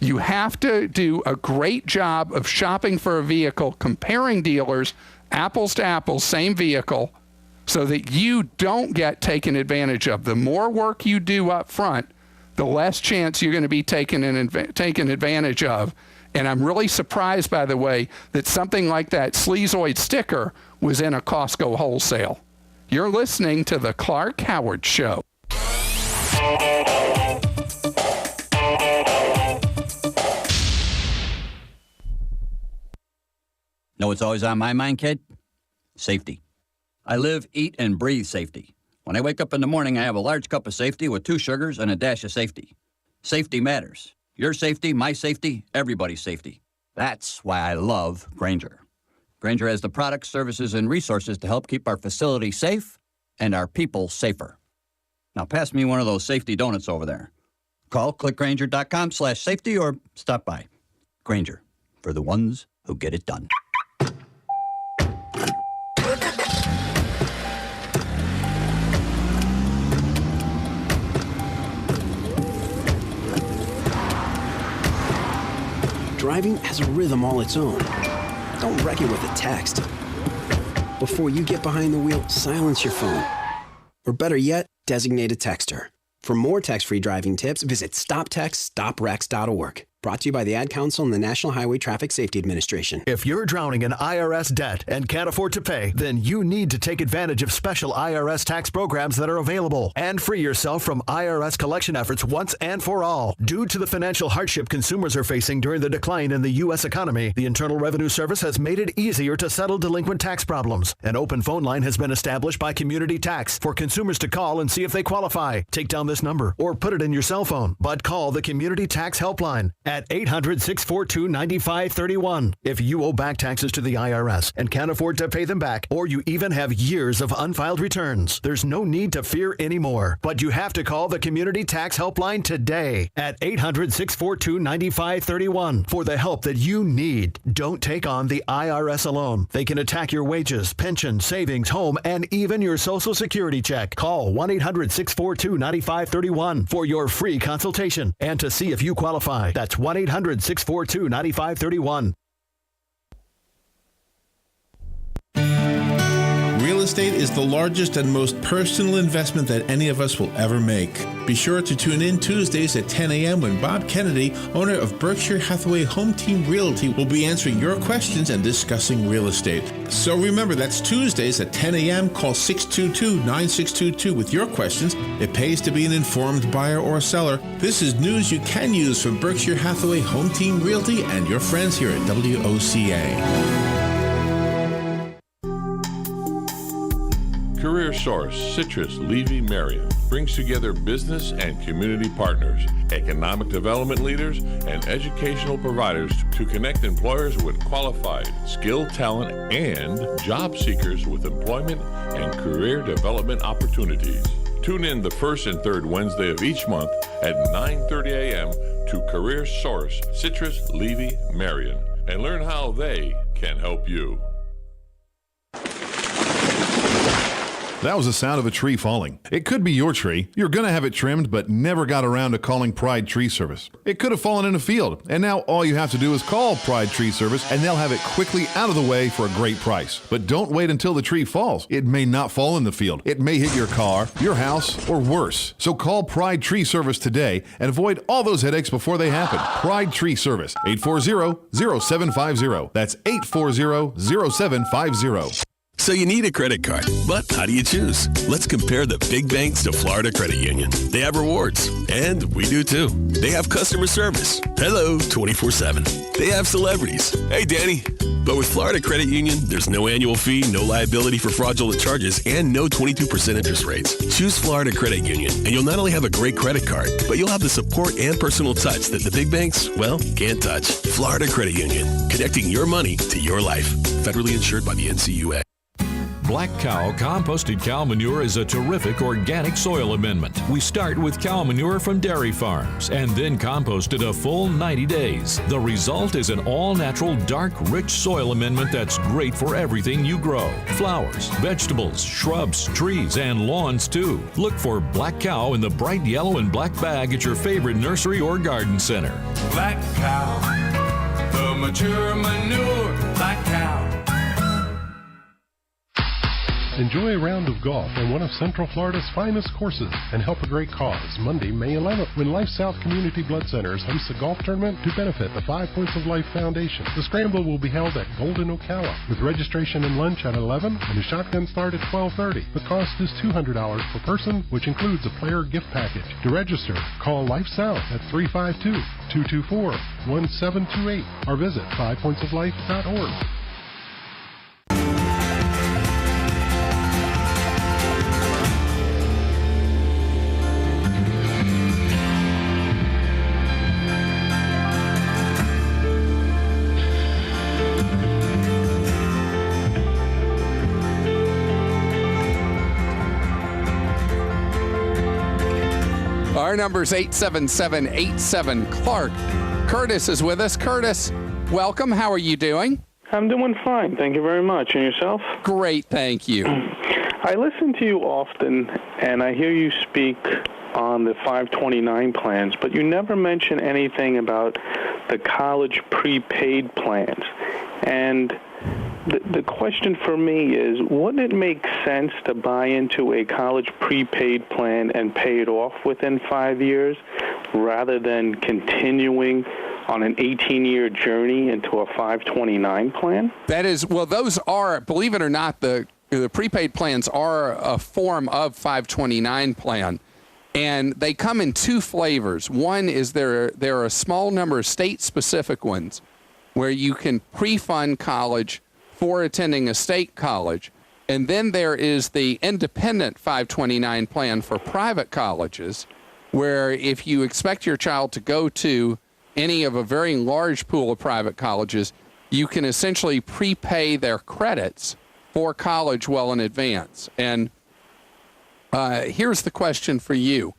you have to do a great job of shopping for a vehicle, comparing dealers, apples to apples, same vehicle, so that you don't get taken advantage of. The more work you do up front, the less chance you're going to be taken advantage of. And I'm really surprised, by the way, that something like that sleazoid sticker was in a Costco Wholesale. You're listening to The Clark Howard Show. Know what's always on my mind, kid? Safety. I live, eat, and breathe safety. When I wake up in the morning, I have a large cup of safety with 2 sugars and a dash of safety. Safety matters. Your safety, my safety, everybody's safety. That's why I love Grainger. Grainger has the products, services, and resources to help keep our facility safe and our people safer. Now pass me one of those safety donuts over there. Call clickgrainger.com/safety or stop by. Grainger, for the ones who get it done. Driving has a rhythm all its own. Don't wreck it with a text. Before you get behind the wheel, silence your phone. Or better yet, designate a texter. For more text-free driving tips, visit stoptextstoprex.org. Brought to you by the Ad Council and the National Highway Traffic Safety Administration. If you're drowning in IRS debt and can't afford to pay, then you need to take advantage of special IRS tax programs that are available and free yourself from IRS collection efforts once and for all. Due to the financial hardship consumers are facing during the decline in the U.S. economy, the Internal Revenue Service has made it easier to settle delinquent tax problems. An open phone line has been established by Community Tax for consumers to call and see if they qualify. Take down this number or put it in your cell phone, but call the Community Tax Helpline at 800-642-9531. If you owe back taxes to the IRS and can't afford to pay them back, or you even have years of unfiled returns, there's no need to fear anymore. But you have to call the Community Tax Helpline today at 800-642-9531 for the help that you need. Don't take on the IRS alone. They can attack your wages, pension, savings, home, and even your Social Security check. Call 1-800-642-9531 for your free consultation and to see if you qualify. That's 1-800-642-9531. Real estate is the largest and most personal investment that any of us will ever make. Be sure to tune in Tuesdays at 10 a.m. when Bob Kennedy, owner of Berkshire Hathaway Home Team Realty, will be answering your questions and discussing real estate. So remember, that's Tuesdays at 10 a.m. Call 622-9622 with your questions. It pays to be an informed buyer or seller. This is news you can use from Berkshire Hathaway Home Team Realty and your friends here at WOCA. Career Source, Citrus, Levy, Marion brings together business and community partners, economic development leaders, and educational providers to connect employers with qualified, skilled talent and job seekers with employment and career development opportunities. Tune in the first and third Wednesday of each month at 9:30 a.m. to Career Source, Citrus, Levy, Marion, and learn how they can help you. That was the sound of a tree falling. It could be your tree. You're going to have it trimmed, but never got around to calling Pride Tree Service. It could have fallen in a field, and now all you have to do is call Pride Tree Service, and they'll have it quickly out of the way for a great price. But don't wait until the tree falls. It may not fall in the field. It may hit your car, your house, or worse. So call Pride Tree Service today and avoid all those headaches before they happen. Pride Tree Service, 840-0750. That's 840-0750. So you need a credit card, but how do you choose? Let's compare the big banks to Florida Credit Union. They have rewards, and we do too. They have customer service. Hello, 24/7. They have celebrities. Hey, Danny. But with Florida Credit Union, there's no annual fee, no liability for fraudulent charges, and no 22% interest rates. Choose Florida Credit Union, and you'll not only have a great credit card, but you'll have the support and personal touch that the big banks, well, can't touch. Florida Credit Union, connecting your money to your life. Federally insured by the NCUA. Black Cow composted cow manure is a terrific organic soil amendment. We start with cow manure from dairy farms and then compost it a full 90 days. The result is an all-natural, dark, rich soil amendment that's great for everything you grow. Flowers, vegetables, shrubs, trees, and lawns too. Look for Black Cow in the bright yellow and black bag at your favorite nursery or garden center. Black Cow, the mature manure, Black Cow. Enjoy a round of golf on one of Central Florida's finest courses and help a great cause Monday, May 11th, when Life South Community Blood Centers hosts a golf tournament to benefit the 5 Points of Life Foundation. The scramble will be held at Golden Ocala with registration and lunch at 11 and a shotgun start at 12:30. The cost is $200 per person, which includes a player gift package. To register, call Life South at 352-224-1728 or visit 5pointsoflife.org. Our number is 877-87-CLARK. Curtis is with us. Curtis, welcome. How are you doing? I'm doing fine. Thank you very much. And yourself? Great, thank you. I listen to you often, and I hear you speak on the 529 plans, but you never mention anything about the college prepaid plans. And the question for me is, wouldn't it make sense to buy into a college prepaid plan and pay it off within 5 years rather than continuing on an 18-year journey into a 529 plan? That is, well, those are, believe it or not, the prepaid plans are a form of 529 plan. And they come in two flavors. One is there are a small number of state-specific ones where you can pre-fund college for attending a state college. And then there is the independent 529 plan for private colleges, where if you expect your child to go to any of a very large pool of private colleges, you can essentially prepay their credits for college well in advance. And here's the question for you.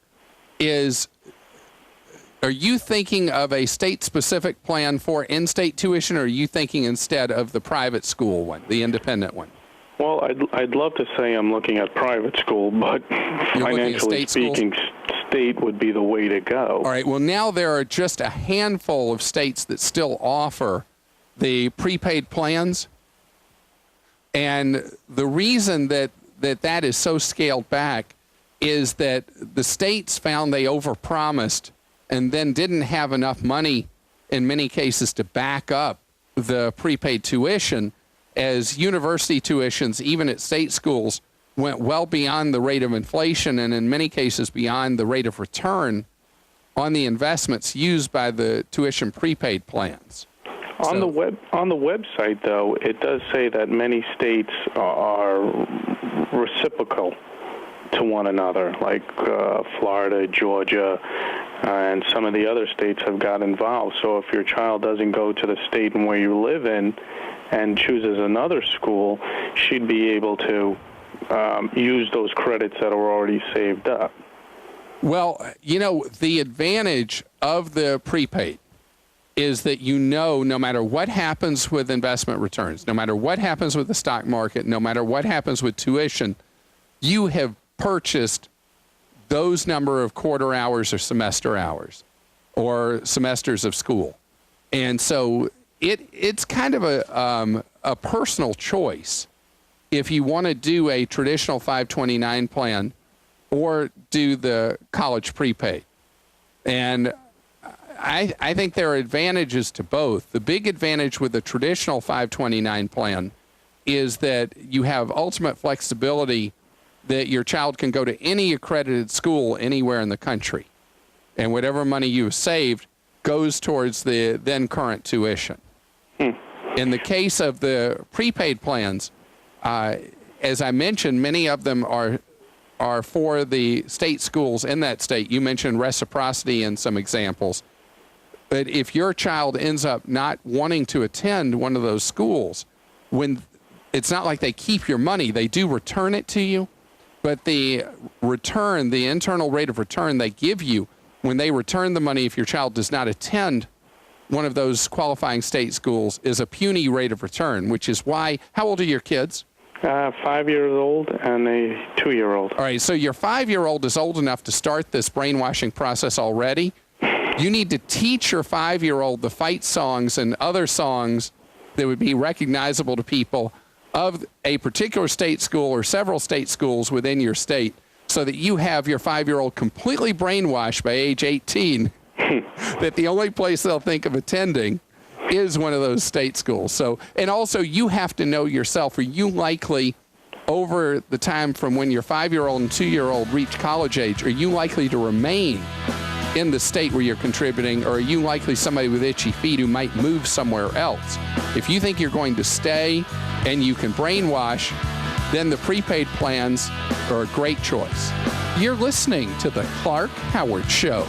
Are you thinking of a state-specific plan for in-state tuition, or are you thinking instead of the private school one, the independent one? Well, I'd love to say I'm looking at private school, but financially speaking, state would be the way to go. All right, well, now there are just a handful of states that still offer the prepaid plans. And the reason that is so scaled back is that the states found they overpromised and then didn't have enough money in many cases to back up the prepaid tuition, as university tuitions, even at state schools, went well beyond the rate of inflation and in many cases beyond the rate of return on the investments used by the tuition prepaid plans. On the website, though, it does say that many states are reciprocal to one another, like Florida, Georgia, and some of the other states have got involved. So if your child doesn't go to the state where you live in and chooses another school, she'd be able to use those credits that are already saved up. Well, you know, the advantage of the prepaid is that no matter what happens with investment returns, no matter what happens with the stock market, no matter what happens with tuition, you have purchased those number of quarter hours or semester hours or semesters of school. And so it's kind of a personal choice if you want to do a traditional 529 plan or do the college prepaid. And I think there are advantages to both. The big advantage with the traditional 529 plan is that you have ultimate flexibility that your child can go to any accredited school anywhere in the country. And whatever money you've saved goes towards the then current tuition. In the case of the prepaid plans, as I mentioned, many of them are for the state schools in that state. You mentioned reciprocity in some examples. But if your child ends up not wanting to attend one of those schools, when it's not like they keep your money, they do return it to you. But the return, the internal rate of return they give you when they return the money if your child does not attend one of those qualifying state schools is a puny rate of return, which is why, how old are your kids? 5 years old and a 2-year-old. All right, so your 5-year-old is old enough to start this brainwashing process already. You need to teach your 5-year-old the fight songs and other songs that would be recognizable to people of a particular state school or several state schools within your state, so that you have your 5-year-old completely brainwashed by age 18 that the only place they'll think of attending is one of those state schools. So, and also you have to know yourself, are you likely over the time from when your 5-year-old and 2-year-old reach college age, are you likely to remain in the state where you're contributing, or are you likely somebody with itchy feet who might move somewhere else? If you think you're going to stay and you can brainwash, then the prepaid plans are a great choice. You're listening to the Clark Howard Show.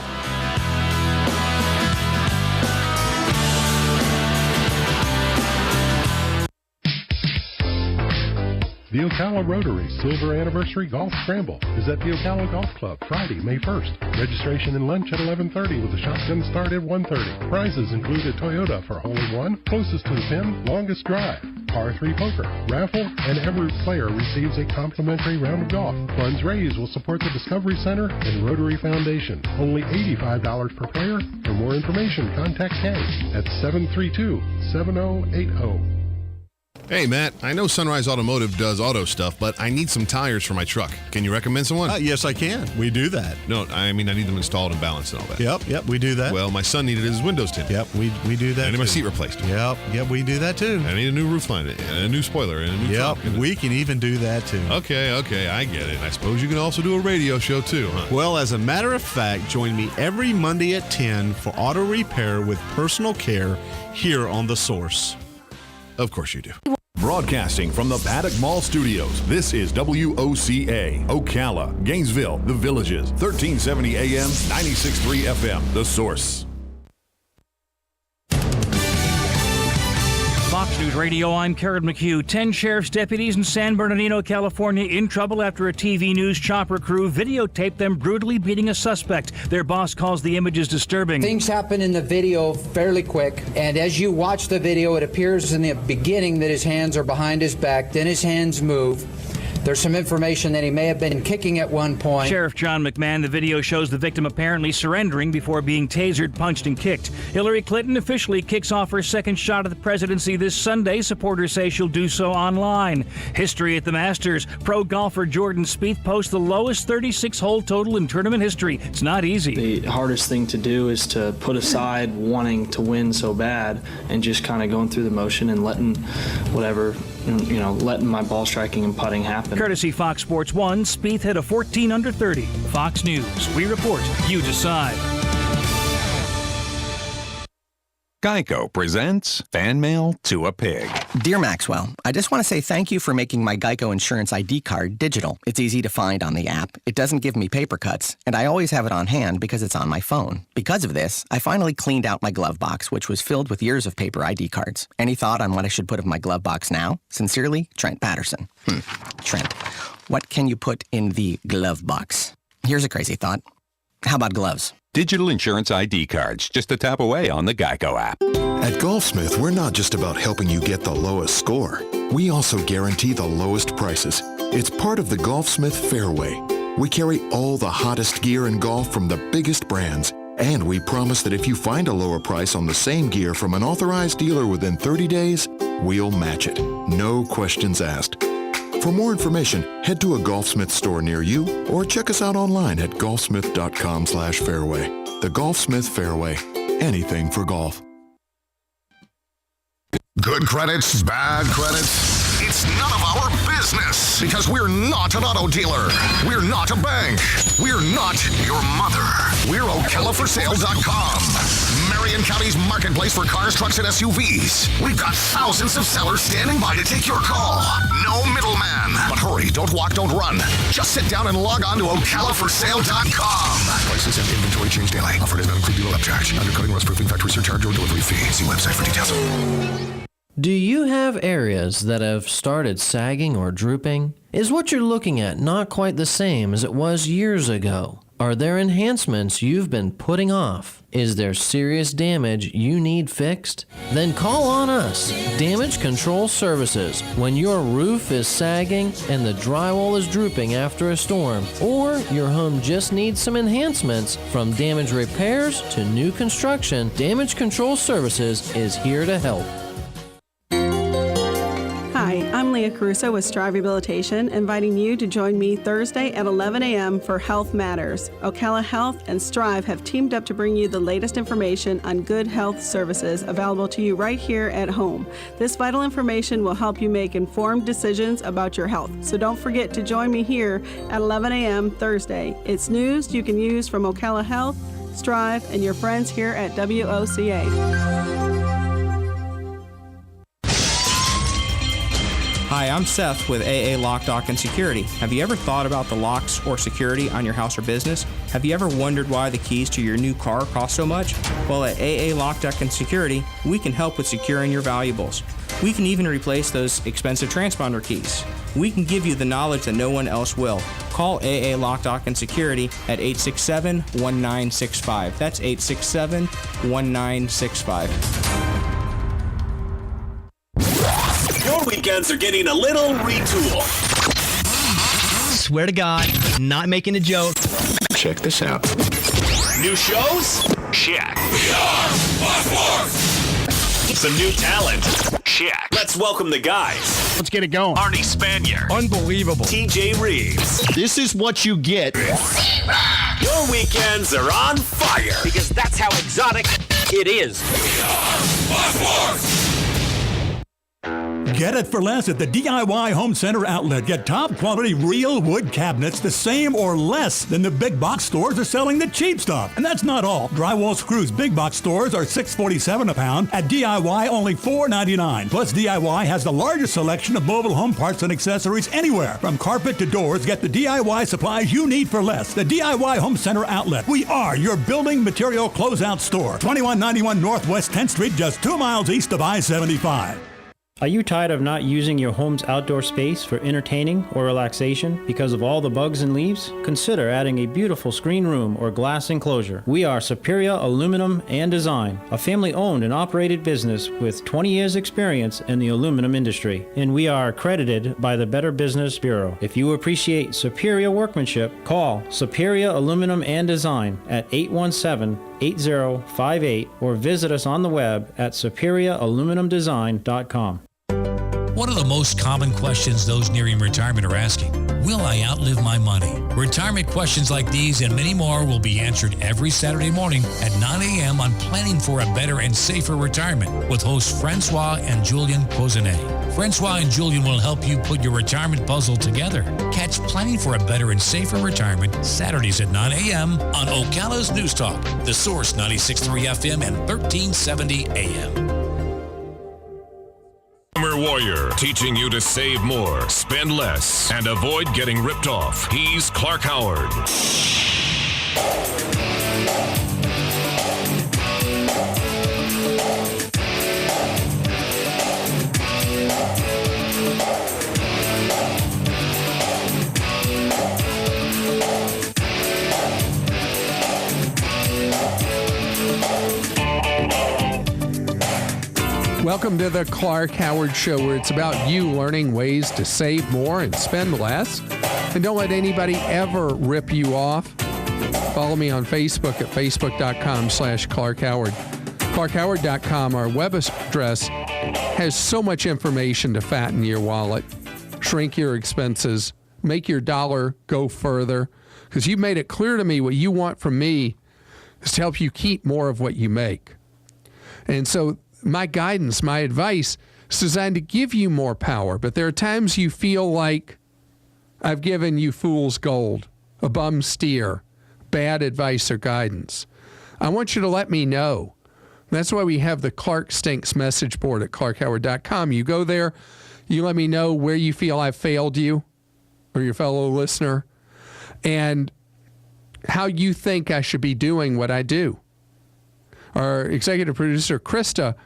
The Ocala Rotary Silver Anniversary Golf Scramble is at the Ocala Golf Club Friday, May 1st. Registration and lunch at 11:30 with a shotgun start at 1:30. Prizes include a Toyota for hole in one, closest to the pin, longest drive, par 3 poker, raffle, and every player receives a complimentary round of golf. Funds raised will support the Discovery Center and Rotary Foundation. Only $85 per player. For more information, contact Kay at 732-7080. Hey, Matt, I know Sunrise Automotive does auto stuff, but I need some tires for my truck. Can you recommend someone? Yes, I can. We do that. No, I mean, I need them installed and balanced and all that. Yep, we do that. Well, my son needed his windows tinted. Yep, we do that. I need my seat replaced. Yep, we do that too. I need a new roof line, and a new spoiler, and a new trunk. We can even do that too. Okay, I get it. I suppose you can also do a radio show too, huh? Well, as a matter of fact, join me every Monday at 10 for auto repair with personal care here on The Source. Of course you do. Broadcasting from the Paddock Mall Studios, this is WOCA, Ocala, Gainesville, The Villages, 1370 AM, 96.3 FM, The Source. Fox News Radio, I'm Karen McHugh. 10 sheriff's deputies in San Bernardino, California in trouble after a TV news chopper crew videotaped them brutally beating a suspect. Their boss calls the images disturbing. Things happen in the video fairly quick, and as you watch the video, it appears in the beginning that his hands are behind his back, then his hands move. There's some information that he may have been kicking at one point. Sheriff John McMahon, the video shows the victim apparently surrendering before being tasered, punched, and kicked. Hillary Clinton officially kicks off her second shot at the presidency this Sunday. Supporters say she'll do so online. History at the Masters. Pro golfer Jordan Spieth posts the lowest 36-hole total in tournament history. It's not easy. The hardest thing to do is to put aside wanting to win so bad and just kind of going through the motion and letting letting my ball striking and putting happen. Courtesy Fox Sports 1, Spieth hit a 14 under 30. Fox News. We report. You decide. Geico presents Fan Mail to a Pig. Dear Maxwell, I just want to say thank you for making my Geico Insurance ID card digital. It's easy to find on the app. It doesn't give me paper cuts, and I always have it on hand because it's on my phone. Because of this, I finally cleaned out my glove box, which was filled with years of paper ID cards. Any thought on what I should put in my glove box now? Sincerely, Trent Patterson. Trent, what can you put in the glove box? Here's a crazy thought. How about gloves? Digital insurance ID cards, just a tap away on the Geico app. At Golfsmith, we're not just about helping you get the lowest score. We also guarantee the lowest prices. It's part of the Golfsmith Fairway. We carry all the hottest gear in golf from the biggest brands. And we promise that if you find a lower price on the same gear from an authorized dealer within 30 days, we'll match it. No questions asked. For more information, head to a Golfsmith store near you or check us out online at golfsmith.com/fairway. The Golfsmith Fairway. Anything for golf. Good credits, bad credits. It's none of our business because we're not an auto dealer. We're not a bank. We're not your mother. We're OcalaForSale.com. Marion County's marketplace for cars, trucks, and SUVs. We've got thousands of sellers standing by to take your call. No middleman. But hurry, don't walk, don't run. Just sit down and log on to OcalaForSale.com. Prices and inventory change daily. Offer does not include dealer upcharge. Undercutting, rust-proofing, factory surcharge, or delivery fee. See website for details. Do you have areas that have started sagging or drooping? Is what you're looking at not quite the same as it was years ago? Are there enhancements you've been putting off? Is there serious damage you need fixed? Then call on us, Damage Control Services, when your roof is sagging and the drywall is drooping after a storm, or your home just needs some enhancements. From damage repairs to new construction, Damage Control Services is here to help. Hi, I'm Leah Caruso with Strive Rehabilitation, inviting you to join me Thursday at 11 a.m. for Health Matters. Ocala Health and Strive have teamed up to bring you the latest information on good health services available to you right here at home. This vital information will help you make informed decisions about your health. So don't forget to join me here at 11 a.m. Thursday. It's news you can use from Ocala Health, Strive, and your friends here at WOCA. Hi, I'm Seth with AA Lock, Dock, and Security. Have you ever thought about the locks or security on your house or business? Have you ever wondered why the keys to your new car cost so much? Well, at AA Lock, Dock, and Security, we can help with securing your valuables. We can even replace those expensive transponder keys. we can give you the knowledge that no one else will. Call AA Lock, Dock, and Security at 867-1965. That's 867-1965. Your weekends are getting a little retool. Swear to God, not making a joke. Check this out. New shows? Check. Some new talent? Check. Let's welcome the guys. Let's get it going. Arnie Spanier. Unbelievable. TJ Reeves. This is what you get. Your weekends are on fire. Because that's how exotic it is. Get it for less at the DIY Home Center outlet. Get top quality real wood cabinets the same or less than the big box stores are selling the cheap stuff. And that's not all. Drywall screws big box stores are $6.47 a pound. At DIY, only $4.99. Plus, DIY has the largest selection of mobile home parts and accessories anywhere. From carpet to doors, get the DIY supplies you need for less. The DIY Home Center outlet. We are your building material closeout store. 2191 Northwest 10th Street, just 2 miles east of I-75. Are you tired of not using your home's outdoor space for entertaining or relaxation because of all the bugs and leaves? Consider adding a beautiful screen room or glass enclosure. We are Superior Aluminum and Design, a family-owned and operated business with 20 years experience in the aluminum industry, and we are accredited by the Better Business Bureau. If you appreciate superior workmanship, call Superior Aluminum and Design at 817-8058 or visit us on the web at superiораluminumdesign.com. One of the most common questions those nearing retirement are asking, will I outlive my money? Retirement questions like these and many more will be answered every Saturday morning at 9 a.m. on Planning for a Better and Safer Retirement with hosts Francois and Julian Pozenet. Francois and Julian will help you put your retirement puzzle together. Catch Planning for a Better and Safer Retirement Saturdays at 9 a.m. on Ocala's News Talk, The Source 96.3 FM and 1370 AM. Warrior, teaching you to save more, spend less, and avoid getting ripped off. He's Clark Howard. Welcome to the Clark Howard Show, where it's about you learning ways to save more and spend less. And don't let anybody ever rip you off. Follow me on Facebook at facebook.com/Clark Howard. ClarkHoward.com, our web address, has so much information to fatten your wallet, shrink your expenses, make your dollar go further. Because you've made it clear to me what you want from me is to help you keep more of what you make. And so my guidance, my advice is designed to give you more power, but there are times you feel like I've given you fool's gold, a bum steer, bad advice or guidance. I want you to let me know. That's why we have the Clark Stinks message board at clarkhoward.com. You go there, you let me know where you feel I've failed you or your fellow listener and how you think I should be doing what I do. Our executive producer, Krista,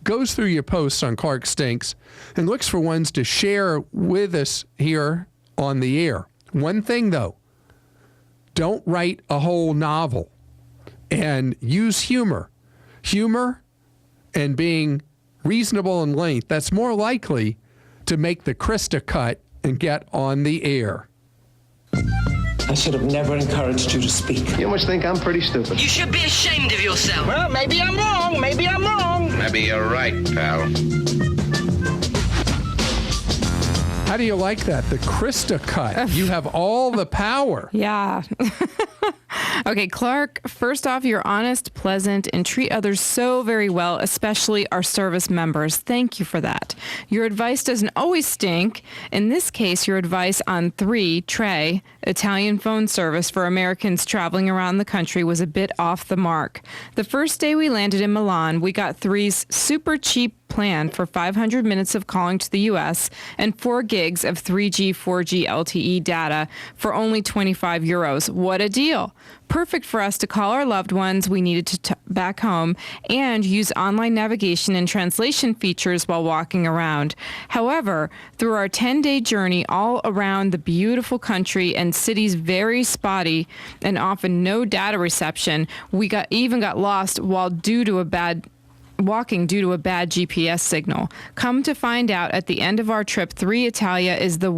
goes through your posts on Clark Stinks and looks for ones to share with us here on the air. One thing, though, don't write a whole novel and use humor. Humor and being reasonable in length, that's more likely to make the Krista cut and get on the air. I should have never encouraged you to speak. You must think I'm pretty stupid. You should be ashamed of yourself. Well, maybe I'm wrong. Maybe I'm wrong. Maybe you're right, pal. How do you like that? The Krista cut. You have all the power. Yeah. Okay, Clark, first off, you're honest, pleasant, and treat others so very well, especially our service members. Thank you for that. Your advice doesn't always stink. In this case, your advice on 3, Trey, Italian phone service for Americans traveling around the country, was a bit off the mark. The first day we landed in Milan, we got 3's super cheap plan for 500 minutes of calling to the U.S. and 4 gigs of 3G, 4G LTE data for only 25 euros. What a deal! Perfect for us to call our loved ones we needed to back home and use online navigation and translation features while walking around. However, through our 10-day journey all around the beautiful country and cities very spotty and often no data reception, we got lost while due to a bad GPS signal. Come to find out, at the end of our trip, 3 Italia is the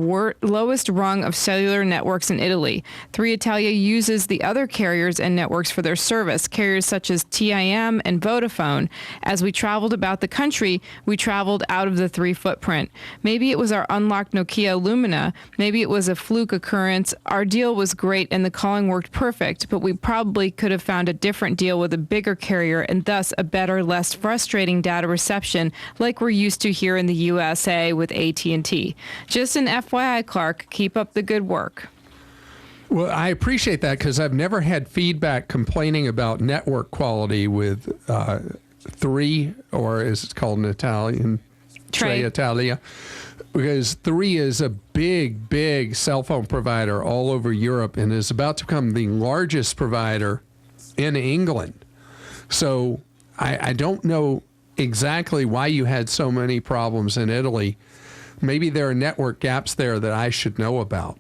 lowest rung of cellular networks in Italy. 3 Italia uses the other carriers and networks for their service, carriers such as TIM and Vodafone. As we traveled about the country, we traveled out of the 3 footprint. Maybe it was our unlocked Nokia Lumina. Maybe it was a fluke occurrence. Our deal was great and the calling worked perfect, but we probably could have found a different deal with a bigger carrier and thus a better, less frustrating data reception like we're used to here in the USA with AT&T. Just an FYI, Clark, keep up the good work. Well, I appreciate that because I've never had feedback complaining about network quality with 3, or as it's called in Italian, Tre Italia, because 3 is a big cell phone provider all over Europe and is about to become the largest provider in England. So I don't know exactly why you had so many problems in Italy. Maybe there are network gaps there that I should know about.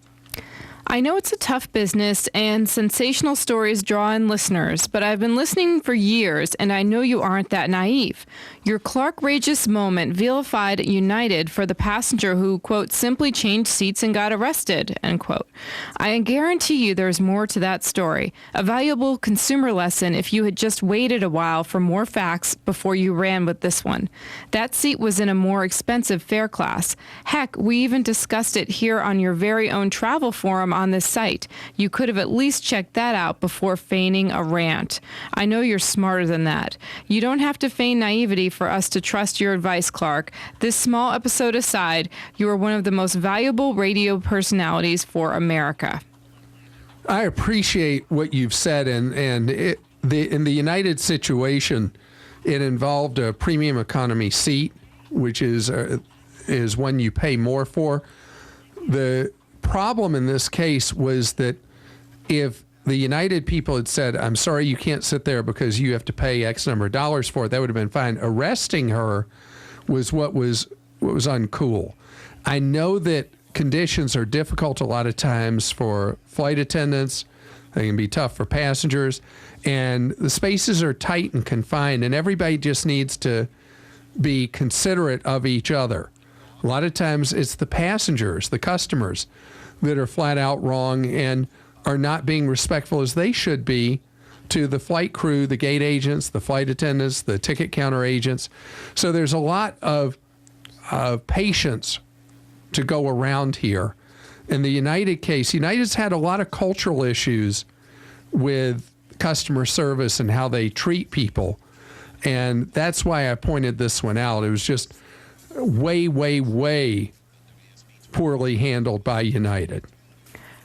I know it's a tough business and sensational stories draw in listeners, but I've been listening for years and I know you aren't that naive. Your Clark-rageous moment vilified United for the passenger who, quote, simply changed seats and got arrested, end quote. I guarantee you there's more to that story. A valuable consumer lesson if you had just waited a while for more facts before you ran with this one. That seat was in a more expensive fare class. Heck, we even discussed it here on your very own travel forum on this site. You could have at least checked that out before feigning a rant. I know you're smarter than that. You don't have to feign naivety for us to trust your advice, Clark. This small episode aside, you are one of the most valuable radio personalities for America. I appreciate what you've said, and in the United situation, it involved a premium economy seat, which is one you pay more for. The problem in this case was that if the United people had said, I'm sorry, you can't sit there because you have to pay X number of dollars for it, that would have been fine. Arresting her was what was uncool. I know that conditions are difficult a lot of times for flight attendants. They can be tough for passengers. And the spaces are tight and confined, and everybody just needs to be considerate of each other. A lot of times it's the passengers, the customers, that are flat out wrong and are not being respectful as they should be to the flight crew, the gate agents, the flight attendants, the ticket counter agents. So there's a lot of patience to go around here. In the United case, United's had a lot of cultural issues with customer service and how they treat people. And that's why I pointed this one out. It was just way poorly handled by United.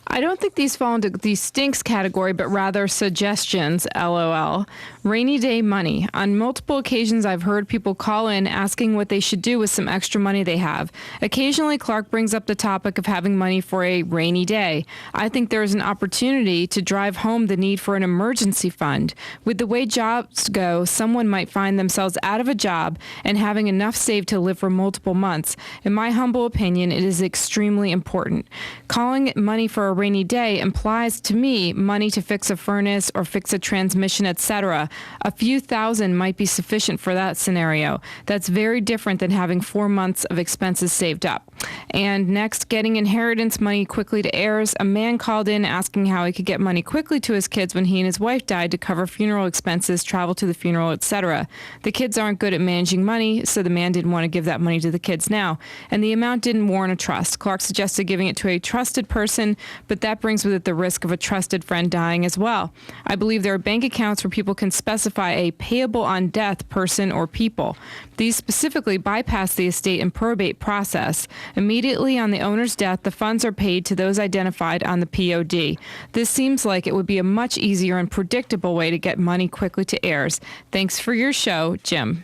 I don't think these fall into the stinks category, but rather suggestions, LOL. Rainy day money. On multiple occasions, I've heard people call in asking what they should do with some extra money they have. Occasionally, Clark brings up the topic of having money for a rainy day. I think there is an opportunity to drive home the need for an emergency fund. With the way jobs go, someone might find themselves out of a job and having enough saved to live for multiple months. In my humble opinion, it is extremely important. Calling it money for a rainy day implies to me money to fix a furnace or fix a transmission, etc. A few thousand might be sufficient for that scenario. That's very different than having 4 months of expenses saved up. And next, getting inheritance money quickly to heirs. A man called in asking how he could get money quickly to his kids when he and his wife died to cover funeral expenses, travel to the funeral, etc. The kids aren't good at managing money, so the man didn't want to give that money to the kids now. And the amount didn't warrant a trust. Clark suggested giving it to a trusted person, but that brings with it the risk of a trusted friend dying as well. I believe there are bank accounts where people can specify a payable on death person or people. These specifically bypass the estate and probate process. Immediately on the owner's death, the funds are paid to those identified on the POD. This seems like it would be a much easier and predictable way to get money quickly to heirs. Thanks for your show, Jim.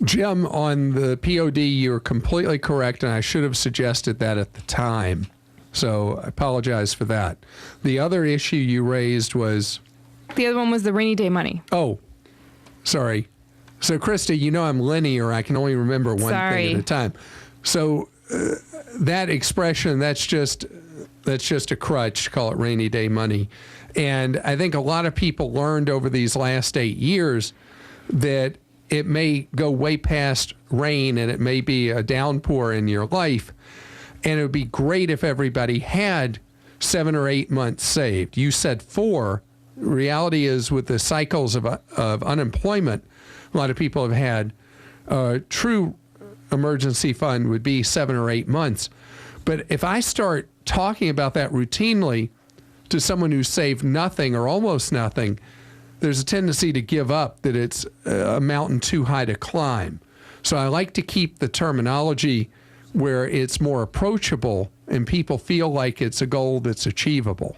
Jim, on the POD, you're completely correct, and I should have suggested that at the time. So I apologize for that. The other issue you raised was... The other one was the rainy day money. Oh, sorry. So, Krista, you know I'm linear. I can only remember one thing at a time. So that expression, that's just a crutch, call it rainy day money. And I think a lot of people learned over these last 8 years that it may go way past rain and it may be a downpour in your life. And it would be great if everybody had 7 or 8 months saved. You said 4. Reality is, with the cycles of unemployment, a lot of people have had a true emergency fund would be 7 or 8 months. But if I start talking about that routinely to someone who saved nothing or almost nothing, there's a tendency to give up, that it's a mountain too high to climb. So I like to keep the terminology where it's more approachable and people feel like it's a goal that's achievable.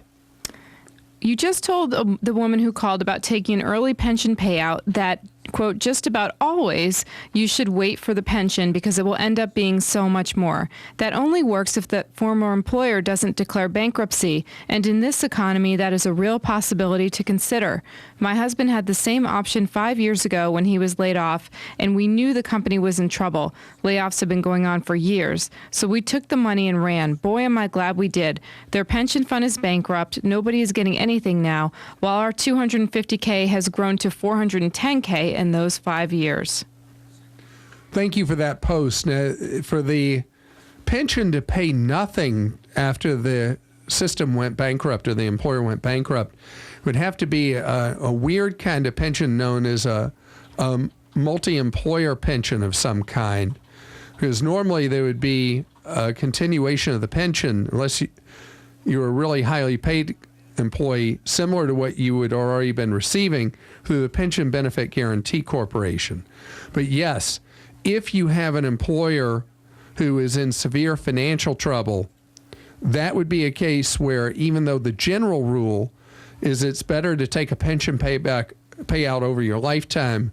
You just told the woman who called about taking an early pension payout that, quote, just about always you should wait for the pension because it will end up being so much more. That only works if the former employer doesn't declare bankruptcy, and in this economy that is a real possibility to consider. My husband had the same option 5 years ago when he was laid off, and we knew the company was in trouble. Layoffs have been going on for years. So we took the money and ran. Boy, am I glad we did. Their pension fund is bankrupt. Nobody is getting anything now, while our $250K has grown to $410K in those 5 years. Thank you for that post. Now, for the pension to pay nothing after the system went bankrupt or the employer went bankrupt would have to be a weird kind of pension known as a multi-employer pension of some kind, because normally there would be a continuation of the pension unless you were a really highly paid employee, similar to what you would already been receiving through the Pension Benefit Guarantee Corporation. But yes, if you have an employer who is in severe financial trouble, that would be a case where, even though the general rule is it's better to take a pension payout over your lifetime,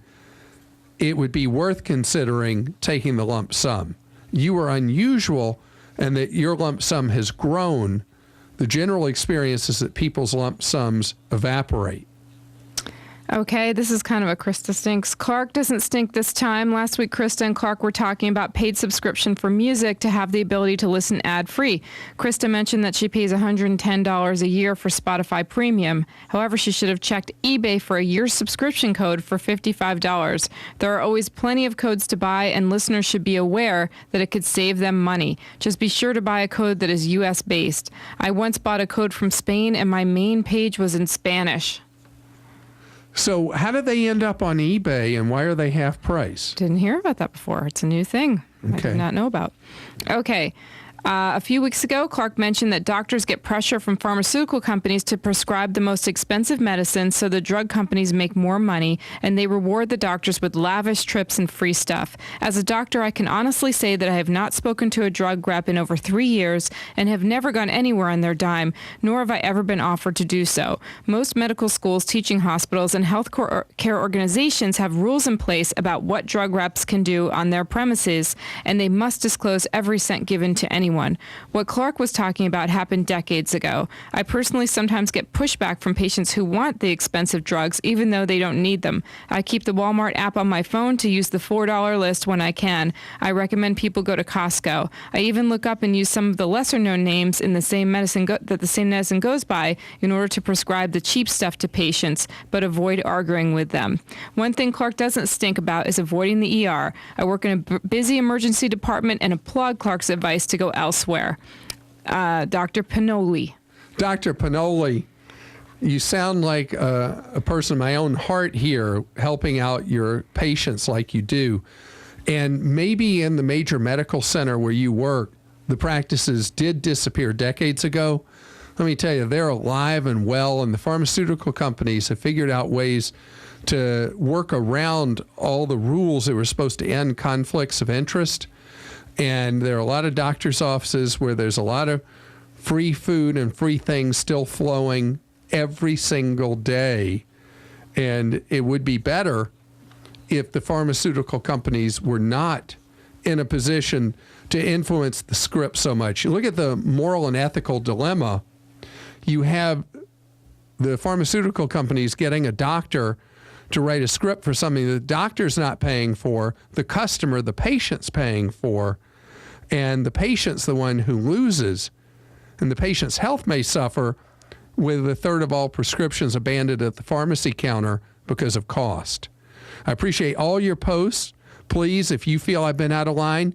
it would be worth considering taking the lump sum. You are unusual and that your lump sum has grown. The general experience is that people's lump sums evaporate. Okay, this is kind of a Krista stinks. Clark doesn't stink this time. Last week, Krista and Clark were talking about paid subscription for music to have the ability to listen ad-free. Krista mentioned that she pays $110 a year for Spotify Premium. However, she should have checked eBay for a year's subscription code for $55. There are always plenty of codes to buy, and listeners should be aware that it could save them money. Just be sure to buy a code that is U.S.-based. I once bought a code from Spain, and my main page was in Spanish. So how did they end up on eBay, and why are they half price? Didn't hear about that before. It's a new thing I did not know about. Okay. A few weeks ago, Clark mentioned that doctors get pressure from pharmaceutical companies to prescribe the most expensive medicines so the drug companies make more money, and they reward the doctors with lavish trips and free stuff. As a doctor, I can honestly say that I have not spoken to a drug rep in over 3 years and have never gone anywhere on their dime, nor have I ever been offered to do so. Most medical schools, teaching hospitals, and health care organizations have rules in place about what drug reps can do on their premises, and they must disclose every cent given to anyone. What Clark was talking about happened decades ago. I personally sometimes get pushback from patients who want the expensive drugs even though they don't need them. I keep the Walmart app on my phone to use the $4 list when I can. I recommend people go to Costco. I even look up and use some of the lesser known names in the same medicine that the same medicine goes by in order to prescribe the cheap stuff to patients, but avoid arguing with them. One thing Clark doesn't stink about is avoiding the ER. I work in a busy emergency department and applaud Clark's advice to go elsewhere. Dr. Panoli. Dr. Panoli, you sound like a person of my own heart here, helping out your patients like you do. And maybe in the major medical center where you work, the practices did disappear decades ago. Let me tell you, they're alive and well, and the pharmaceutical companies have figured out ways to work around all the rules that were supposed to end conflicts of interest. And there are a lot of doctors' offices where there's a lot of free food and free things still flowing every single day. And it would be better if the pharmaceutical companies were not in a position to influence the script so much. You look at the moral and ethical dilemma. You have the pharmaceutical companies getting a doctor to write a script for something the doctor's not paying for, the customer, the patient's paying for, and the patient's the one who loses, and the patient's health may suffer with a third of all prescriptions abandoned at the pharmacy counter because of cost. I appreciate all your posts. Please, if you feel I've been out of line,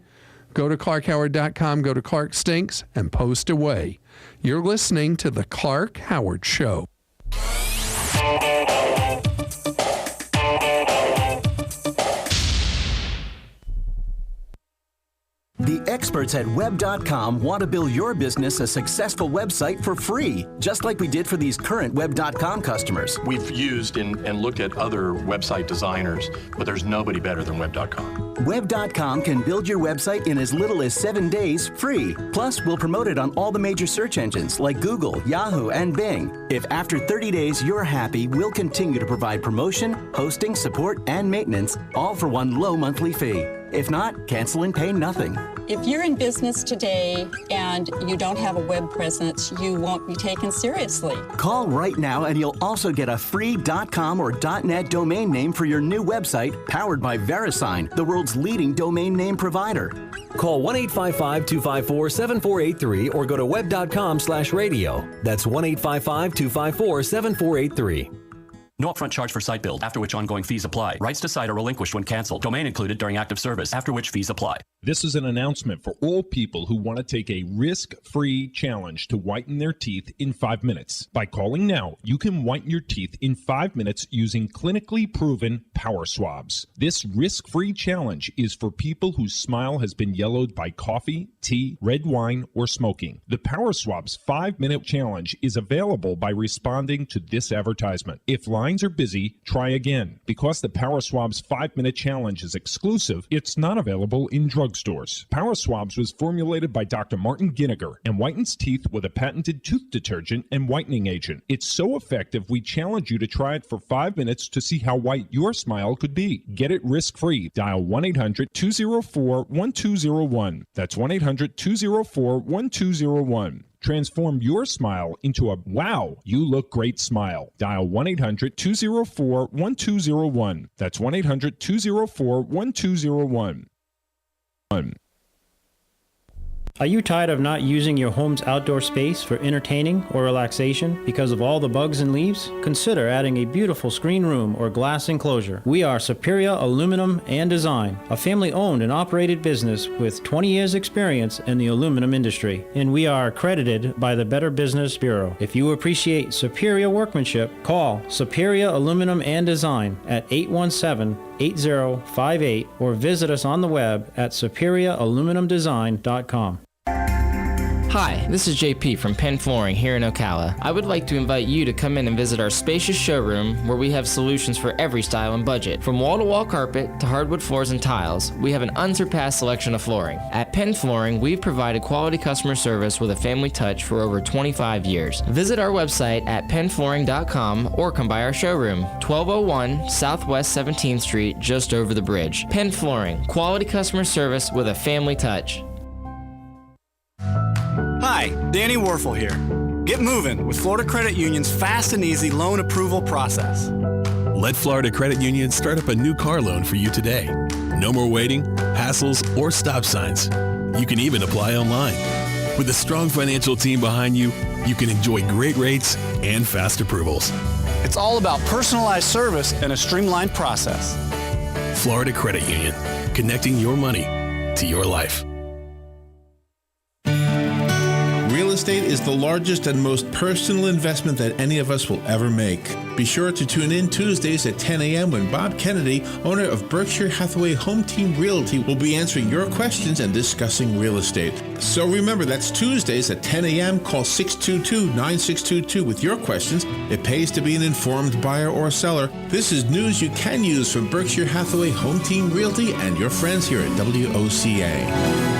go to ClarkHoward.com, go to Clark Stinks, and post away. You're listening to The Clark Howard Show. The experts at Web.com want to build your business a successful website for free, just like we did for these current Web.com customers. We've used and looked at other website designers, but there's nobody better than Web.com. Web.com can build your website in as little as 7 days free. Plus, we'll promote it on all the major search engines like Google, Yahoo, and Bing. If after 30 days you're happy, we'll continue to provide promotion, hosting, support, and maintenance, all for one low monthly fee. If not, cancel and pay nothing. If you're in business today and you don't have a web presence, you won't be taken seriously. Call right now and you'll also get a free .com or .net domain name for your new website powered by VeriSign, the world's leading domain name provider. Call 1-855-254-7483 or go to web.com/radio. That's 1-855-254-7483. No upfront charge for site build, after which ongoing fees apply. Rights to site are relinquished when canceled. Domain included during active service, after which fees apply. This is an announcement for all people who want to take a risk-free challenge to whiten their teeth in 5 minutes. By calling now, you can whiten your teeth in 5 minutes using clinically proven power swabs. This risk-free challenge is for people whose smile has been yellowed by coffee, tea, red wine, or smoking. The Power Swabs 5-minute challenge is available by responding to this advertisement. If lines are busy, try again. Because the Power Swabs 5-minute challenge is exclusive, it's not available in drugstores. Power Swabs was formulated by Dr. Martin Ginniger and whitens teeth with a patented tooth detergent and whitening agent. It's so effective, we challenge you to try it for 5 minutes to see how white your smile could be. Get it risk-free. Dial 1-800-204-1201. That's 1-800-204-1201. Transform your smile into a wow, you look great smile. Dial 1-800-204-1201. That's 1-800-204-1201. Are you tired of not using your home's outdoor space for entertaining or relaxation because of all the bugs and leaves? Consider adding a beautiful screen room or glass enclosure. We are Superior Aluminum and Design, a family-owned and operated business with 20 years experience in the aluminum industry, and we are accredited by the Better Business Bureau. If you appreciate superior workmanship, call Superior Aluminum and Design at 817-8058 or visit us on the web at superiораluminumdesign.com. Hi, this is JP from Penn Flooring here in Ocala. I would like to invite you to come in and visit our spacious showroom where we have solutions for every style and budget. From wall-to-wall carpet to hardwood floors and tiles, we have an unsurpassed selection of flooring. At Penn Flooring, we've provided quality customer service with a family touch for over 25 years. Visit our website at pennflooring.com or come by our showroom, 1201 Southwest 17th Street, just over the bridge. Penn Flooring, quality customer service with a family touch. Hi, Danny Warfel here. Get moving with Florida Credit Union's fast and easy loan approval process. Let Florida Credit Union start up a new car loan for you today. No more waiting, hassles, or stop signs. You can even apply online. With a strong financial team behind you, you can enjoy great rates and fast approvals. It's all about personalized service and a streamlined process. Florida Credit Union, connecting your money to your life. Real estate is the largest and most personal investment that any of us will ever make. Be sure to tune in Tuesdays at 10 a.m. when Bob Kennedy, owner of Berkshire Hathaway Home Team Realty, will be answering your questions and discussing real estate. So remember, that's Tuesdays at 10 a.m. Call 622-9622 with your questions. It pays to be an informed buyer or seller. This is news you can use from Berkshire Hathaway Home Team Realty and your friends here at WOCA.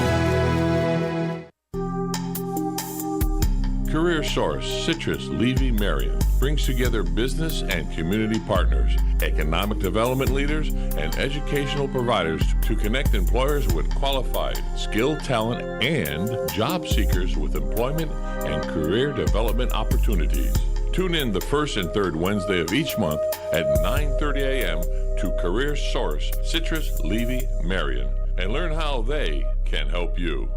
Career Source, Citrus, Levy, Marion. brings together business and community partners, economic development leaders, and educational providers to connect employers with qualified, skilled talent and job seekers with employment and career development opportunities. Tune in the first and third Wednesday of each month at 9:30 a.m. to Career Source, Citrus, Levy, Marion, and learn how they can help you.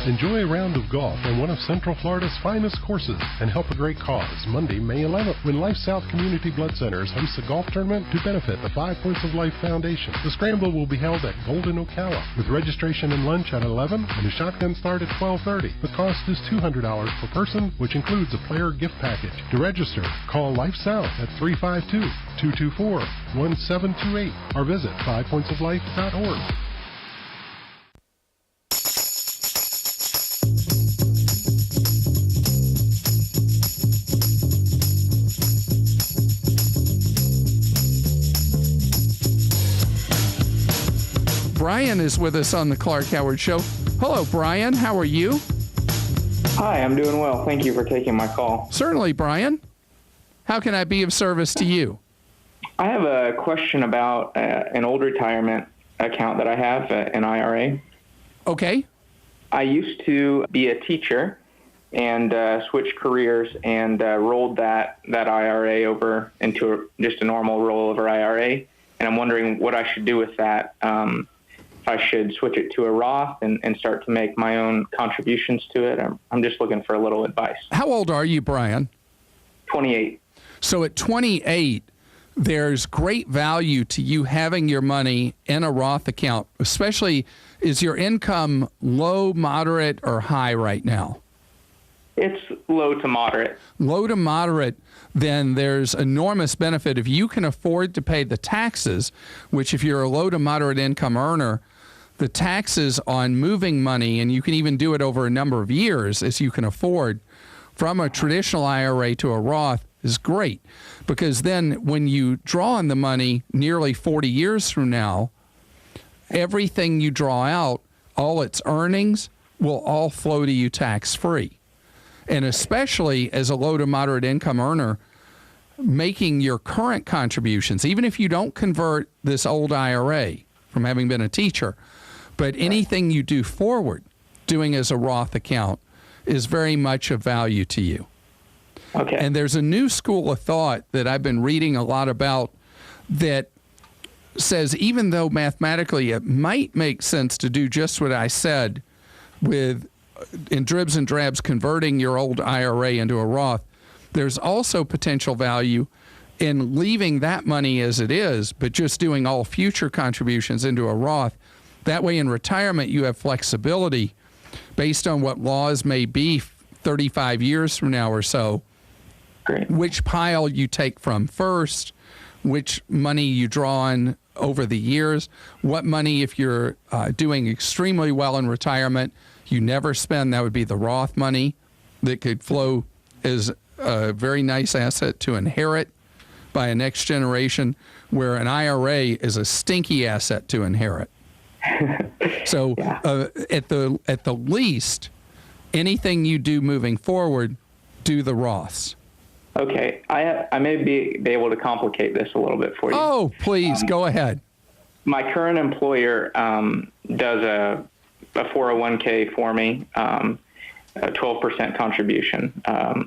Enjoy a round of golf on one of Central Florida's finest courses and help a great cause Monday, May 11th, when Life South Community Blood Centers hosts a golf tournament to benefit the 5 Points of Life Foundation. The scramble will be held at Golden Ocala with registration and lunch at 11 and a shotgun start at 12:30. The cost is $200 per person, which includes a player gift package. To register, call Life South at 352-224-1728 or visit 5pointsoflife.org. Brian is with us on the Clark Howard Show. Hello, Brian. How are you? Hi, I'm doing well. Thank you for taking my call. Certainly, Brian. How can I be of service to you? I have a question about an old retirement account that I have, an IRA. Okay. I used to be a teacher and switched careers and rolled that IRA over into just a normal rollover IRA. And I'm wondering what I should do with that. If I should switch it to a Roth and start to make my own contributions to it. I'm just looking for a little advice. How old are you, Brian? 28. So at 28, there's great value to you having your money in a Roth account, especially is your income low, moderate, or high right now? It's low to moderate. Low to moderate, then there's enormous benefit. If you can afford to pay the taxes, which if you're a low to moderate income earner, the taxes on moving money, and you can even do it over a number of years as you can afford, from a traditional IRA to a Roth is great. Because then when you draw on the money nearly 40 years from now, everything you draw out, all its earnings, will all flow to you tax-free. And especially as a low to moderate income earner, making your current contributions, even if you don't convert this old IRA from having been a teacher, but anything you do forward, doing as a Roth account, is very much of value to you. Okay. And there's a new school of thought that I've been reading a lot about that says even though mathematically it might make sense to do just what I said with in dribs and drabs converting your old IRA into a Roth, there's also potential value in leaving that money as it is, but just doing all future contributions into a Roth. That way in retirement you have flexibility based on what laws may be 35 years from now or so. Great. Which pile you take from first, which money you draw on over the years, what money, if you're doing extremely well in retirement, you never spend, that would be the Roth money that could flow as a very nice asset to inherit by a next generation, where an IRA is a stinky asset to inherit. So at the least, anything you do moving forward, do the Roths. Okay. I may be able to complicate this a little bit for you. Oh, please, go ahead. My current employer does a 401k for me, a 12% contribution.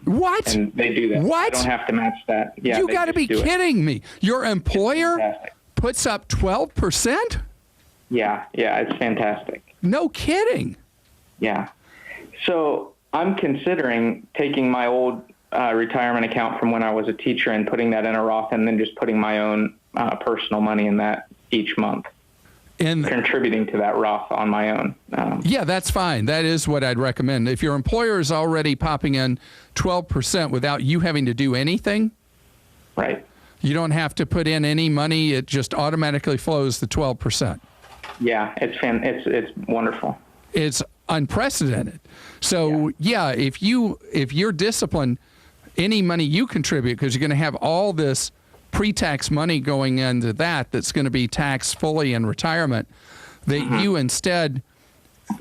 What? And they do that. What? I don't have to match that. Yeah, you got to be kidding me. Your employer puts up 12%? Yeah, it's fantastic. No kidding. Yeah. So I'm considering taking my old retirement account from when I was a teacher and putting that in a Roth, and then just putting my own personal money in that each month. And contributing to that Roth on my own. Yeah, that's fine. That is what I'd recommend. If your employer is already popping in 12% without you having to do anything, right? You don't have to put in any money. It just automatically flows the 12%. Yeah, it's wonderful. It's unprecedented. So yeah, if you're disciplined, any money you contribute, because you're going to have all this pre-tax money going into that's going to be taxed fully in retirement, that you instead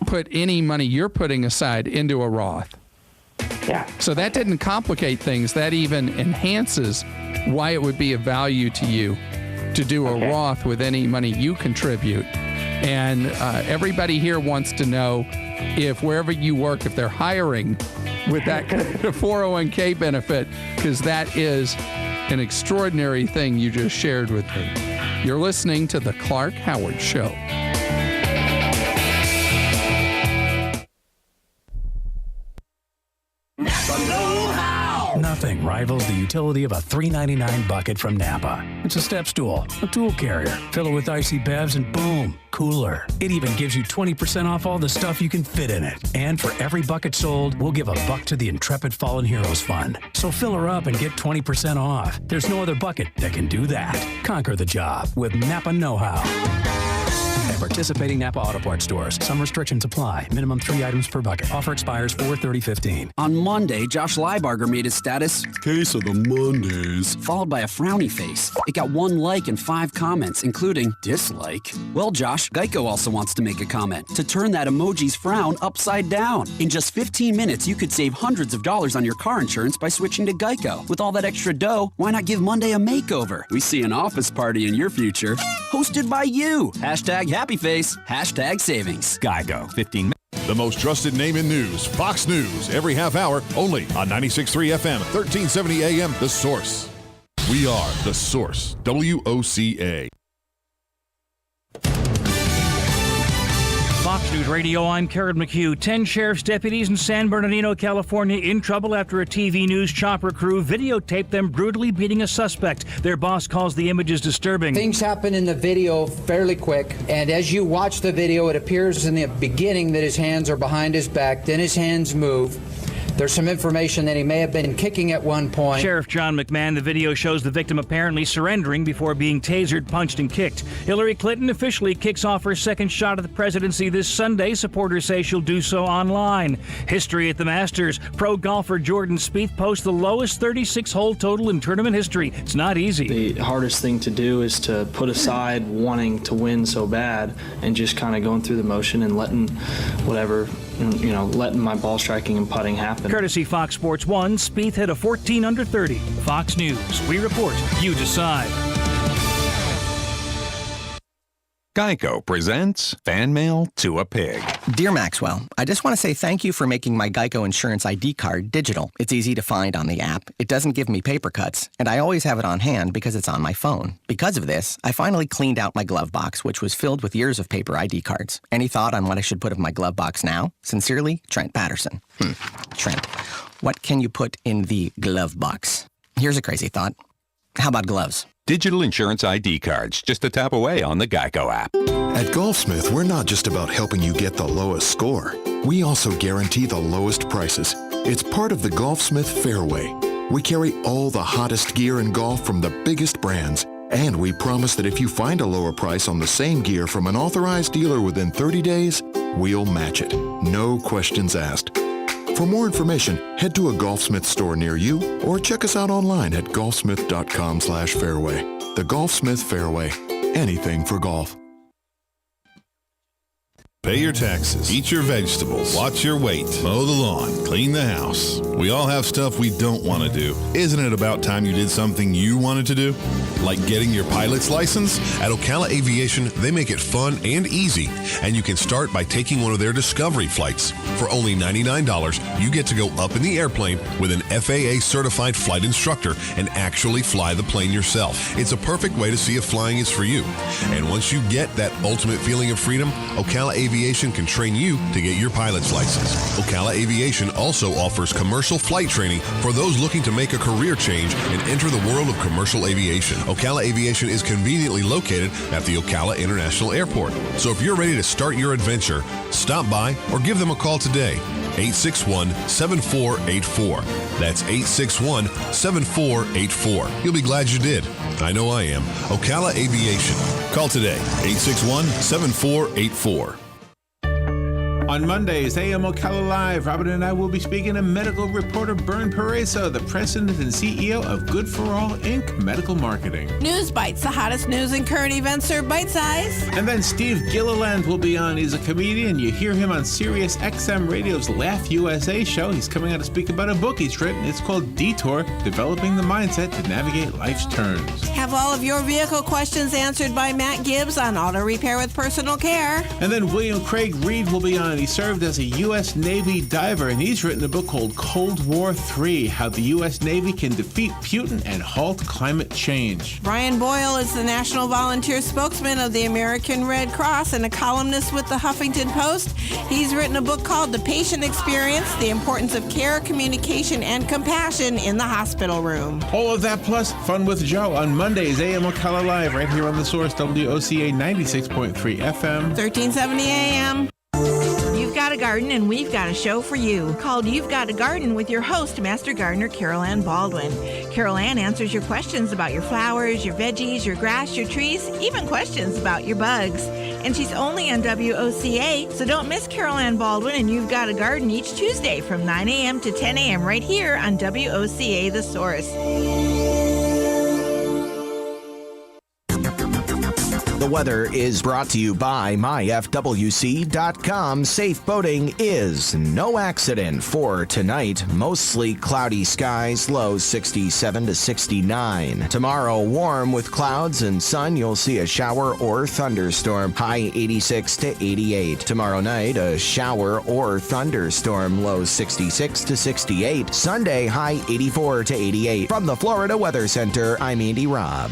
put any money you're putting aside into a Roth. Yeah. So that didn't complicate things. That even enhances why it would be of value to you to do a Roth with any money you contribute. And everybody here wants to know if wherever you work, if they're hiring with that kind of 401k benefit, because that is an extraordinary thing you just shared with me. You're listening to The Clark Howard Show. Nothing rivals the utility of a $3.99 bucket from Napa. It's a step stool, a tool carrier. Fill it with icy bevs and boom, cooler. It even gives you 20% off all the stuff you can fit in it. And for every bucket sold, we'll give $1 to the Intrepid Fallen Heroes Fund. So fill her up and get 20% off. There's no other bucket that can do that. Conquer the job with Napa Know-How. At participating Napa Auto Parts stores. Some restrictions apply. Minimum 3 items per bucket. Offer expires 4/30/15. On Monday, Josh Leibarger made his status Case of the Mondays, followed by a frowny face. It got 1 like and 5 comments, including dislike. Well, Josh, Geico also wants to make a comment to turn that emoji's frown upside down. In just 15 minutes, you could save hundreds of dollars on your car insurance by switching to Geico. With all that extra dough, why not give Monday a makeover? We see an office party in your future, hosted by you. Hashtag happy face, hashtag savings. Geico, 15 minutes. The most trusted name in news, Fox News, every half hour, only on 96.3 FM, 1370 AM, The Source. We are The Source, WOCA. Fox News Radio, I'm Karen McHugh. 10 sheriff's deputies in San Bernardino, California, in trouble after a TV news chopper crew videotaped them brutally beating a suspect. Their boss calls the images disturbing. Things happen in the video fairly quick, and as you watch the video, it appears in the beginning that his hands are behind his back, then his hands move. There's some information that he may have been kicking at one point. Sheriff John McMahon, the video shows the victim apparently surrendering before being tasered, punched, and kicked. Hillary Clinton officially kicks off her second shot at the presidency this Sunday. Supporters say she'll do so online. History at the Masters. Pro golfer Jordan Spieth posts the lowest 36-hole total in tournament history. It's not easy. The hardest thing to do is to put aside wanting to win so bad and just kind of going through the motion and letting letting my ball striking and putting happen. Courtesy Fox Sports 1, Spieth hit a 14 under 30. Fox News. We report. You decide. Geico presents Fan Mail to a Pig. Dear Maxwell, I just want to say thank you for making my Geico Insurance ID card digital. It's easy to find on the app. It doesn't give me paper cuts, and I always have it on hand because it's on my phone. Because of this, I finally cleaned out my glove box, which was filled with years of paper ID cards. Any thought on what I should put in my glove box now? Sincerely, Trent Patterson. Trent, what can you put in the glove box? Here's a crazy thought. How about gloves? Digital insurance ID cards, just a tap away on the Geico app. At Golfsmith, we're not just about helping you get the lowest score. We also guarantee the lowest prices. It's part of the Golfsmith Fairway. We carry all the hottest gear in golf from the biggest brands. And we promise that if you find a lower price on the same gear from an authorized dealer within 30 days, we'll match it. No questions asked. For more information, head to a Golfsmith store near you or check us out online at golfsmith.com/fairway. The Golfsmith Fairway. Anything for golf. Pay your taxes, eat your vegetables, watch your weight, mow the lawn, clean the house. We all have stuff we don't want to do. Isn't it about time you did something you wanted to do? Like getting your pilot's license? At Ocala Aviation, they make it fun and easy, and you can start by taking one of their Discovery flights. For only $99, you get to go up in the airplane with an FAA-certified flight instructor and actually fly the plane yourself. It's a perfect way to see if flying is for you. And once you get that ultimate feeling of freedom, Ocala Aviation can train you to get your pilot's license. Ocala Aviation also offers commercial flight training for those looking to make a career change and enter the world of commercial aviation. Ocala Aviation is conveniently located at the Ocala International Airport. So if you're ready to start your adventure, stop by or give them a call today. 861-7484. That's 861-7484. You'll be glad you did. I know I am. Ocala Aviation. Call today. 861-7484. On Mondays, AM Ocala Live, Robin and I will be speaking to medical reporter Bern Pareso, the president and CEO of Good for All, Inc. Medical Marketing. News Bites, the hottest news and current events are bite-sized. And then Steve Gilliland will be on. He's a comedian. You hear him on Sirius XM Radio's Laugh USA show. He's coming out to speak about a book he's written. It's called Detour, Developing the Mindset to Navigate Life's Turns. Have all of your vehicle questions answered by Matt Gibbs on Auto Repair with Personal Care. And then William Craig Reed will be on. He served as a U.S. Navy diver, and he's written a book called Cold War III, How the U.S. Navy Can Defeat Putin and Halt Climate Change. Brian Boyle is the National Volunteer Spokesman of the American Red Cross and a columnist with the Huffington Post. He's written a book called The Patient Experience, The Importance of Care, Communication, and Compassion in the Hospital Room. All of that plus Fun with Joe on Mondays, AM Ocala Live, right here on The Source, WOCA 96.3 FM. 1370 AM. You've got a garden and we've got a show for you called You've Got a Garden with your host, Master Gardener Carol Ann Baldwin. Carol Ann answers your questions about your flowers, your veggies, your grass, your trees, even questions about your bugs. And she's only on WOCA, so don't miss Carol Ann Baldwin and You've Got a Garden each Tuesday from 9 a.m. to 10 a.m. right here on WOCA The Source. The weather is brought to you by myfwc.com. Safe boating is no accident for tonight. Mostly cloudy skies, lows 67 to 69. Tomorrow, warm with clouds and sun. You'll see a shower or thunderstorm. High 86 to 88. Tomorrow night, a shower or thunderstorm. Lows 66 to 68. Sunday, high 84 to 88. From the Florida Weather Center, I'm Andy Robb.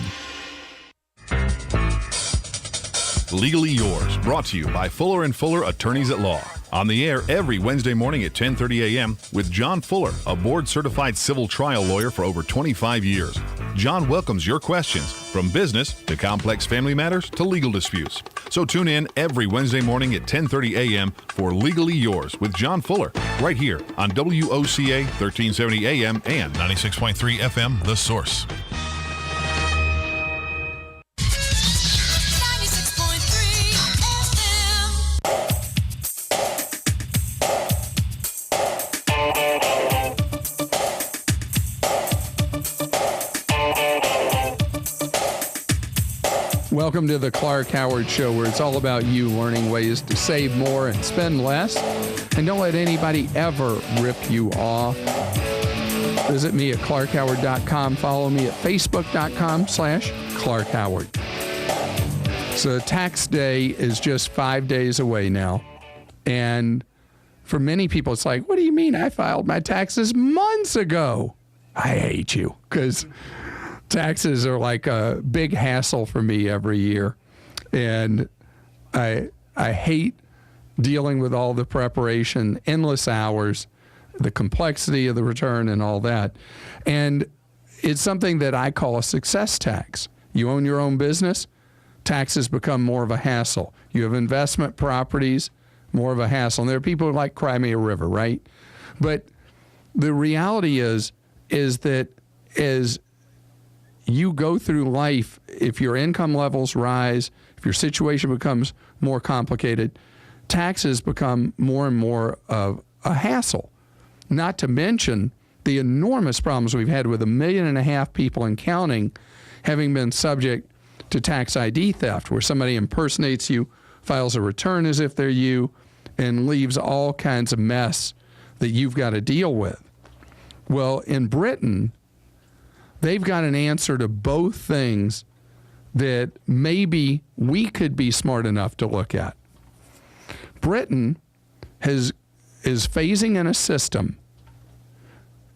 Legally Yours, brought to you by Fuller & Fuller Attorneys at Law. On the air every Wednesday morning at 10:30 a.m. with John Fuller, a board-certified civil trial lawyer for over 25 years. John welcomes your questions, from business to complex family matters to legal disputes. So tune in every Wednesday morning at 10:30 a.m. for Legally Yours with John Fuller, right here on WOCA 1370 a.m. and 96.3 FM, The Source. Welcome to the Clark Howard Show, where it's all about you learning ways to save more and spend less. And don't let anybody ever rip you off. Visit me at clarkhoward.com. Follow me at facebook.com/Clark Howard. So tax day is just 5 days away now. And for many people, it's like, what do you mean? I filed my taxes months ago. I hate you, because taxes are like a big hassle for me every year. And I hate dealing with all the preparation, endless hours, the complexity of the return and all that. And it's something that I call a success tax. You own your own business, taxes become more of a hassle. You have investment properties, more of a hassle. And there are people who like Cry Me a River, right? But the reality is that as you go through life, if your income levels rise, if your situation becomes more complicated, taxes become more and more of a hassle. Not to mention the enormous problems we've had with 1.5 million people and counting having been subject to tax ID theft, where somebody impersonates you, files a return as if they're you, and leaves all kinds of mess that you've got to deal with. Well, in Britain, they've got an answer to both things that maybe we could be smart enough to look at. Britain is phasing in a system,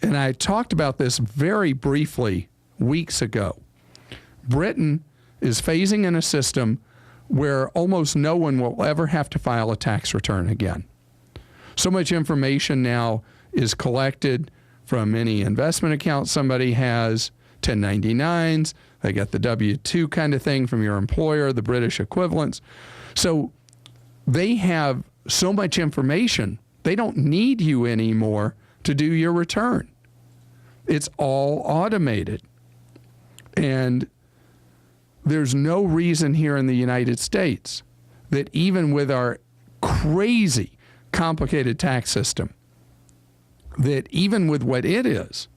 and I talked about this very briefly weeks ago. Britain is phasing in a system where almost no one will ever have to file a tax return again. So much information now is collected from any investment account somebody has, 1099s, they got the W-2 kind of thing from your employer, the British equivalents. So they have so much information, they don't need you anymore to do your return. It's all automated. And there's no reason here in the United States that even with our crazy complicated tax system that even with what it is,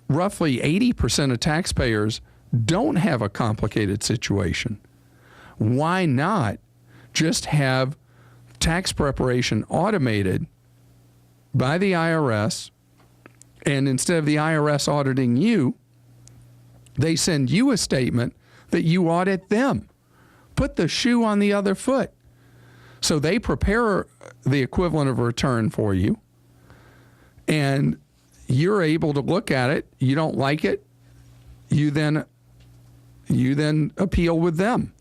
roughly 80% of taxpayers don't have a complicated situation. Why not just have tax preparation automated by the IRS, and instead of the IRS auditing you, they send you a statement that you audit them. Put the shoe on the other foot. So they prepare the equivalent of a return for you, and you're able to look at it. You don't like it, you then appeal with them.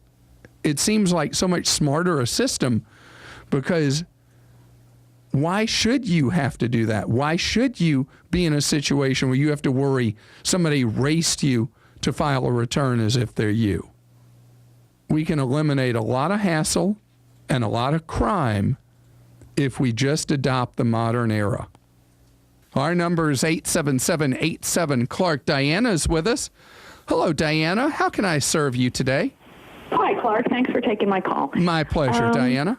It seems like so much smarter a system, because why should you have to do that? Why should you be in a situation where you have to worry somebody raced you to file a return as if they're you? We can eliminate a lot of hassle and a lot of crime if we just adopt the modern era. Our number is 877-87-CLARK. Diana's with us. Hello, Diana. How can I serve you today? Hi, Clark. Thanks for taking my call. My pleasure, Diana.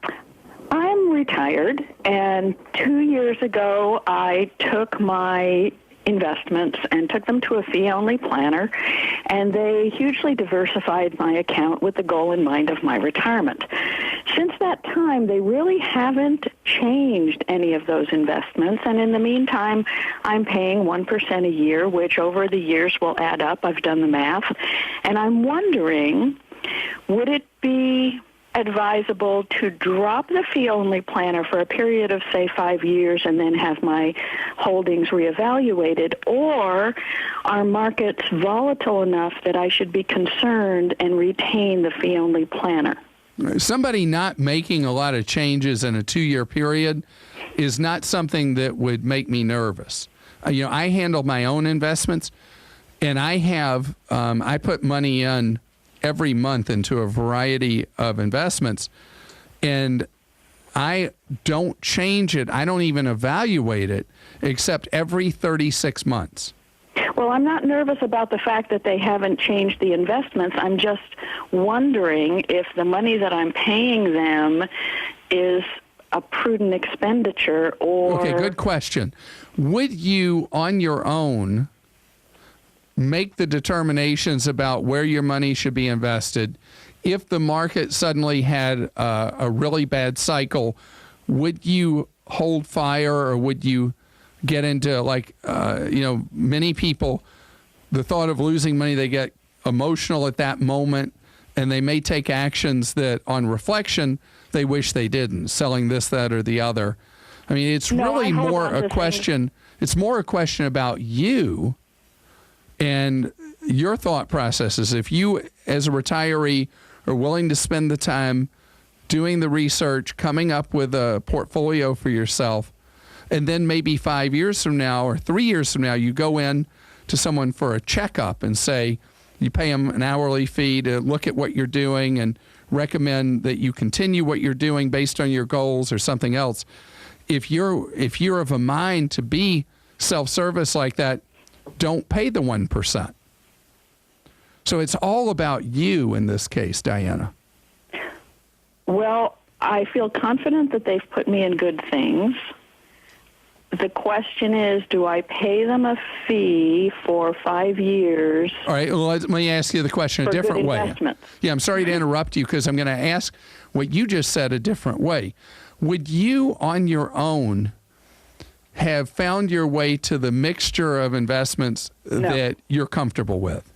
I'm retired, and 2 years ago, I took my investments and took them to a fee-only planner, and they hugely diversified my account with the goal in mind of my retirement. Since that time, they really haven't changed any of those investments, and in the meantime, I'm paying 1% a year, which over the years will add up. I've done the math, and I'm wondering, would it be advisable to drop the fee-only planner for a period of, say, 5 years and then have my holdings reevaluated, or are markets volatile enough that I should be concerned and retain the fee-only planner? Somebody not making a lot of changes in a 2-year period is not something that would make me nervous. I handle my own investments, and I put money in every month into a variety of investments, and I don't change it. I don't even evaluate it except every 36 months. Well, I'm not nervous about the fact that they haven't changed the investments. I'm just wondering if the money that I'm paying them is a prudent expenditure or... Okay, good question. Would you, on your own, make the determinations about where your money should be invested? If the market suddenly had a really bad cycle, would you hold fire, or would you get into, many people, the thought of losing money, they get emotional at that moment, and they may take actions that on reflection they wish they didn't, selling this, that, or the other. I mean, it's really more a question. It's more a question about you and your thought processes. If you, as a retiree, are willing to spend the time doing the research, coming up with a portfolio for yourself, and then maybe 5 years from now or 3 years from now, you go in to someone for a checkup and say, you pay them an hourly fee to look at what you're doing and recommend that you continue what you're doing based on your goals or something else. If you're of a mind to be self-service like that, don't pay the 1%. So it's all about you in this case, Diana. Well, I feel confident that they've put me in good things. The question is, do I pay them a fee for 5 years? All right, well, let me ask you the question a different way. Yeah, I'm sorry to interrupt you, because I'm going to ask what you just said a different way. Would you, on your own, have found your way to the mixture of investments that you're comfortable with?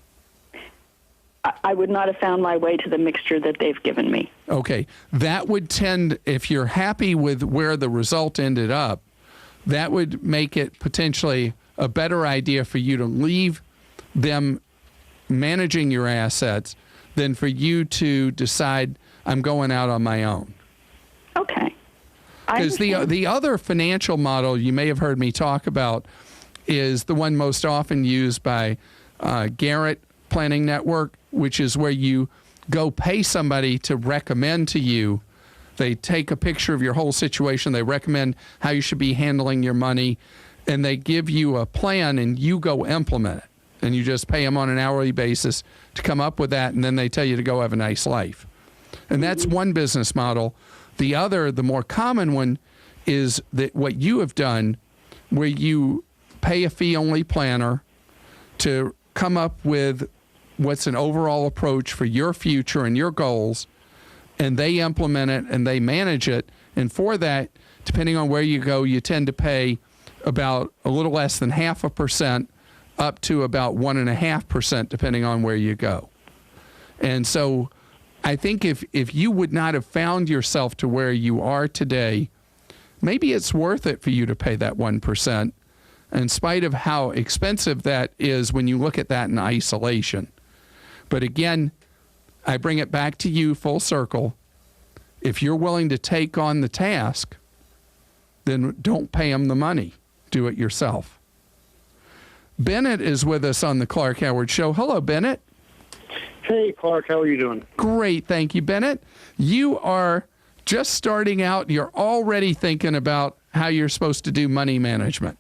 I would not have found my way to the mixture that they've given me. Okay. That would tend, if you're happy with where the result ended up, that would make it potentially a better idea for you to leave them managing your assets than for you to decide, I'm going out on my own. Okay. Because the other financial model you may have heard me talk about is the one most often used by Garrett Planning Network, which is where you go pay somebody to recommend to you. They take a picture of your whole situation. They recommend how you should be handling your money, and they give you a plan, and you go implement it. And you just pay them on an hourly basis to come up with that, and then they tell you to go have a nice life. And that's one business model. The other, the more common one, is that what you have done, where you pay a fee-only planner to come up with what's an overall approach for your future and your goals, and they implement it and they manage it. And for that, depending on where you go, you tend to pay about a little less than 0.5% up to about 1.5%, depending on where you go. And so I think if you would not have found yourself to where you are today, maybe it's worth it for you to pay that 1%, in spite of how expensive that is when you look at that in isolation. But again, I bring it back to you full circle. If you're willing to take on the task, then don't pay them the money. Do it yourself. Bennett is with us on the Clark Howard Show. Hello, Bennett. Hey, Clark. How are you doing? Great. Thank you, Bennett. You are just starting out. You're already thinking about how you're supposed to do money management.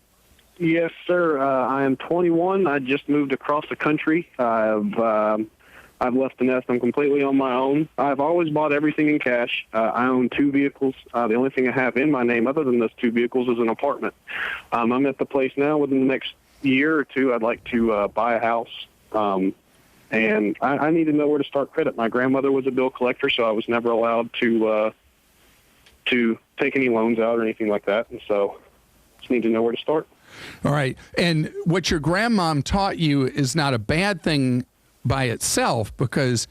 Yes, sir. I am 21. I just moved across the country. I've left the nest. I'm completely on my own. I've always bought everything in cash. I own 2 vehicles. The only thing I have in my name other than those 2 vehicles is an apartment. I'm at the place now. Within the next year or 2, I'd like to buy a house. And I need to know where to start credit. My grandmother was a bill collector, so I was never allowed to take any loans out or anything like that. And so just need to know where to start. All right. And what your grandmom taught you is not a bad thing by itself, because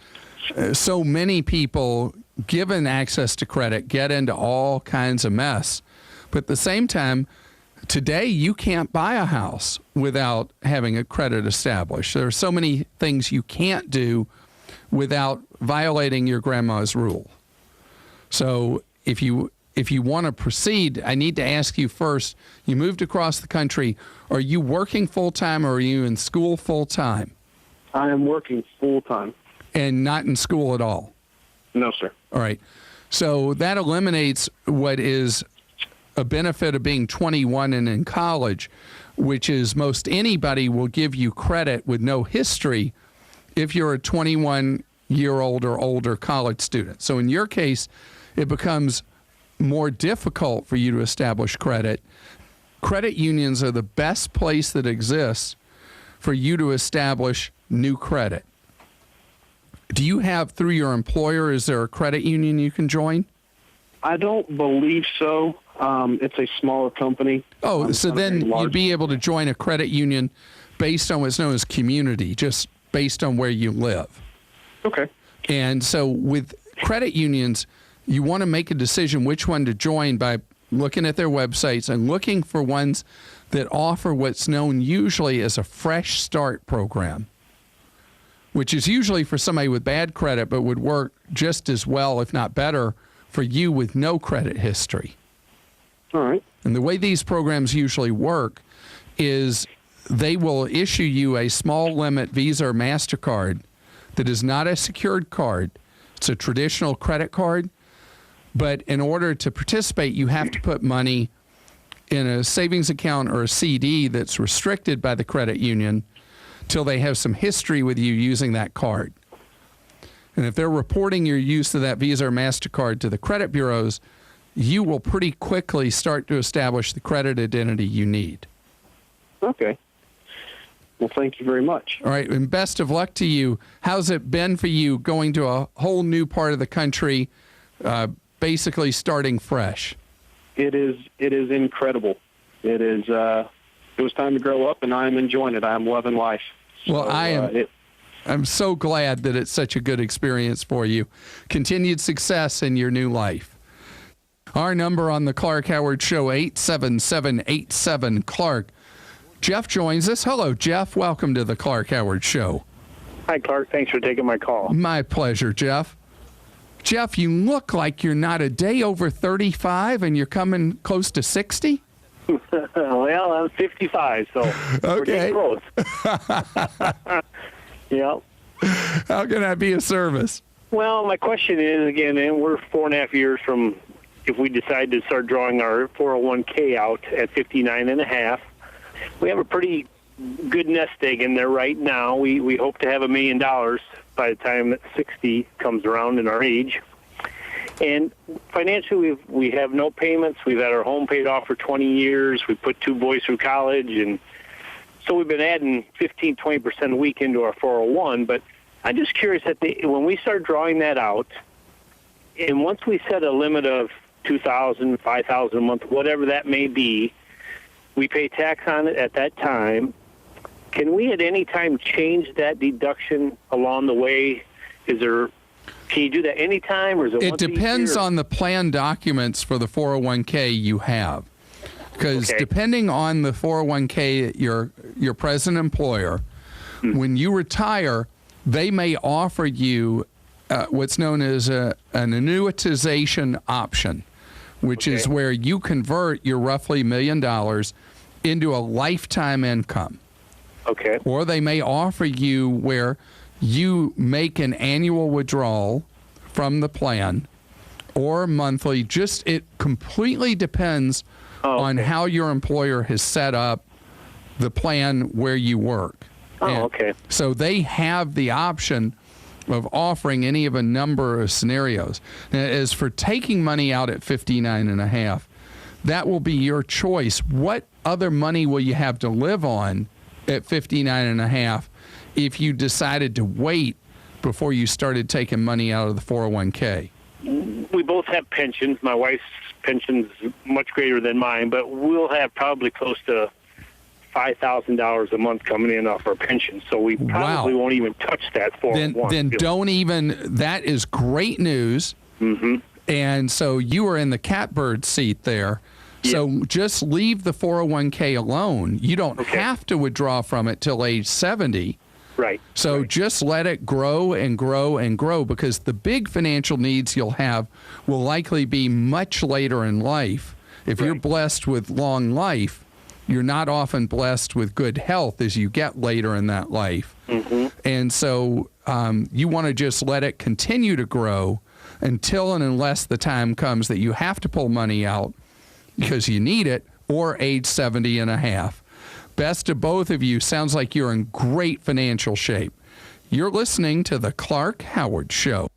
so many people, given access to credit, get into all kinds of mess. But at the same time, today you can't buy a house without having a credit established. There are so many things you can't do without violating your grandma's rule. So if you want to proceed, I need to ask you first, you moved across the country. Are you working full-time or are you in school full-time? I am working full-time. And not in school at all? No, sir. All right. So that eliminates what is a benefit of being 21 and in college, which is most anybody will give you credit with no history if you're a 21-year-old or older college student. So in your case, it becomes more difficult for you to establish credit. Credit unions are the best place that exists for you to establish new credit. Do you have, through your employer, is there a credit union you can join? I don't believe so. It's a smaller company. Oh, so then you'd be able to join a credit union based on what's known as community, just based on where you live. Okay. And so with credit unions, you want to make a decision which one to join by looking at their websites and looking for ones that offer what's known usually as a fresh start program, which is usually for somebody with bad credit but would work just as well, if not better, for you with no credit history. All right. And the way these programs usually work is they will issue you a small limit Visa or MasterCard that is not a secured card. It's a traditional credit card. But in order to participate, you have to put money in a savings account or a CD that's restricted by the credit union till they have some history with you using that card. And if they're reporting your use of that Visa or MasterCard to the credit bureaus, you will pretty quickly start to establish the credit identity you need. Okay. Well, thank you very much. All right, and best of luck to you. How's it been for you going to a whole new part of the country, basically starting fresh? It is incredible. It is. It was time to grow up, and I am enjoying it. I am loving life. Well, So, I'm so glad that it's such a good experience for you. Continued success in your new life. Our number on the Clark Howard Show, 877-87-CLARK. Jeff joins us. Hello, Jeff. Welcome to the Clark Howard Show. Hi, Clark. Thanks for taking my call. My pleasure, Jeff. Jeff, you look like you're not a day over 35 and you're coming close to 60? Well, I'm 55, so we're getting close. Yep. How can I be of service? Well, my question is, again, and we're 4.5 years from if we decide to start drawing our 401k out at 59.5. We have a pretty good nest egg in there right now. We hope to have $1 million by the time that 60 comes around in our age. And financially, we have no payments. We've had our home paid off for 20 years. We put 2 boys through college, and so we've been adding 15, 20% a week into our 401. But I'm just curious when we start drawing that out, and once we set a limit of $2,000, $5,000 a month, whatever that may be, we pay tax on it at that time. Can we at any time change that deduction along the way? Can you do that anytime, or is it once a year? It depends on the plan documents for the 401k you have. Because depending on the 401k your present employer, when you retire, they may offer you what's known as an annuitization option, which is where you convert your roughly $1 million into a lifetime income. Okay. Or they may offer you where you make an annual withdrawal from the plan or monthly. It completely depends on how your employer has set up the plan where you work. So they have the option of offering any of a number of scenarios. Now, as for taking money out at 59.5, that will be your choice. What other money will you have to live on at 59.5 if you decided to wait before you started taking money out of the 401k? We both have pensions. My wife's pension's much greater than mine, but we'll have probably close to $5,000 a month coming in off our pension. So we probably won't even touch that 401. Then don't even. That is great news. Mm-hmm. And so you are in the catbird seat there. So just leave the 401k alone. You don't have to withdraw from it till age 70. Right. So just let it grow and grow and grow, because the big financial needs you'll have will likely be much later in life. If you're blessed with long life, you're not often blessed with good health as you get later in that life. Mm-hmm. And so you want to just let it continue to grow until and unless the time comes that you have to pull money out because you need it, or age 70.5. Best of both of you. Sounds like you're in great financial shape. You're listening to The Clark Howard Show.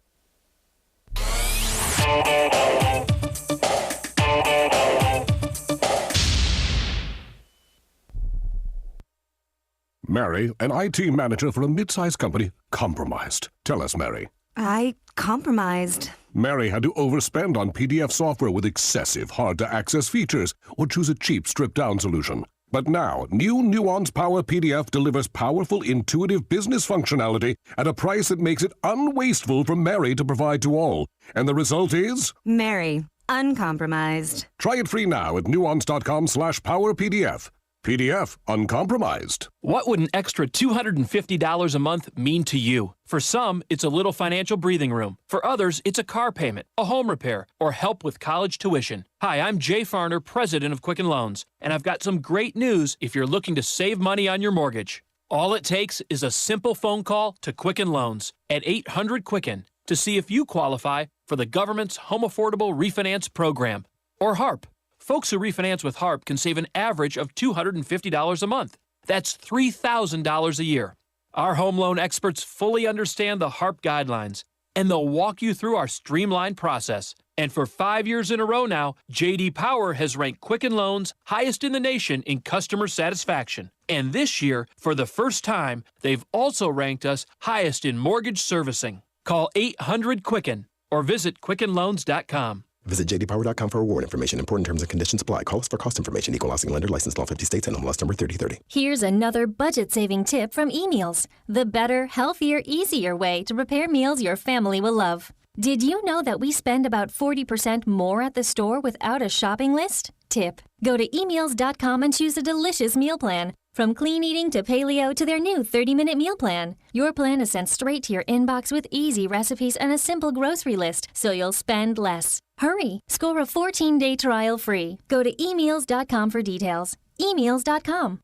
Mary, an IT manager for a mid-sized company, compromised. Tell us, Mary. I compromised. Mary had to overspend on PDF software with excessive, hard-to-access features, or choose a cheap, stripped-down solution. But now, new Nuance Power PDF delivers powerful, intuitive business functionality at a price that makes it unwasteful for Mary to provide to all. And the result is? Mary, uncompromised. Try it free now at nuance.com/powerpdf. PDF uncompromised. What would an extra $250 a month mean to you? For some, it's a little financial breathing room. For others, it's a car payment, a home repair, or help with college tuition. Hi, I'm Jay Farner, president of Quicken Loans, and I've got some great news if you're looking to save money on your mortgage. All it takes is a simple phone call to Quicken Loans at 800-QUICKEN to see if you qualify for the government's Home Affordable Refinance Program, or HARP. Folks who refinance with HARP can save an average of $250 a month. That's $3,000 a year. Our home loan experts fully understand the HARP guidelines, and they'll walk you through our streamlined process. And for 5 years in a row now, J.D. Power has ranked Quicken Loans highest in the nation in customer satisfaction. And this year, for the first time, they've also ranked us highest in mortgage servicing. Call 800-QUICKEN or visit QuickenLoans.com. Visit jdpower.com for award information. Important terms and conditions apply. Call us for cost information. Equal housing lender. Licensed in all 50 states and MLS number 3030. Here's another budget-saving tip from eMeals. The better, healthier, easier way to prepare meals your family will love. Did you know that we spend about 40% more at the store without a shopping list? Tip: go to emeals.com and choose a delicious meal plan. From clean eating to paleo to their new 30-minute meal plan. Your plan is sent straight to your inbox with easy recipes and a simple grocery list, so you'll spend less. Hurry! Score a 14-day trial free. Go to emeals.com for details. emeals.com.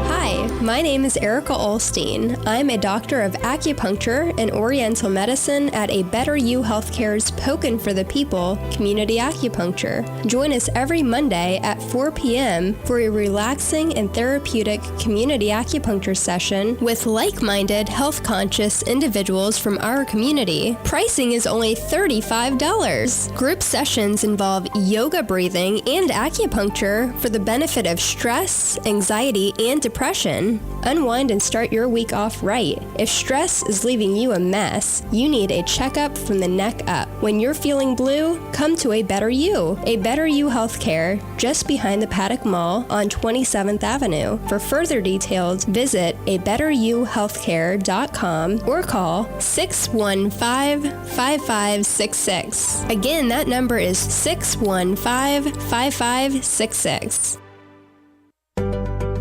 Hi, My name is Erica Olstein. I'm a doctor of acupuncture and oriental medicine at A Better You Healthcare's Pokin' for the People Community Acupuncture. Join us every Monday at 4 p.m. for a relaxing and therapeutic community acupuncture session with like-minded, health-conscious individuals from our community. Pricing is only $35. Group sessions involve yoga breathing and acupuncture for the benefit of stress, anxiety, and depression. Unwind and start your week off right. If stress is leaving you a mess, you need a checkup from the neck up. When you're feeling blue, come to A Better You. A Better You Healthcare, just behind the Paddock Mall on 27th Avenue. For further details, visit abetteryouhealthcare.com or call 615-5566. Again, that number is 615-5566.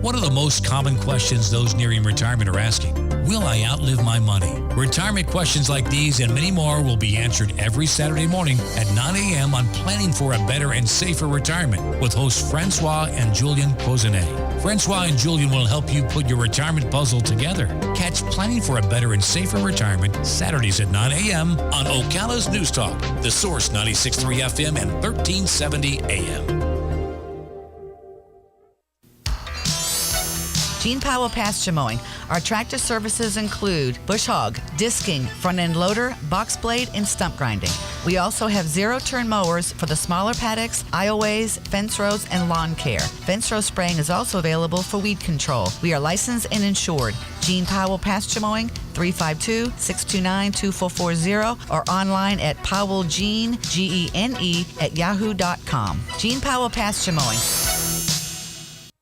What are the most common questions those nearing retirement are asking? Will I outlive my money? Retirement questions like these and many more will be answered every Saturday morning at 9 a.m. on Planning for a Better and Safer Retirement with hosts Francois and Julian Pozenet. Francois and Julian will help you put your retirement puzzle together. Catch Planning for a Better and Safer Retirement Saturdays at 9 a.m. on Ocala's News Talk, The Source 96.3 FM and 1370 AM. Gene Powell Pasture Mowing. Our tractor services include bush hog, disking, front end loader, box blade, and stump grinding. We also have zero-turn mowers for the smaller paddocks, aisleways, fence rows, and lawn care. Fence row spraying is also available for weed control. We are licensed and insured. Gene Powell Pasture Mowing, 352-629-2440, or online at powellgene, Gene, at yahoo.com. Gene Powell Pasture Mowing.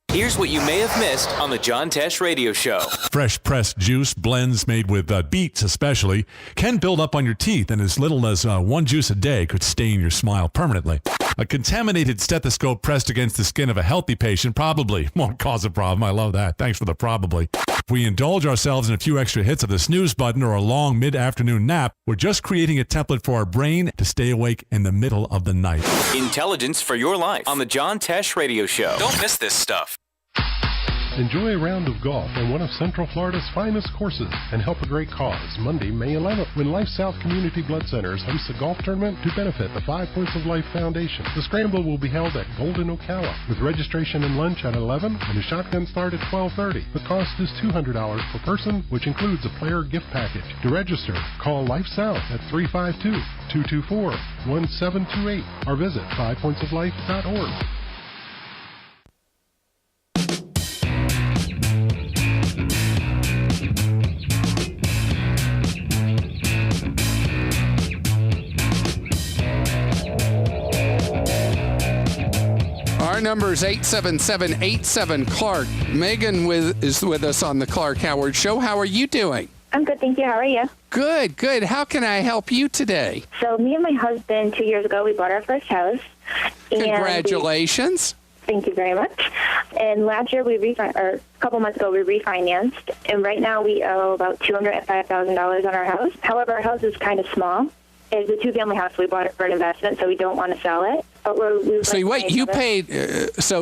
Here's what you may have missed on the John Tesh Radio Show. Fresh pressed juice blends made with beets especially can build up on your teeth, and as little as one juice a day could stain your smile permanently. A contaminated stethoscope pressed against the skin of a healthy patient probably won't cause a problem. I love that. Thanks for the probably. If we indulge ourselves in a few extra hits of the snooze button or a long mid-afternoon nap, we're just creating a template for our brain to stay awake in the middle of the night. Intelligence for your life on the John Tesh Radio Show. Don't miss this stuff. Enjoy a round of golf on one of Central Florida's finest courses and help a great cause Monday, May 11th, when Life South Community Blood Centers hosts a golf tournament to benefit the 5 Points of Life Foundation. The scramble will be held at Golden Ocala with registration and lunch at 11 and a shotgun start at 12:30. The cost is $200 per person, which includes a player gift package. To register, call Life South at 352-224-1728 or visit 5pointsoflife.org. Our number is 877-87-CLARK. Megan is with us on the Clark Howard Show. How are you doing? I'm good, thank you. How are you? Good, good. How can I help you today? So me and my husband, 2 years ago, we bought our first house. Congratulations. Thank you very much. And last year, a couple months ago, we refinanced. And right now, we owe about $205,000 on our house. However, our house is kind of small. It's a two-family house. We bought it for an investment, so we don't want to sell it. But so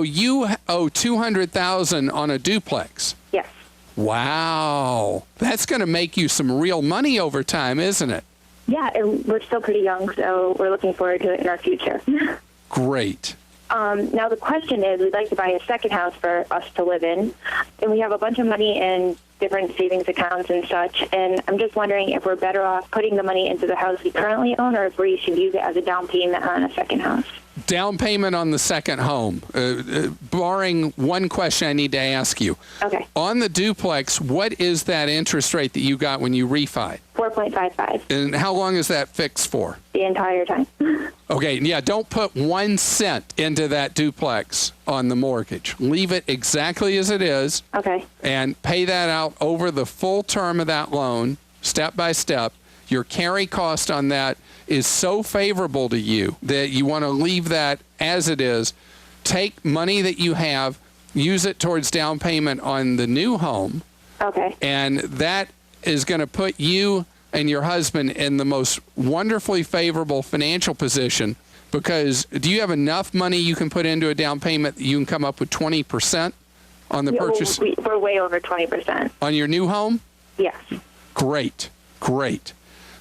you owe $200,000 on a duplex? Yes. Wow. That's going to make you some real money over time, isn't it? Yeah, and we're still pretty young, so we're looking forward to it in our future. Great. Now, the question is, we'd like to buy a second house for us to live in, and we have a bunch of money in different savings accounts and such, and I'm just wondering if we're better off putting the money into the house we currently own, or if we should use it as a down payment on a second house. Down payment on the second home. Barring one question I need to ask you. Okay. On the duplex, what is that interest rate that you got when you refied? 4.55. And how long is that fixed for? The entire time. Okay, yeah, don't put 1 cent into that duplex on the mortgage. Leave it exactly as it is. Okay. And pay that out over the full term of that loan, step by step. Your carry cost on that is so favorable to you that you want to leave that as it is. Take money that you have, use it towards down payment on the new home. Okay. And that is going to put you and your husband in the most wonderfully favorable financial position, because do you have enough money you can put into a down payment that you can come up with 20%? on the purchase? We're way over 20%. On your new home? Yes. Great.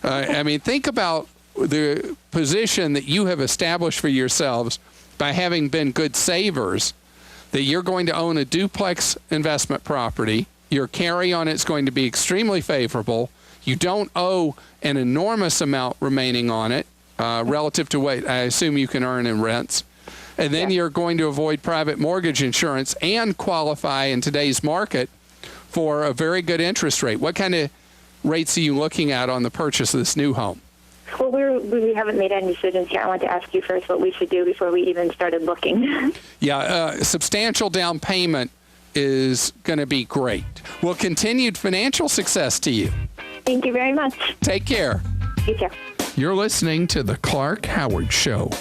I mean, think about the position that you have established for yourselves by having been good savers, that you're going to own a duplex investment property. Your carry on it's going to be extremely favorable. You don't owe an enormous amount remaining on it relative to what I assume you can earn in rents. And then you're going to avoid private mortgage insurance and qualify in today's market for a very good interest rate. What kind of rates are you looking at on the purchase of this new home? Well, we haven't made any decisions yet. I want to ask you first what we should do before we even started looking. Substantial down payment is going to be great. Well, continued financial success to you. Thank you very much. Take care. You too. You're listening to The Clark Howard Show.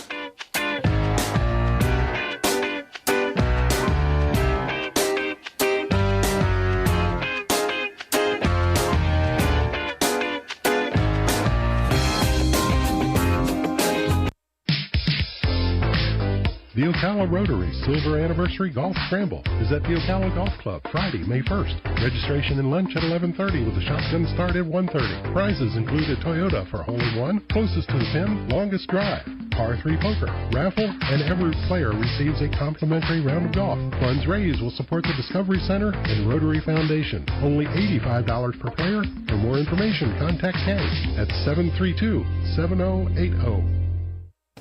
The Ocala Rotary Silver Anniversary Golf Scramble is at the Ocala Golf Club Friday, May 1st. Registration and lunch at 11:30 with a shotgun start at 1:30. Prizes include a Toyota for hole-in-one, closest to the pin, longest drive, par 3 poker, raffle, and every player receives a complimentary round of golf. Funds raised will support the Discovery Center and Rotary Foundation. Only $85 per player. For more information, contact Kenny at 732-7080.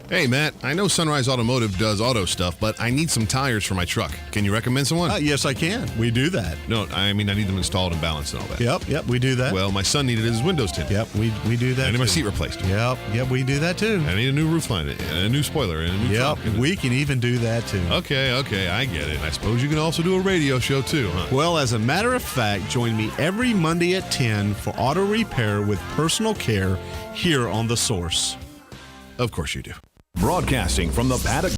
Hey, Matt, I know Sunrise Automotive does auto stuff, but I need some tires for my truck. Can you recommend someone? Yes, I can. We do that. No, I mean, I need them installed and balanced and all that. Yep, we do that. Well, my son needed his windows tinted. Yep, we do that. I need my seat replaced. Yep, we do that too. I need a new roof line, and a new spoiler, and a new trunk. We can even do that too. Okay, I get it. I suppose you can also do a radio show too, huh? Well, as a matter of fact, join me every Monday at 10 for auto repair with personal care here on The Source. Of course you do. Broadcasting from the paddock